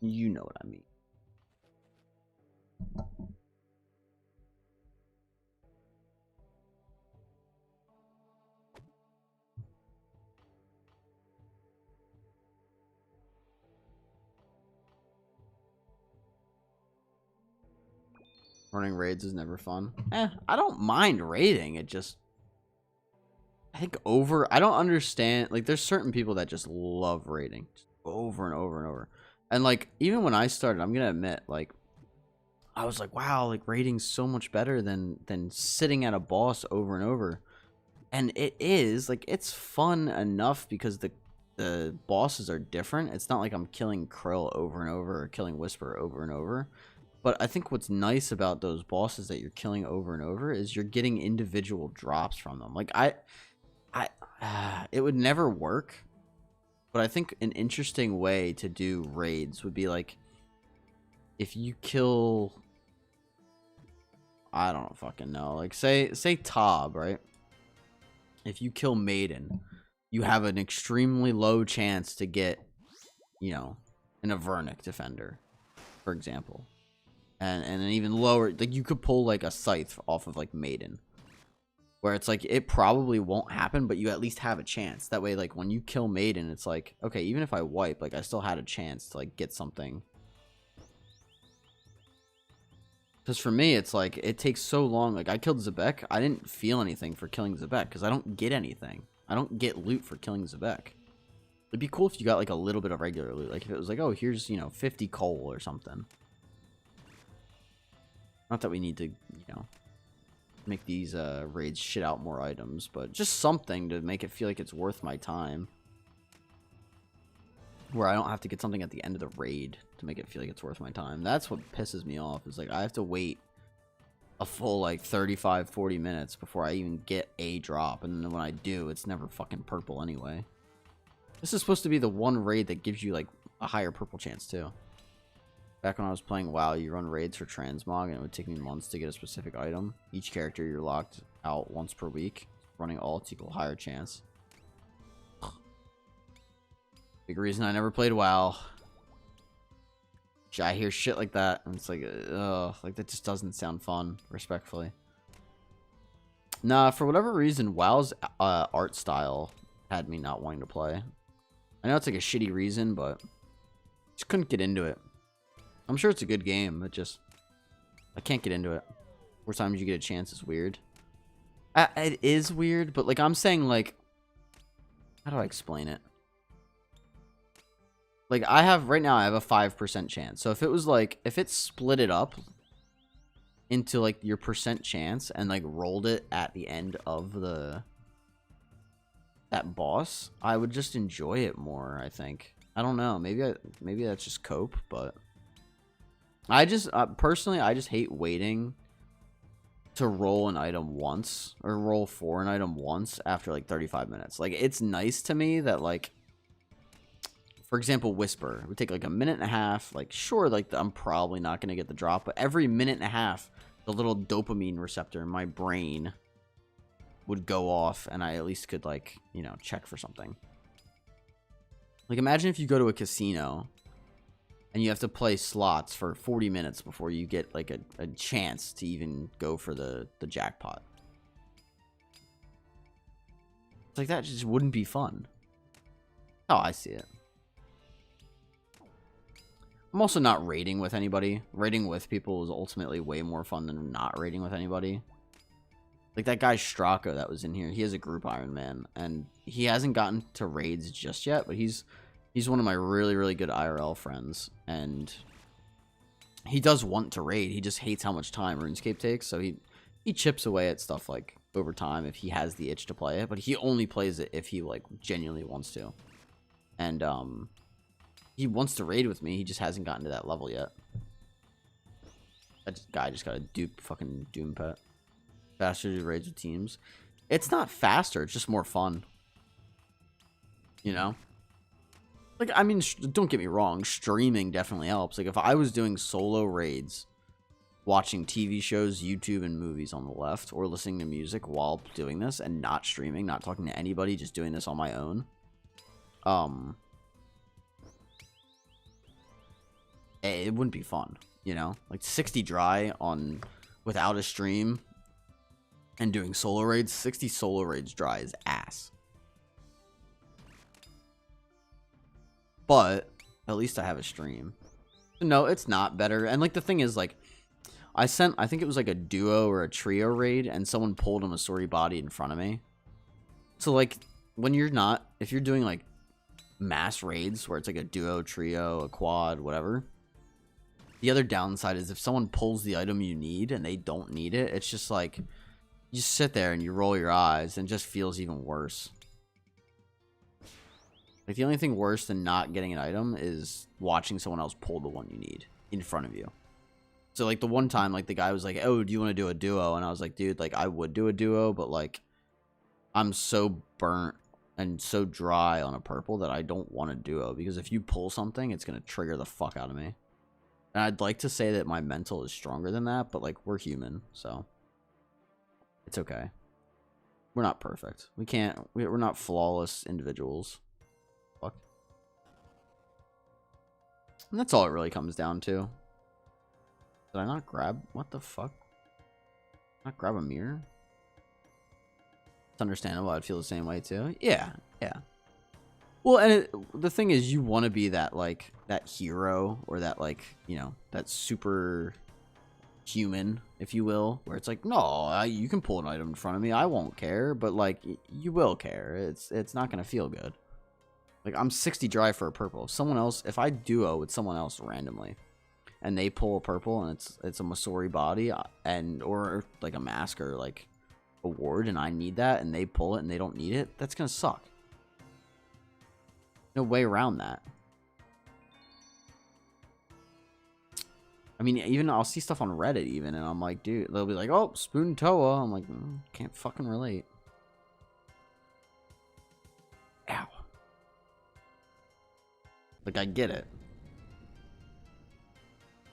you know what I mean. Running raids is never fun. I don't mind raiding. It just, I think I don't understand. Like, there's certain people that just love raiding just over and over and over. And like, even when I started, I'm gonna admit, like, I was like, wow, like raiding's so much better than sitting at a boss over and over. And it is, like, it's fun enough because the bosses are different. It's not like I'm killing Krill over and over or killing Whisper over and over. But I think what's nice about those bosses that you're killing over and over is you're getting individual drops from them. Like, it would never work, but I think an interesting way to do raids would be like, if you kill, I don't fucking know, like say Tob, right? If you kill Maiden, you have an extremely low chance to get, you know, an Avernic defender, for example. And an even lower, like, you could pull like a Scythe off of like Maiden, where it's like it probably won't happen, but you at least have a chance. That way, like, when you kill Maiden, it's like, okay, even if I wipe, like, I still had a chance to like get something. Because for me, it's like, it takes so long. Like, I killed Zebek, I didn't feel anything for killing Zebek because I don't get anything. I don't get loot for killing Zebek. It'd be cool if you got like a little bit of regular loot, like if it was like, oh, here's, you know, 50 coal or something. Not that we need to, you know, make these raids shit out more items, but just something to make it feel like it's worth my time. Where I don't have to get something at the end of the raid to make it feel like it's worth my time. That's what pisses me off, is like I have to wait a full like 35-40 minutes before I even get a drop, and then when I do, it's never fucking purple anyway. This is supposed to be the one raid that gives you like a higher purple chance too. Back when I was playing WoW, you run raids for transmog, and it would take me months to get a specific item. Each character you're locked out once per week. Running alts equal higher chance. Big reason I never played WoW. I hear shit like that, and it's like, ugh, like that just doesn't sound fun, respectfully. Nah, for whatever reason, WoW's art style had me not wanting to play. I know it's like a shitty reason, but just couldn't get into it. I'm sure it's a good game, but just, I can't get into it. More times you get a chance is weird. It is weird, but like I'm saying, like, how do I explain it? Like, right now I have a 5% chance. So if it was like, if it split it up into like your percent chance and like rolled it at the end of that boss, I would just enjoy it more, I think. I don't know. Maybe that's just cope, but I just, personally, I just hate waiting to roll an item once, or roll for an item once after like 35 minutes. Like, it's nice to me that, like, for example, Whisper, it would take like a minute and a half. Like, sure, like, I'm probably not going to get the drop, but every minute and a half, the little dopamine receptor in my brain would go off, and I at least could, like, you know, check for something. Like, imagine if you go to a casino and you have to play slots for 40 minutes before you get like a chance to even go for the jackpot. It's like, that just wouldn't be fun. How I see it. I'm also not raiding with anybody. Raiding with people is ultimately way more fun than not raiding with anybody. Like that guy Straka that was in here, he has a group Ironman, and he hasn't gotten to raids just yet, but he's one of my really, really good IRL friends, and he does want to raid. He just hates how much time RuneScape takes, so he chips away at stuff like over time if he has the itch to play it, but he only plays it if he like genuinely wants to. And he wants to raid with me, he just hasn't gotten to that level yet. That guy just got a dupe fucking Doom pet. Faster to raids with teams. It's not faster, it's just more fun. You know? Like, I mean, don't get me wrong, streaming definitely helps. Like, if I was doing solo raids, watching TV shows, YouTube, and movies on the left, or listening to music while doing this, and not streaming, not talking to anybody, just doing this on my own, it wouldn't be fun, you know? Like, 60 dry on without a stream and doing solo raids, 60 solo raids dry is ass. But at least I have a stream. No, it's not better. And like the thing is, like, I think it was like a duo or a trio raid, and someone pulled a Masori body in front of me. So like when if you're doing like mass raids where it's like a duo, trio, a quad, whatever, the other downside is if someone pulls the item you need and they don't need it, it's just like you sit there and you roll your eyes and it just feels even worse. Like, the only thing worse than not getting an item is watching someone else pull the one you need in front of you. So, like, the one time, like, the guy was like, oh, do you want to do a duo? And I was like, dude, like, I would do a duo, but, like, I'm so burnt and so dry on a purple that I don't want a duo. Because if you pull something, it's going to trigger the fuck out of me. And I'd like to say that my mental is stronger than that, but, like, we're human, so it's okay. We're not perfect. We're not flawless individuals. Fuck. And that's all it really comes down to. Did I not grab? What the fuck? Not grab a mirror? It's understandable. I'd feel the same way too. Yeah, yeah. Well, and the thing is, you want to be that, like, that hero, or that, like, you know, that super human, if you will, where it's like, no, you can pull an item in front of me, I won't care, but, like, you will care. It's not gonna feel good. Like, I'm 60 dry for a purple. If I duo with someone else randomly, and they pull a purple, and it's a Masori body, or like a mask or like a ward, and I need that, and they pull it and they don't need it, that's gonna suck. No way around that. I mean, even I'll see stuff on Reddit even, and I'm like, dude, they'll be like, oh, Spoon Toa. I'm like, can't fucking relate. Ow. Like, I get it.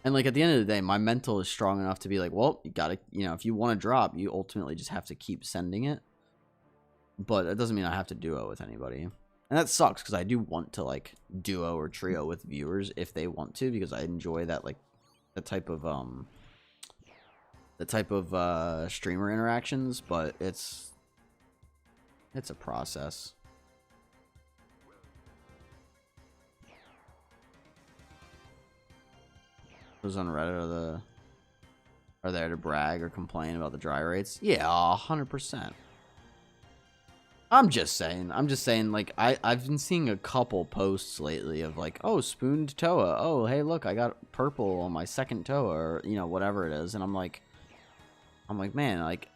And, like, at the end of the day, my mental is strong enough to be like, well, you gotta, you know, if you want to drop, you ultimately just have to keep sending it. But that doesn't mean I have to duo with anybody. And that sucks, because I do want to, like, duo or trio with viewers if they want to, because I enjoy that, like, the type of streamer interactions, but it's a process. Those on Reddit are there to brag or complain about the dry rates? Yeah, 100%. I'm just saying, like, I've been seeing a couple posts lately of like, oh, spooned Toa. Oh, hey, look, I got purple on my second Toa, or, you know, whatever it is. And I'm like, man, like,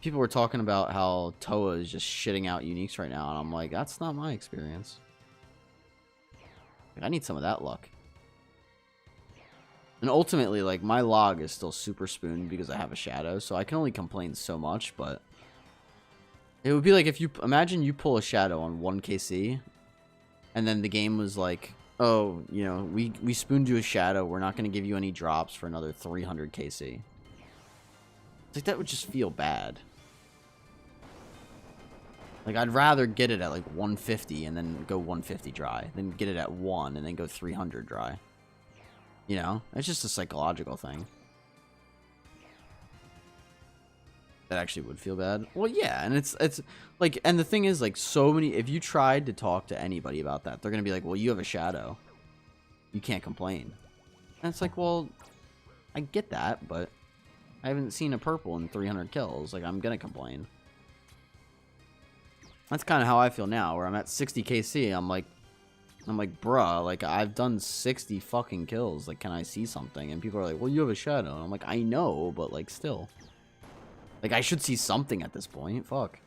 people were talking about how Toa is just shitting out uniques right now. And I'm like, that's not my experience. Like, I need some of that luck. And ultimately, like, my log is still super spooned because I have a shadow, so I can only complain so much, but it would be like if you imagine you pull a shadow on 1 KC, and then the game was like, oh, you know, we spooned you a shadow, we're not going to give you any drops for another 300 KC. It's like, that would just feel bad. Like, I'd rather get it at like 150 and then go 150 dry, than get it at 1 and then go 300 dry. You know, it's just a psychological thing. That actually would feel bad. Well, yeah, and it's like, and the thing is, like, so many, if you tried to talk to anybody about that, they're gonna be like, well, you have a shadow, you can't complain. And it's like, well, I get that, but I haven't seen a purple in 300 kills. Like, I'm gonna complain. That's kind of how I feel now, where I'm at 60 KC. I'm like, bruh, like, I've done 60 fucking kills. Like, can I see something? And people are like, well, you have a shadow. And I'm like, I know, but, like, still. Like, I should see something at this point. Fuck.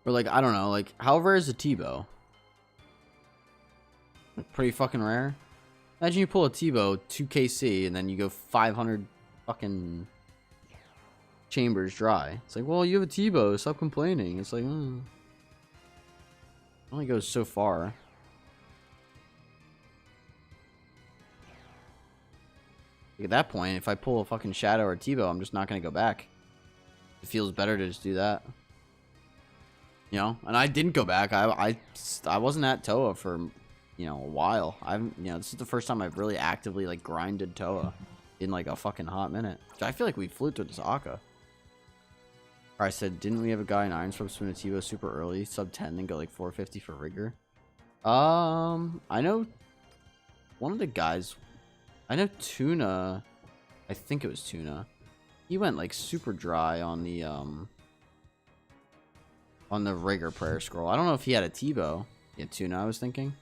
Or, like, I don't know. Like, how rare is a T-bow? Like, pretty fucking rare. Imagine you pull a T-bow 2 KC and then you go 500 fucking chambers dry. It's like, well, you have a T-bow. Stop complaining. It's like, it only goes so far. Like, at that point, if I pull a fucking shadow or a T-bow, I'm just not going to go back. It feels better to just do that. You know, and I didn't go back. I wasn't at Toa for, you know, a while. This is the first time I've really actively, like, grinded Toa in, like, a fucking hot minute. I feel like we flew through this Akka. Or I said, didn't we have a guy in Iron Swim swim a T-bow super early, sub 10, and go, like, 450 for rigor? I know one of the guys, I know Tuna, I think it was Tuna. He went, like, super dry on the rigor prayer scroll. I don't know if he had a T-bow. Yeah, Tuna, I was thinking.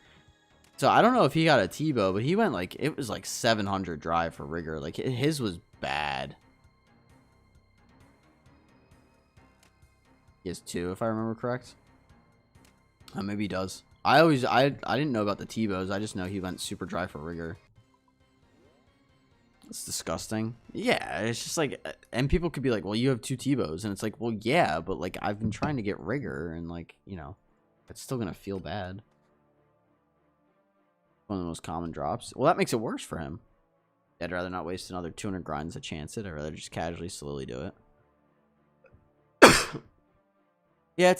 So I don't know if he got a T-bow, but he went, like, it was like 700 dry for rigor. Like, his was bad. He has 2, if I remember correct. Maybe he does. I didn't know about the T-bows. I just know he went super dry for rigor. It's disgusting. Yeah, it's just like, and people could be like, well, you have 2 T-bows, and it's like, well, yeah, but, like, I've been trying to get rigor, and, like, you know, it's still gonna feel bad. One of the most common drops. Well, that makes it worse for him. I'd rather not waste another 200 grinds to chance it. I'd rather just casually, slowly do it. Yeah,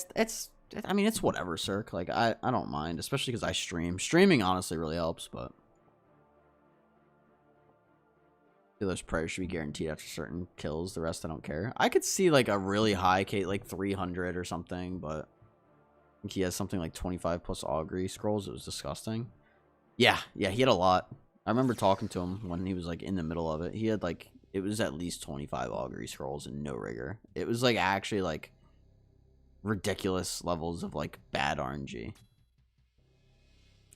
I mean, it's whatever, Cirque. Like, I don't mind, especially because I stream. Streaming honestly really helps, but those prayers should be guaranteed after certain kills. The rest I don't care. I could see like a really high K, like 300 or something, but I think he has something like 25 plus augury scrolls. It was disgusting. Yeah, he had a lot. I remember talking to him when he was like in the middle of it. He had like, it was at least 25 augury scrolls and no rigor. It was like actually like ridiculous levels of like bad RNG.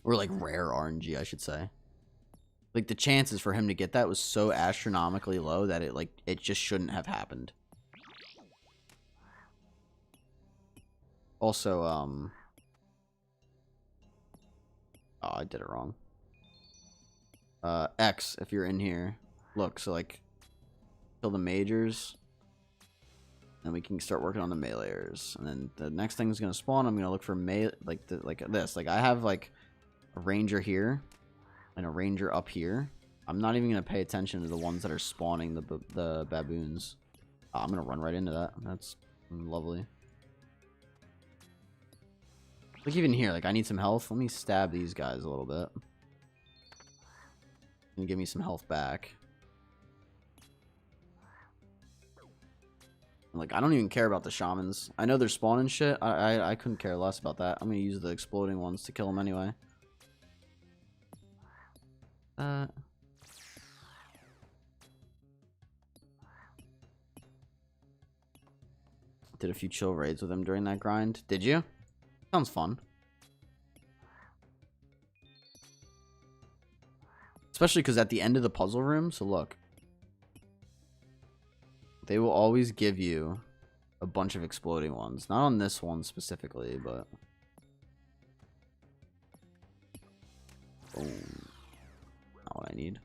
Or like rare RNG, I should say. Like, the chances for him to get that was so astronomically low that it just shouldn't have happened. Also, oh, I did it wrong. X, if you're in here. Look, so, like, kill the majors. Then we can start working on the meleeers. And then the next thing is going to spawn. I'm going to look for like this. Like, I have, like, a ranger here. And a ranger up here. I'm not even going to pay attention to the ones that are spawning the baboons. I'm going to run right into that. That's lovely. Like, even here, like, I need some health. Let me stab these guys a little bit. And give me some health back. And, like, I don't even care about the shamans. I know they're spawning shit. I couldn't care less about that. I'm going to use the exploding ones to kill them anyway. Did a few chill raids with him during that grind. Did you? Sounds fun. Especially because at the end of the puzzle room, so look. They will always give you a bunch of exploding ones. Not on this one specifically, but... Boom. Not what I need.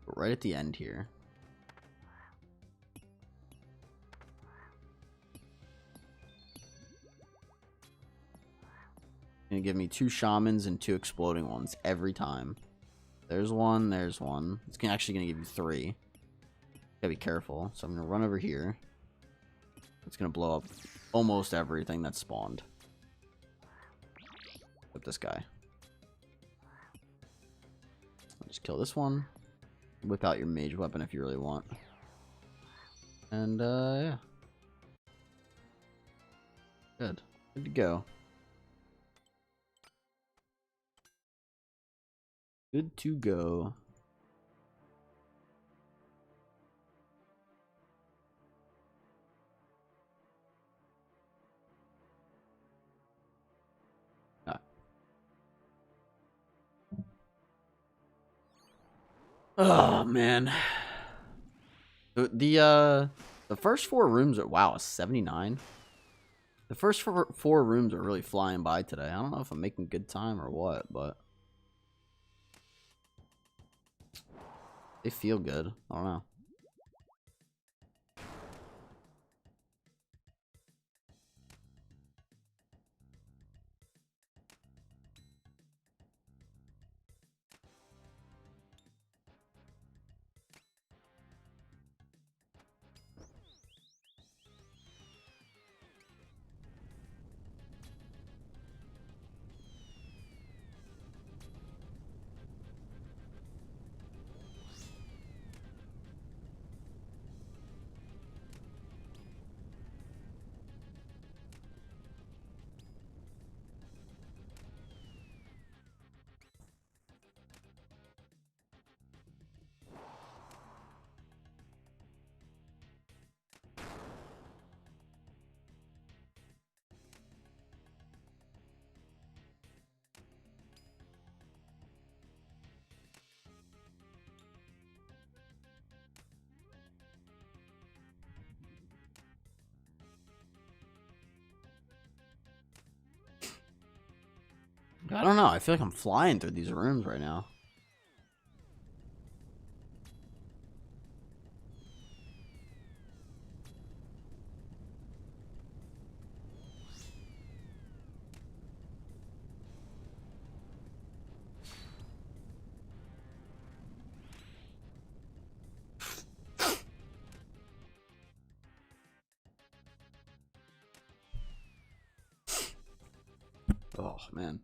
But right at the end here. Gonna give me 2 shamans and 2 exploding ones every time. There's one, there's one. It's actually gonna give you 3. Gotta be careful. So I'm gonna run over here. It's gonna blow up almost everything that's spawned. Except this guy. I'll just kill this one. Whip out your mage weapon if you really want. And, yeah. Good. Good to go. Good to go. Ah. Oh man. The first 4 rooms are wow, 79. The first 4 rooms are really flying by today. I don't know if I'm making good time or what, but they feel good. I don't know. I don't know. I feel like I'm flying through these rooms right now. Oh, man.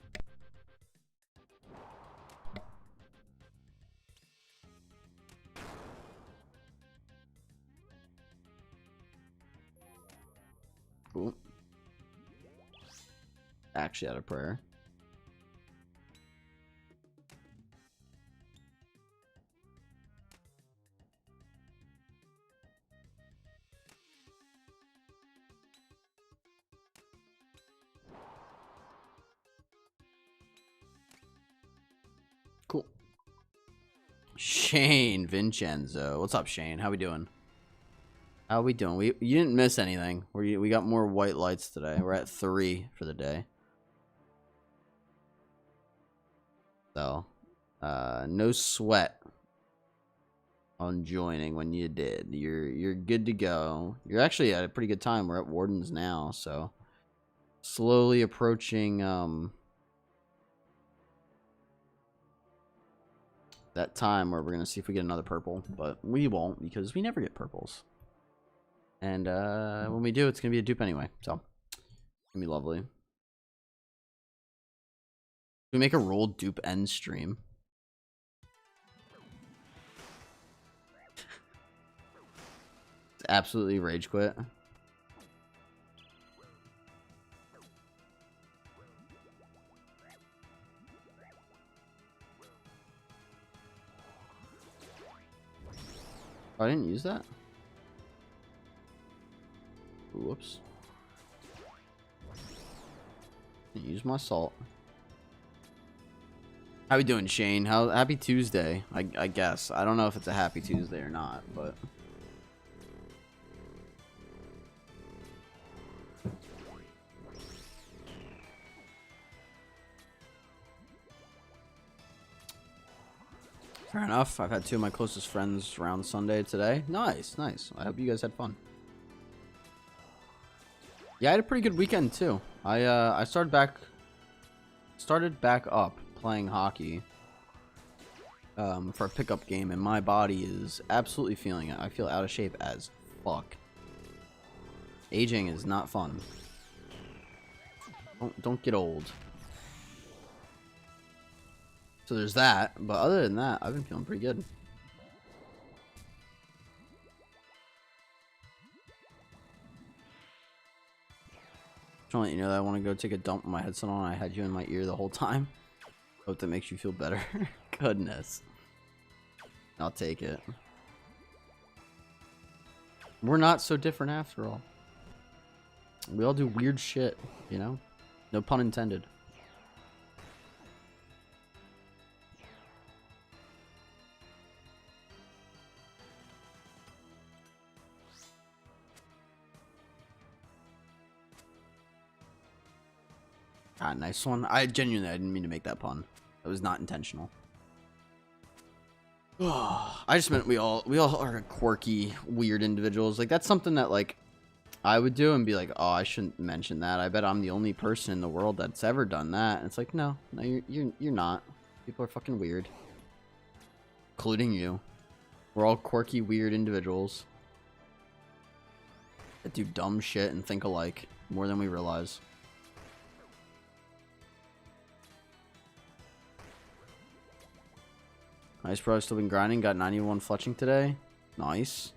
Cool. Actually out of prayer. Cool. Shane Vincenzo. What's up, Shane? How we doing? How we doing? You didn't miss anything. We got more white lights today. We're at 3 for the day. So, no sweat on joining when you did. You're good to go. You're actually at a pretty good time. We're at Warden's now, so slowly approaching that time where we're gonna see if we get another purple, but we won't because we never get purples. And when we do, it's gonna be a dupe anyway, so it's gonna be lovely. We make a roll dupe end stream. It's absolutely rage quit. Oh, I didn't use that. Whoops. Didn't use my salt. How we doing, Shane? Happy Tuesday, I guess. I don't know if it's a happy Tuesday or not, but fair enough. I've had 2 of my closest friends around Sunday today. Nice, nice. I hope you guys had fun. Yeah, I had a pretty good weekend too. I started back started back up playing hockey for a pickup game, and my body is absolutely feeling it. I feel out of shape as fuck. Aging is not fun. Don't get old. So there's that, but other than that, I've been feeling pretty good. Just want to let you know that I want to go take a dump with my headset on. I had you in my ear the whole time. Hope that makes you feel better. Goodness. I'll take it. We're not so different after all. We all do weird shit, you know? No pun intended. Ah, nice one. I didn't mean to make that pun. That was not intentional. I just meant we all are quirky, weird individuals. Like, that's something that, like, I would do and be like, oh, I shouldn't mention that. I bet I'm the only person in the world that's ever done that. And it's like, no, you're not. People are fucking weird, including you. We're all quirky, weird individuals that do dumb shit and think alike more than we realize. Nice, bro. Still been grinding. Got 91 fletching today. Nice.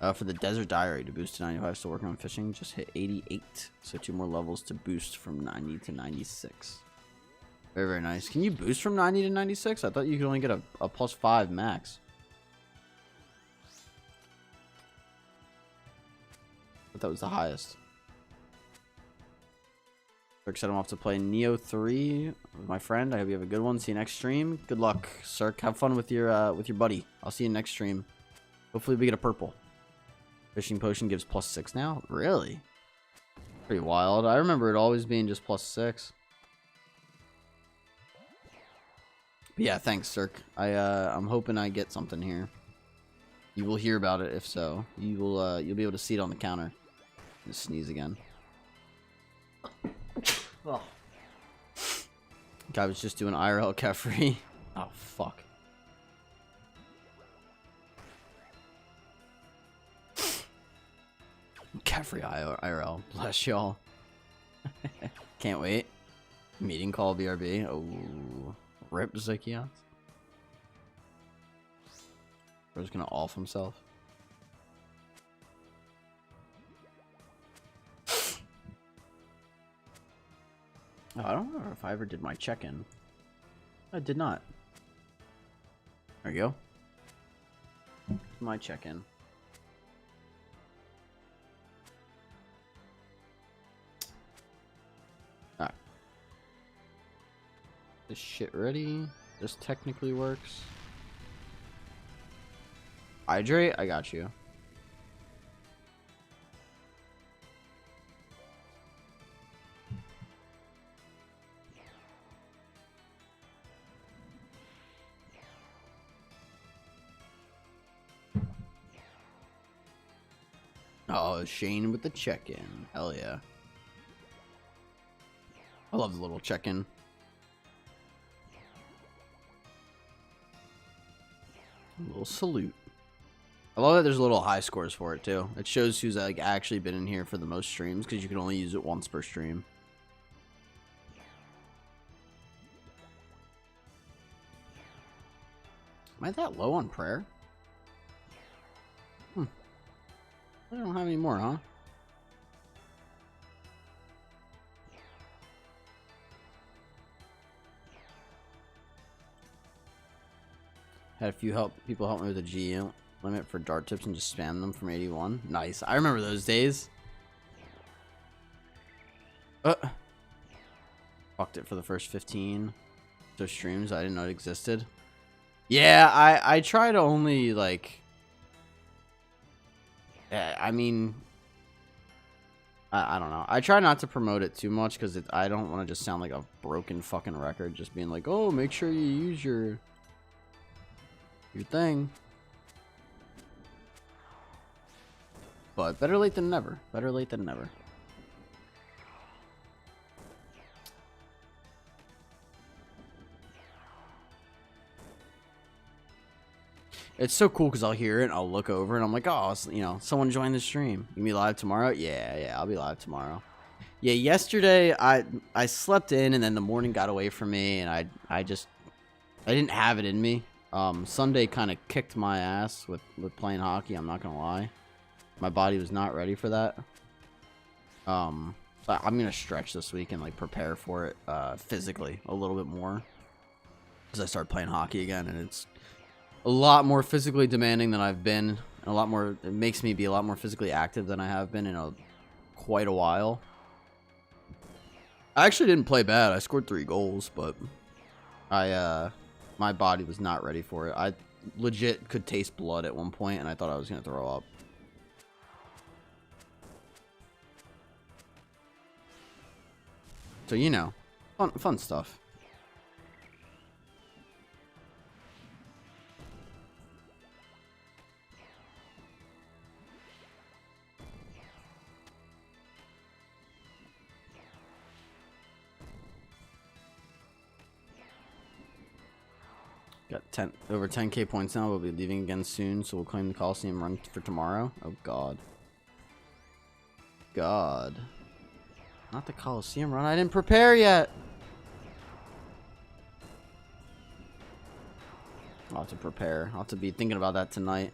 For the Desert Diary to boost to 95. Still working on fishing. Just hit 88. So 2 more levels to boost from 90 to 96. Very, very nice. Can you boost from 90 to 96? I thought you could only get a +5 max. I thought that was the highest. Cirque set him off to play Neo 3 with my friend. I hope you have a good one. See you next stream. Good luck, Cirque. Have fun with your buddy. I'll see you next stream. Hopefully we get a purple. Fishing potion gives +6 now? Really? Pretty wild. I remember it always being just +6. But yeah, thanks, Cirque. I'm hoping I get something here. You will hear about it if so. You'll be able to see it on the counter. Just sneeze again. Oh. Guy was just doing IRL cat-free. Oh, fuck. Cat-free IRL. Bless y'all. Can't wait. Meeting call BRB. Oh. Rip Zykions. Bro's gonna off himself. Oh, I don't remember if I ever did my check-in. I did not. There you go. My check-in. Alright. This shit ready. This technically works. Hydrate? I got you. Oh, Shane with the check-in. Hell yeah. I love the little check-in. A little salute. I love that there's little high scores for it too. It shows who's like actually been in here for the most streams because you can only use it once per stream. Am I that low on prayer? I don't have any more, huh? Had a few people help me with the G limit for dart tips and just spam them from 81. Nice. I remember those days. Fucked it for the first 15 so streams. I didn't know it existed. Yeah, I try to only like. I mean, I don't know. I try not to promote it too much because I don't want to just sound like a broken fucking record. Just being like, oh, make sure you use your thing. But better late than never. Better late than never. It's so cool because I'll hear it and I'll look over and I'm like, oh, you know, someone joined the stream. You be live tomorrow? Yeah, I'll be live tomorrow. Yeah, yesterday I slept in and then the morning got away from me and I didn't have it in me. Sunday kind of kicked my ass with playing hockey. I'm not gonna lie, my body was not ready for that. So I'm gonna stretch this week and like prepare for it physically a little bit more because I started playing hockey again and it's a lot more physically demanding than I've been, and a lot more. It makes me be a lot more physically active than I have been in quite a while. I actually didn't play bad. I scored 3 goals, but my body was not ready for it. I legit could taste blood at one point, and I thought I was gonna throw up. So you know, fun stuff. Got over 10k points now. We'll be leaving again soon, so we'll claim the Coliseum run for tomorrow. Oh god. God. Not the Coliseum run. I didn't prepare yet. I'll have to prepare. I'll have to be thinking about that tonight.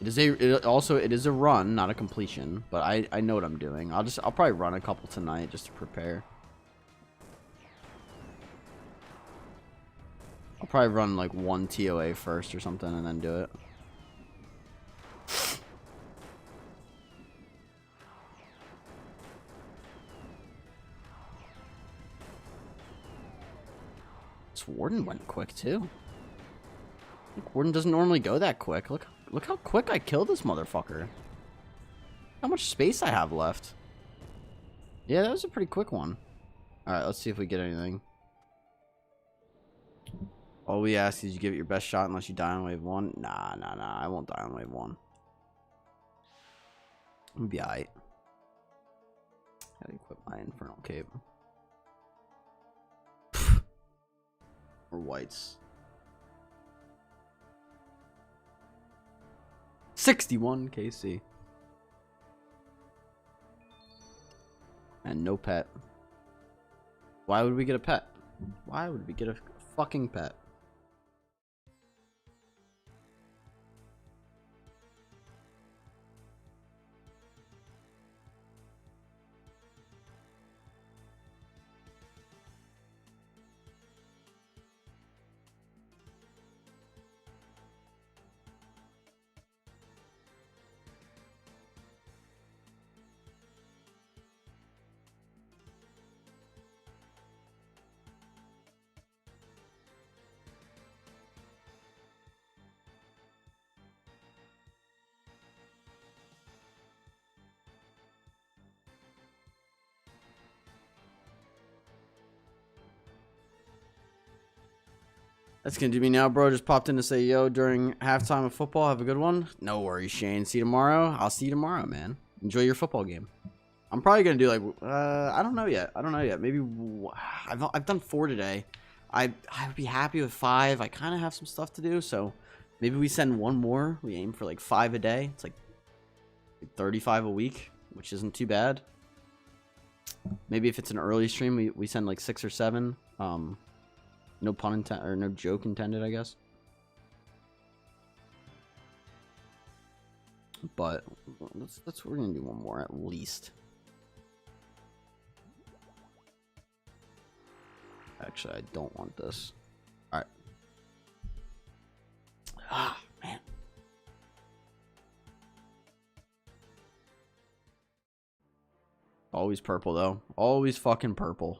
It is a run, not a completion, but I know what I'm doing. I'll probably run a couple tonight just to prepare. I'll probably run like 1 TOA first or something and then do it. This Warden went quick too. Look, Warden doesn't normally go that quick. Look how quick I killed this motherfucker. How much space I have left. Yeah, that was a pretty quick one. Alright, let's see if we get anything. All we ask is you give it your best shot unless you die on wave 1. Nah. I won't die on wave 1. I'm gonna be alright. How do you equip my Infernal Cape? Or whites. 61 KC. And no pet. Why would we get a pet? Why would we get a fucking pet? That's gonna do me now, bro. Just popped in to say yo during halftime of football. Have a good one. No worries, Shane. See you tomorrow. I'll see you tomorrow, man. Enjoy your football game. I'm probably gonna do like I don't know yet. Maybe I've done 4 today. I would be happy with 5. I kind of have some stuff to do, so maybe we send 1 more. We aim for like 5 a day. It's like 35 a week, which isn't too bad. Maybe if it's an early stream, we send like 6 or 7. No pun intended, or no joke intended, I guess. But we're gonna do 1 more at least. Actually, I don't want this. All right. Ah, man. Always purple though. Always fucking purple.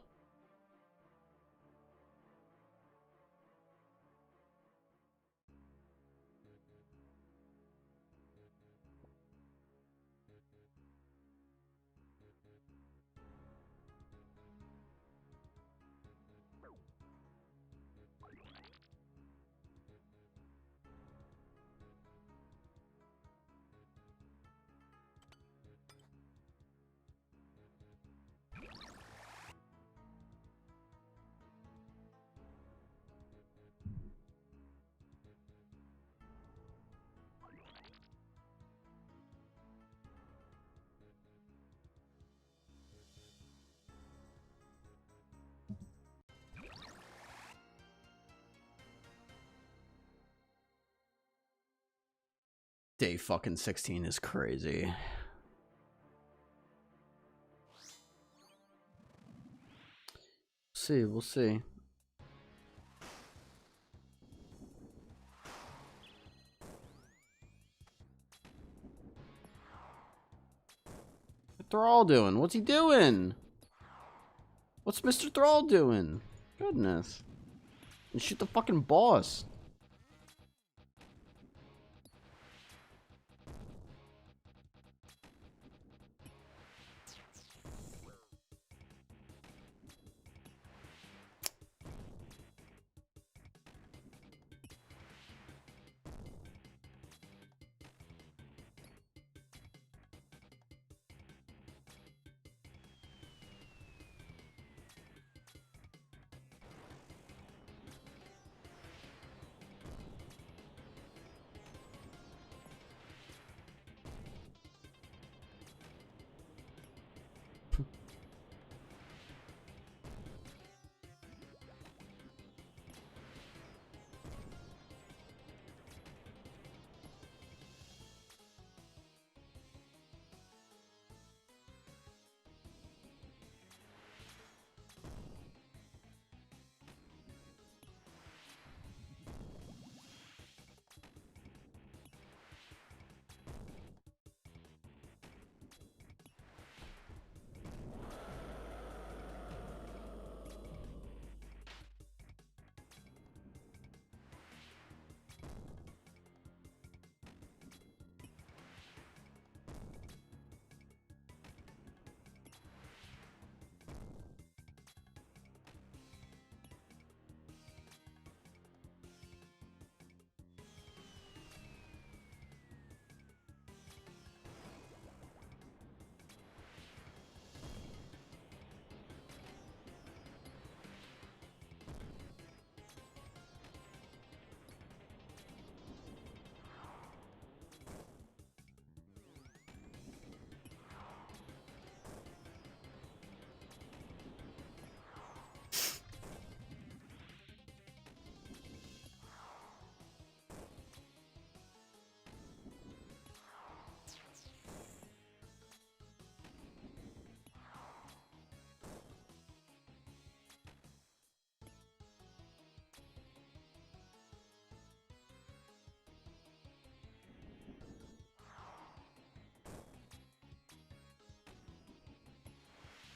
Day fucking 16 is crazy. We'll see. What Thrall doing? What's he doing? What's Mr. Thrall doing? Goodness. And shoot the fucking boss.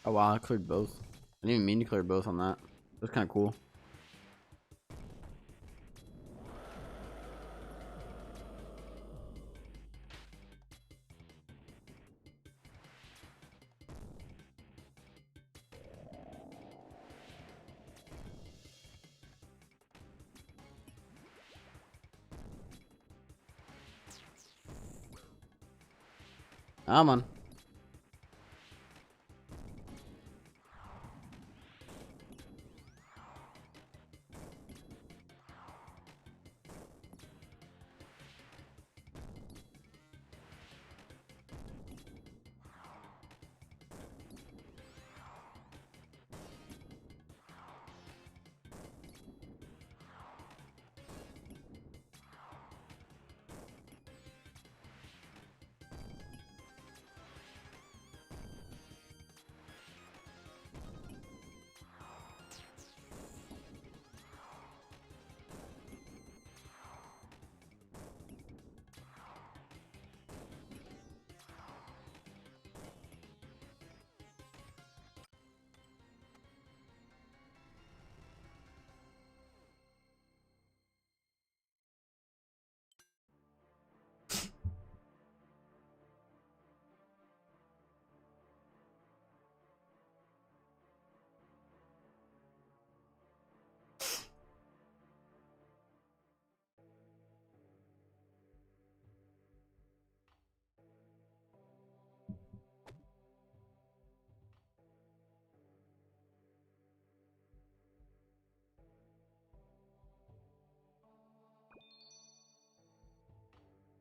Oh wow, I cleared both. I didn't even mean to clear both on that. That's kind of cool. I'm on.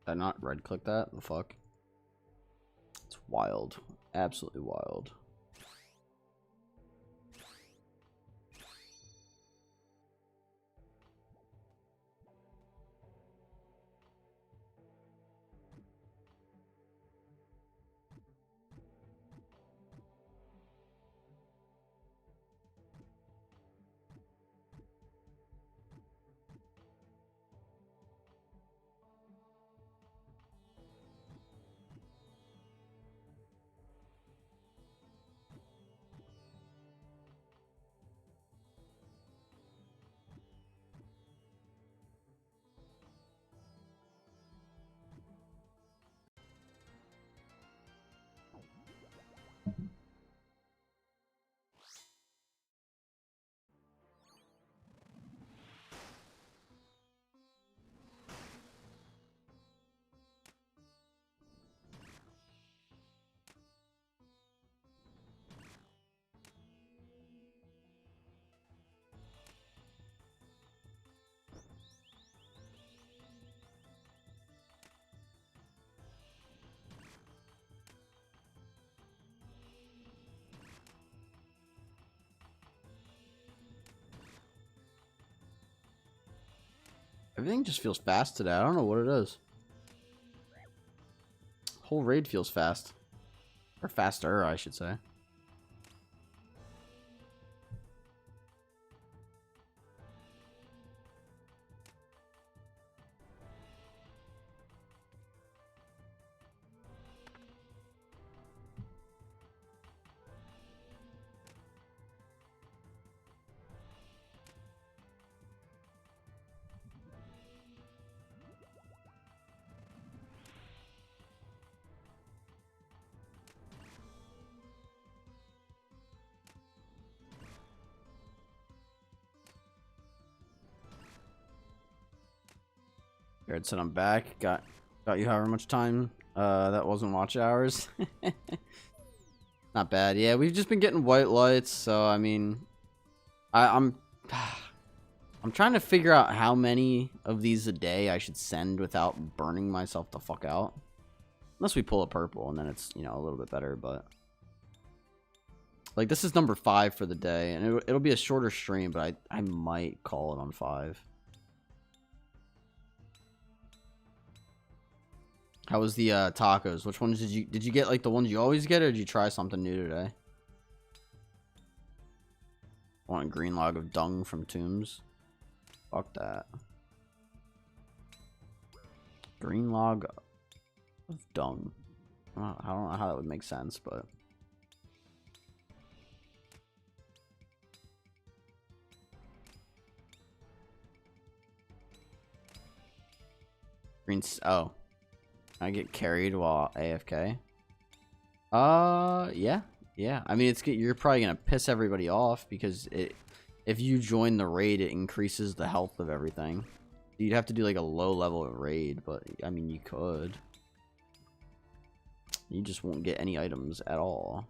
Did I not right click that? The fuck? It's wild. Absolutely wild. Everything just feels fast today. I don't know what it is. Whole raid feels fast. Or faster, I should say. Jared said I'm back. Got you however much time that wasn't watch hours. Not bad. Yeah, we've just been getting white lights, so I mean I'm trying to figure out how many of these a day I should send without burning myself the fuck out. Unless we pull a purple and then it's, you know, a little bit better, but like this is number 5 for the day and it'll be a shorter stream, but I might call it on 5. How was the tacos? Which ones did you get, like the ones you always get, or did you try something new today? Want a green log of dung from Tombs? Fuck that. Green log of dung. I don't know how that would make sense, but green. Oh. I get carried while AFK. Yeah. I mean, you're probably gonna piss everybody off because if you join the raid, it increases the health of everything. You'd have to do like a low level raid, but I mean, you could. You just won't get any items at all.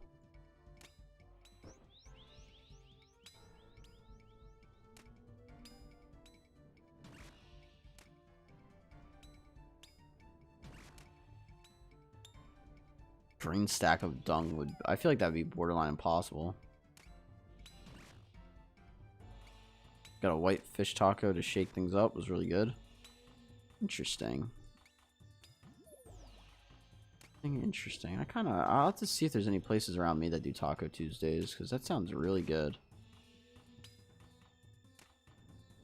Green stack of dung would... I feel like that would be borderline impossible. Got a white fish taco to shake things up. Was really good. Interesting. Interesting. I'll have to see if there's any places around me that do Taco Tuesdays, because that sounds really good.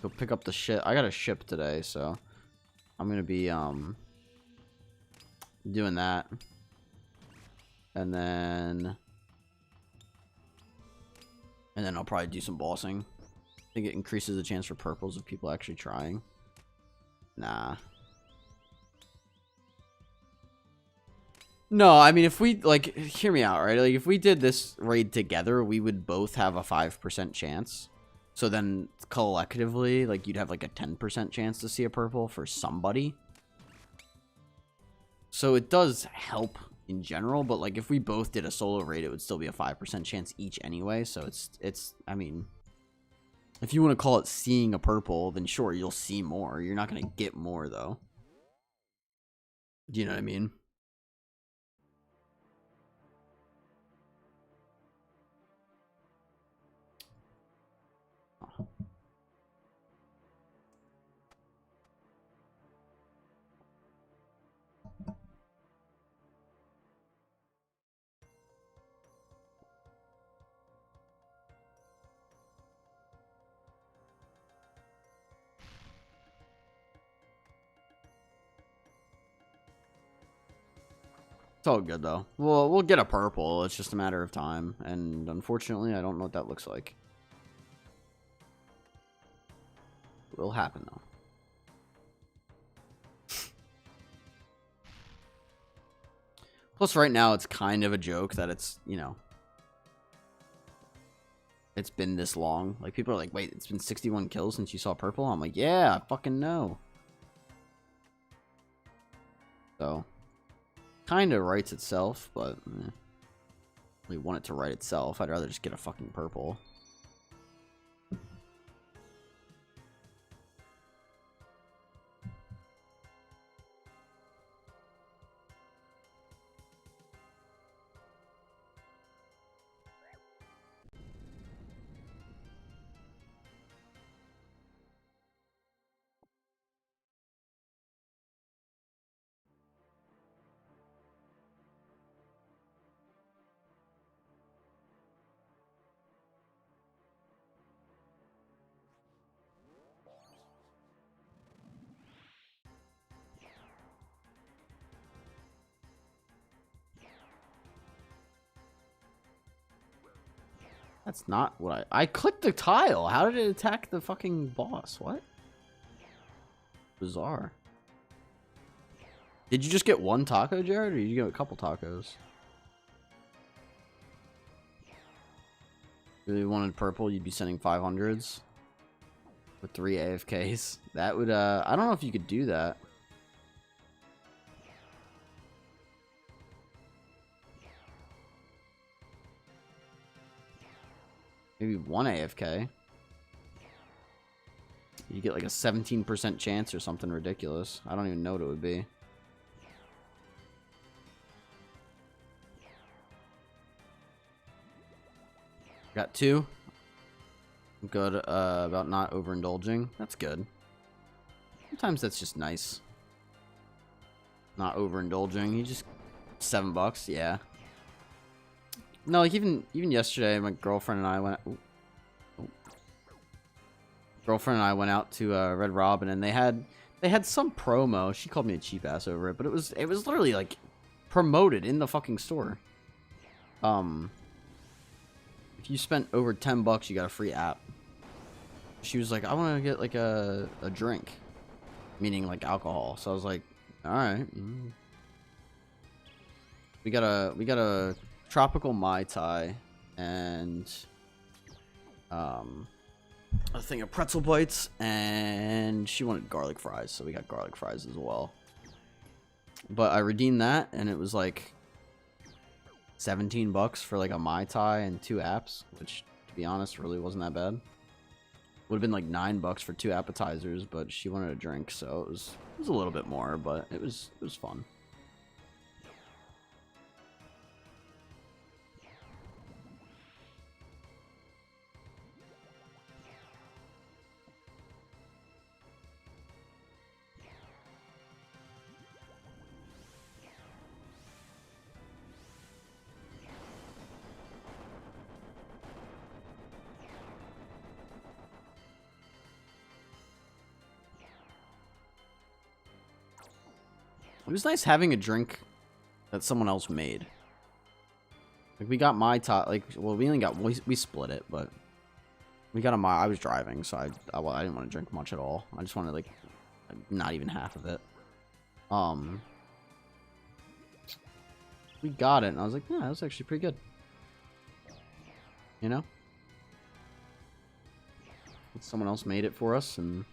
Go pick up the shit. I got a ship today, so I'm gonna be doing that. And then I'll probably do some bossing. I think it increases the chance for purples of people actually trying. Nah. No, I mean, if we, like, hear me out, right? Like, if we did this raid together, we would both have a 5% chance. So then, collectively, like, you'd have, like, a 10% chance to see a purple for somebody. So it does help in general, but like if we both did a solo raid, it would still be a 5% chance each anyway. So it's I mean, if you want to call it seeing a purple, then sure, you'll see more. You're not going to get more though. Do you know what I mean? It's all good though. We'll get a purple. It's just a matter of time, and unfortunately, I don't know what that looks like. It will happen though. Plus, right now, it's kind of a joke that it's, you know, it's been this long. Like, people are like, wait, it's been 61 kills since you saw purple? I'm like, yeah, I fucking know. So, kind of writes itself, but we want it to write itself. I'd rather just get a fucking purple. That's not what I clicked the tile. How did it attack the fucking boss? What? Bizarre. Did you just get one taco, Jared, or did you get a couple tacos? Really wanted purple, you'd be sending 500s with 3 AFKs. That would, I don't know if you could do that. Maybe 1 AFK. You get like a 17% chance or something ridiculous. I don't even know what it would be. Got 2. I'm good about not overindulging. That's good. Sometimes that's just nice. Not overindulging. You just $7, yeah. No, like even yesterday, my girlfriend and I went. Girlfriend and I went out to Red Robin, and they had some promo. She called me a cheap ass over it, but it was literally like promoted in the fucking store. If you spent over $10, you got a free app. She was like, I want to get like a drink, meaning like alcohol. So I was like, all right. We got a tropical Mai Tai and a thing of pretzel bites, and she wanted garlic fries, so we got garlic fries as well. But I redeemed that, and it was like $17 for like a Mai Tai and 2 apps, which to be honest really wasn't that bad. Would have been like $9 for 2 appetizers, but she wanted a drink, so it was a little bit more, but it was fun. It was nice having a drink that someone else made. Like, we got Mai Tai, like, well, we only got, we split it, but we got a Mai. I was driving, so I didn't want to drink much at all. I just wanted, like, not even half of it. We got it, and I was like, yeah, that was actually pretty good. You know? Someone else made it for us, and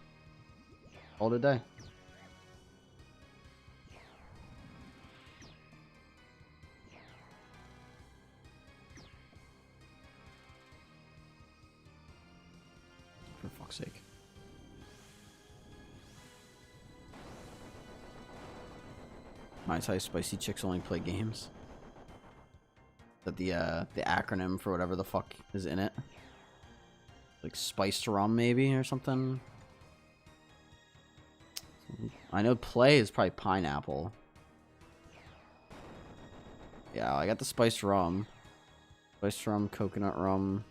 called it a day. For fuck's sake. Mai Tai spicy chicks only play games. That the acronym for whatever the fuck is in it. Like spiced rum maybe or something. I know play is probably pineapple. Yeah, I got the spiced rum. Spiced rum, coconut rum,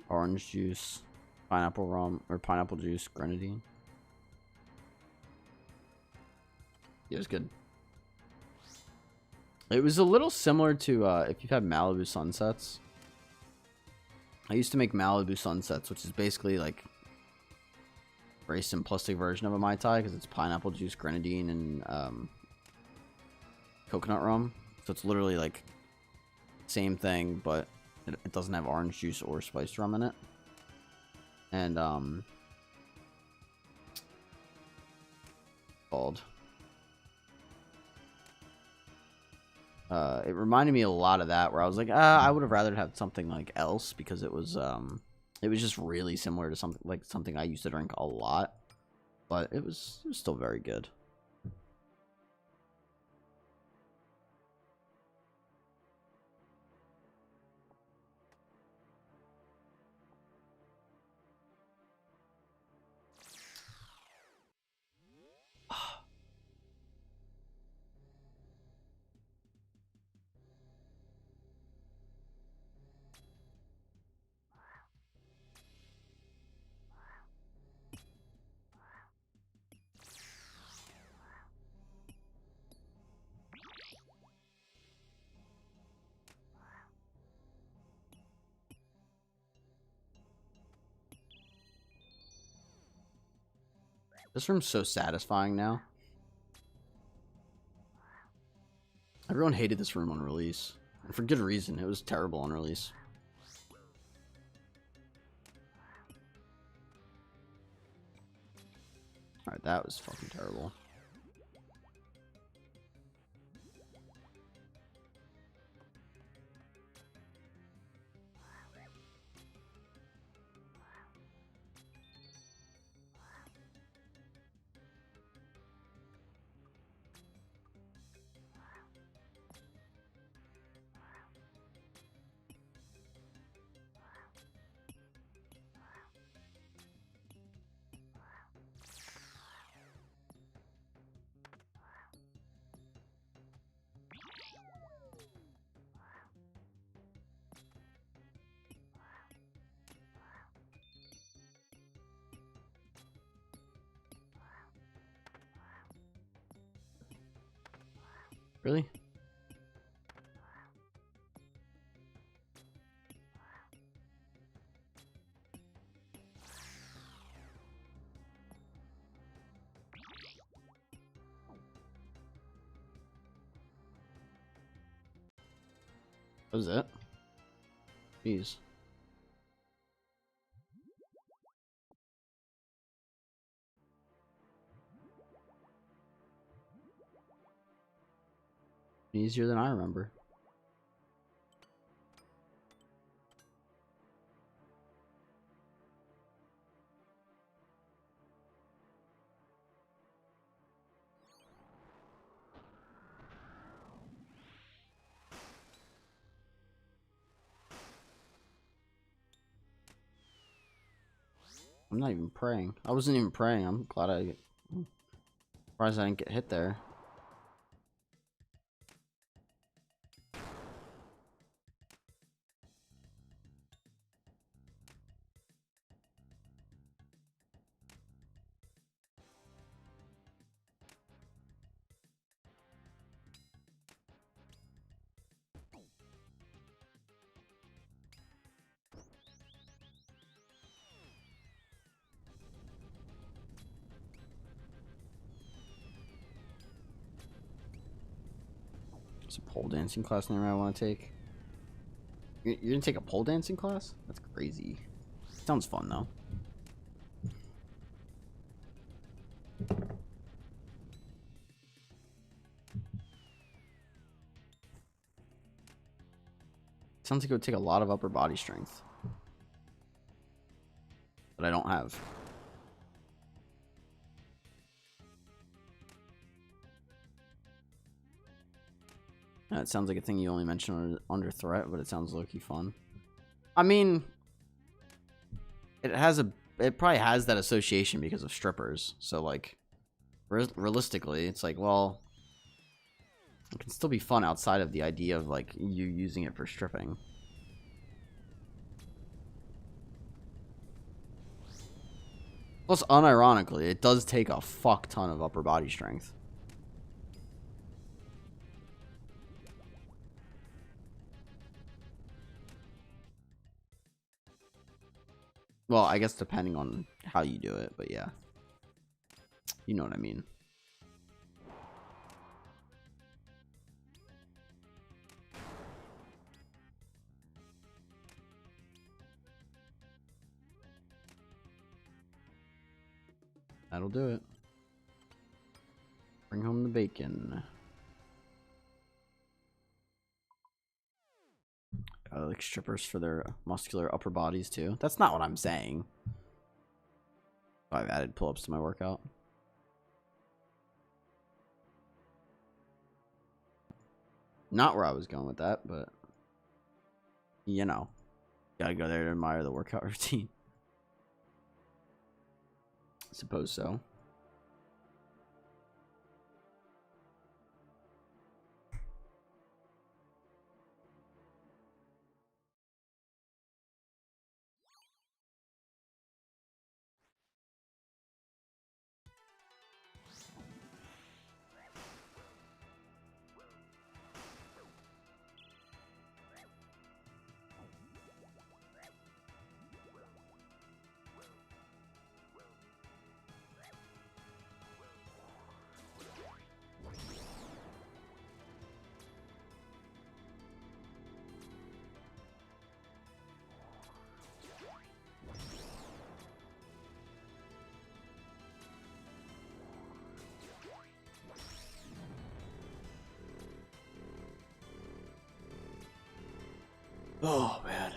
orange juice, pineapple rum, or pineapple juice, grenadine. Yeah, it was good. It was a little similar to if you've had Malibu Sunsets. I used to make Malibu Sunsets, which is basically like a very simplistic version of a Mai Tai because it's pineapple juice, grenadine, and coconut rum. So it's literally like same thing, but it doesn't have orange juice or spiced rum in it. And called. It reminded me a lot of that, where I was like, I would have rather had something like else because it was just really similar to something I used to drink a lot, but it was still very good. This room's so satisfying now. Everyone hated this room on release. And for good reason. It was terrible on release. Alright, that was fucking terrible. Really? What was that? Jeez. Easier than I remember. I'm not even praying. I wasn't even praying. I'm glad I'm surprised I didn't get hit there. There's a pole dancing class near I want to take. You're gonna take a pole dancing class? That's crazy. Sounds fun though. Sounds like it would take a lot of upper body strength. But I don't have. It sounds like a thing you only mention under threat, but it sounds low-key fun. I mean, it probably has that association because of strippers. So like, realistically, it's like, well, it can still be fun outside of the idea of like you using it for stripping. Plus, unironically, it does take a fuck ton of upper body strength. Well, I guess depending on how you do it, but yeah. You know what I mean. That'll do it. Bring home the bacon. Like strippers for their muscular upper bodies too. That's not what I'm saying. I've added pull-ups to my workout. Not where I was going with that, but you know, gotta go there to admire the workout routine. I suppose so. Oh, man.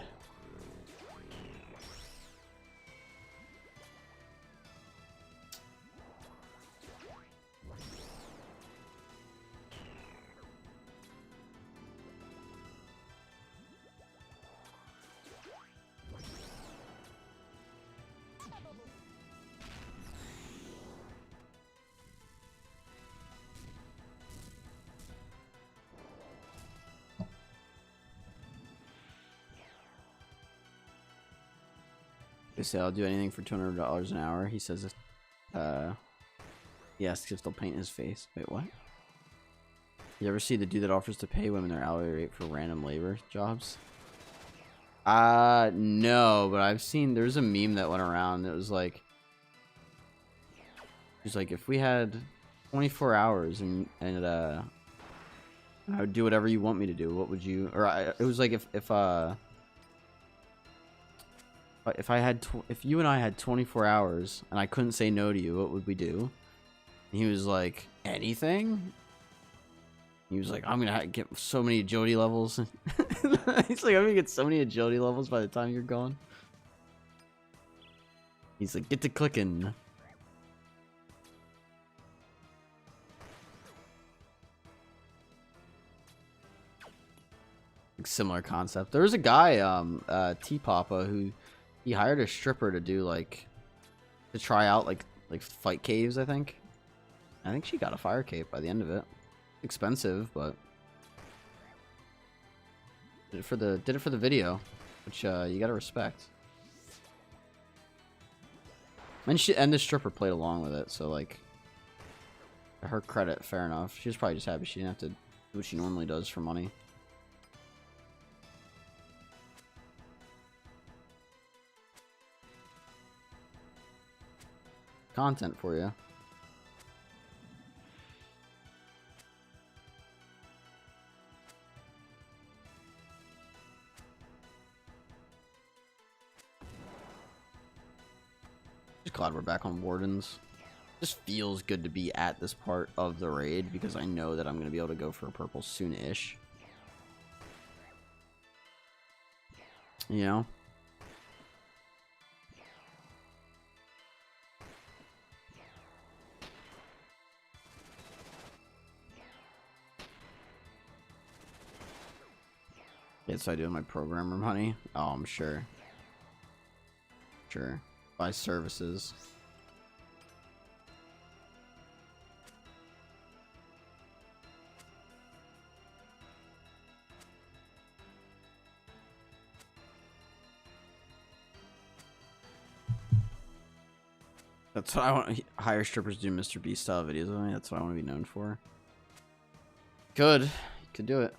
They say I'll do anything for $200 an hour. He says, he asks if they'll paint his face. Wait, what? You ever see the dude that offers to pay women their hourly rate for random labor jobs? No, but I've seen, there's a meme that went around that was like, he's like, if we had 24 hours and I would do whatever you want me to do, what would you, or it was like if you and I had 24 hours and I couldn't say no to you, what would we do? And he was like, anything? He was like, I'm gonna get so many agility levels. He's like, I'm gonna get so many agility levels by the time you're gone. He's like, get to clicking. Similar concept. There was a guy, T-Papa, who he hired a stripper to do like to try out like fight caves. I think she got a fire cave by the end of it. Expensive, but did it for the video, which you gotta respect. And the stripper played along with it, so like, to her credit, fair enough. She was probably just happy she didn't have to do what she normally does for money. Content for you. Just glad we're back on Wardens. Just feels good to be at this part of the raid because I know that I'm going to be able to go for a purple soon-ish. You know? Yes, I do my programmer money. Oh, I'm sure. Sure. Buy services. That's what I want. Hire strippers to do Mr. Beast style videos with me. That's what I want to be known for. Could do it.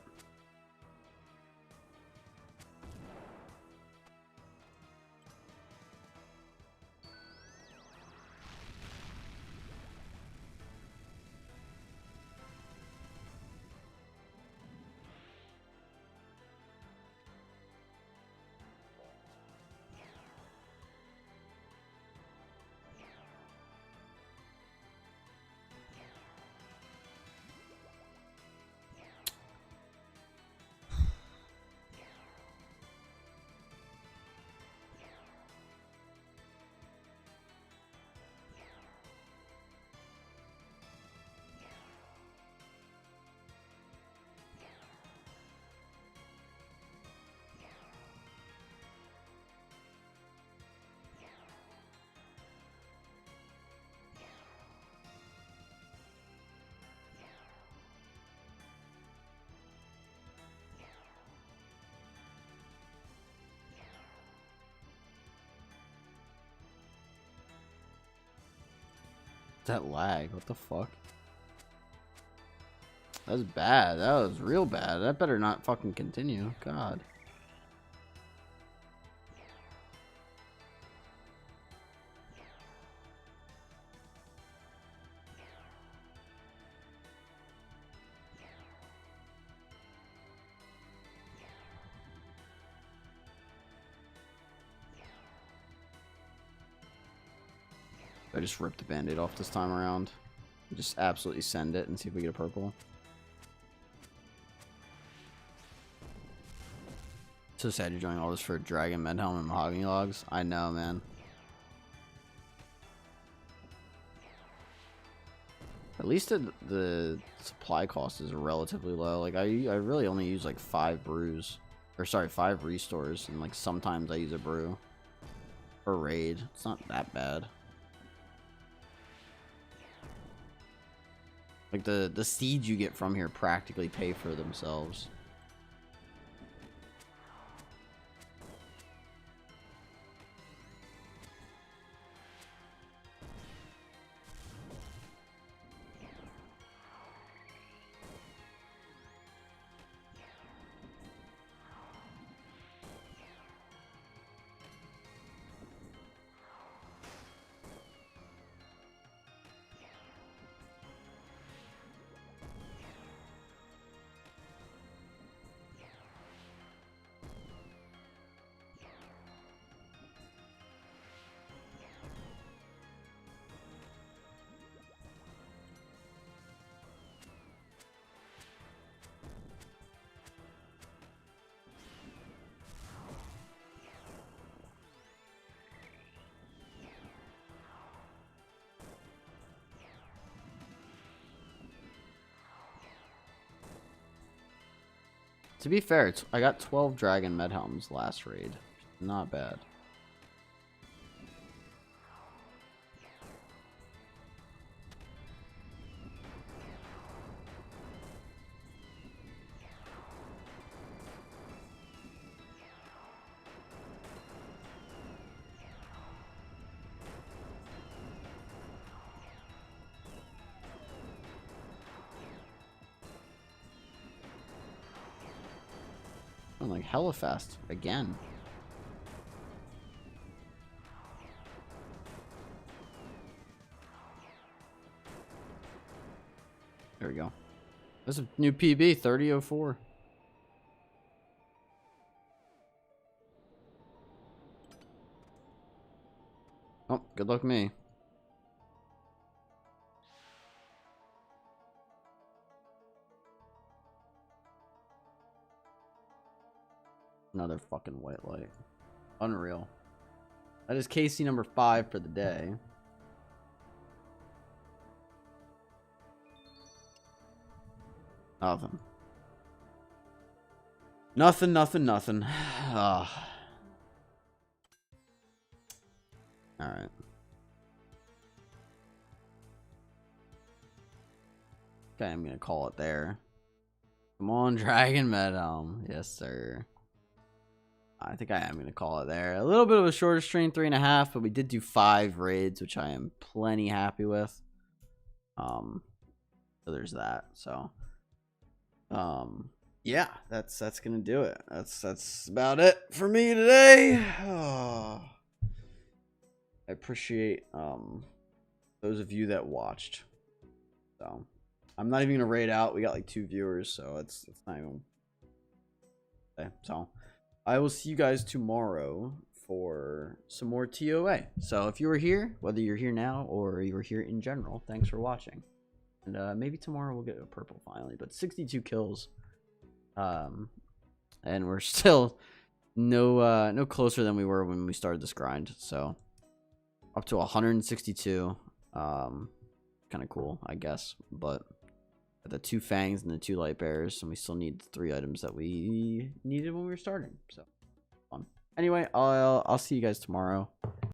That lag, what the fuck? That was bad. That was real bad. That better not fucking continue. God. I just ripped the band-aid off this time around. Just absolutely send it and see if we get a purple. So sad you're doing all this for Dragon, Medhelm, and Mahogany Logs. I know, man. At least the supply cost is relatively low. Like I really only use like 5 brews, or sorry, 5 restores, and like sometimes I use a brew per raid. It's not that bad. Like the seeds you get from here practically pay for themselves. To be fair, I got 12 Dragon Medhelms last raid. Not bad. I'm like hella fast again. There we go. That's a new PB, 3004. Oh, good luck me. Another fucking white light. Unreal. That is KC number 5 for the day. Nothing. Nothing. Alright. Okay, I'm gonna call it there. Come on, Dragon Medhelm. Yes, sir. I think I am going to call it there. A little bit of a shorter stream, 3.5, but we did do 5 raids, which I am plenty happy with. So there's that. So, yeah, that's going to do it. That's about it for me today. Oh, I appreciate those of you that watched. So, I'm not even going to raid out. We got like 2 viewers, so it's not even. Okay, so I will see you guys tomorrow for some more TOA. So if you were here, whether you're here now or you were here in general, thanks for watching. And maybe tomorrow we'll get a purple finally. But 62 kills. And we're still no closer than we were when we started this grind. So up to 162. Kind of cool, I guess. But the 2 fangs and the 2 light bearers, and we still need the 3 items that we needed when we were starting. So fun. Anyway, I'll see you guys tomorrow.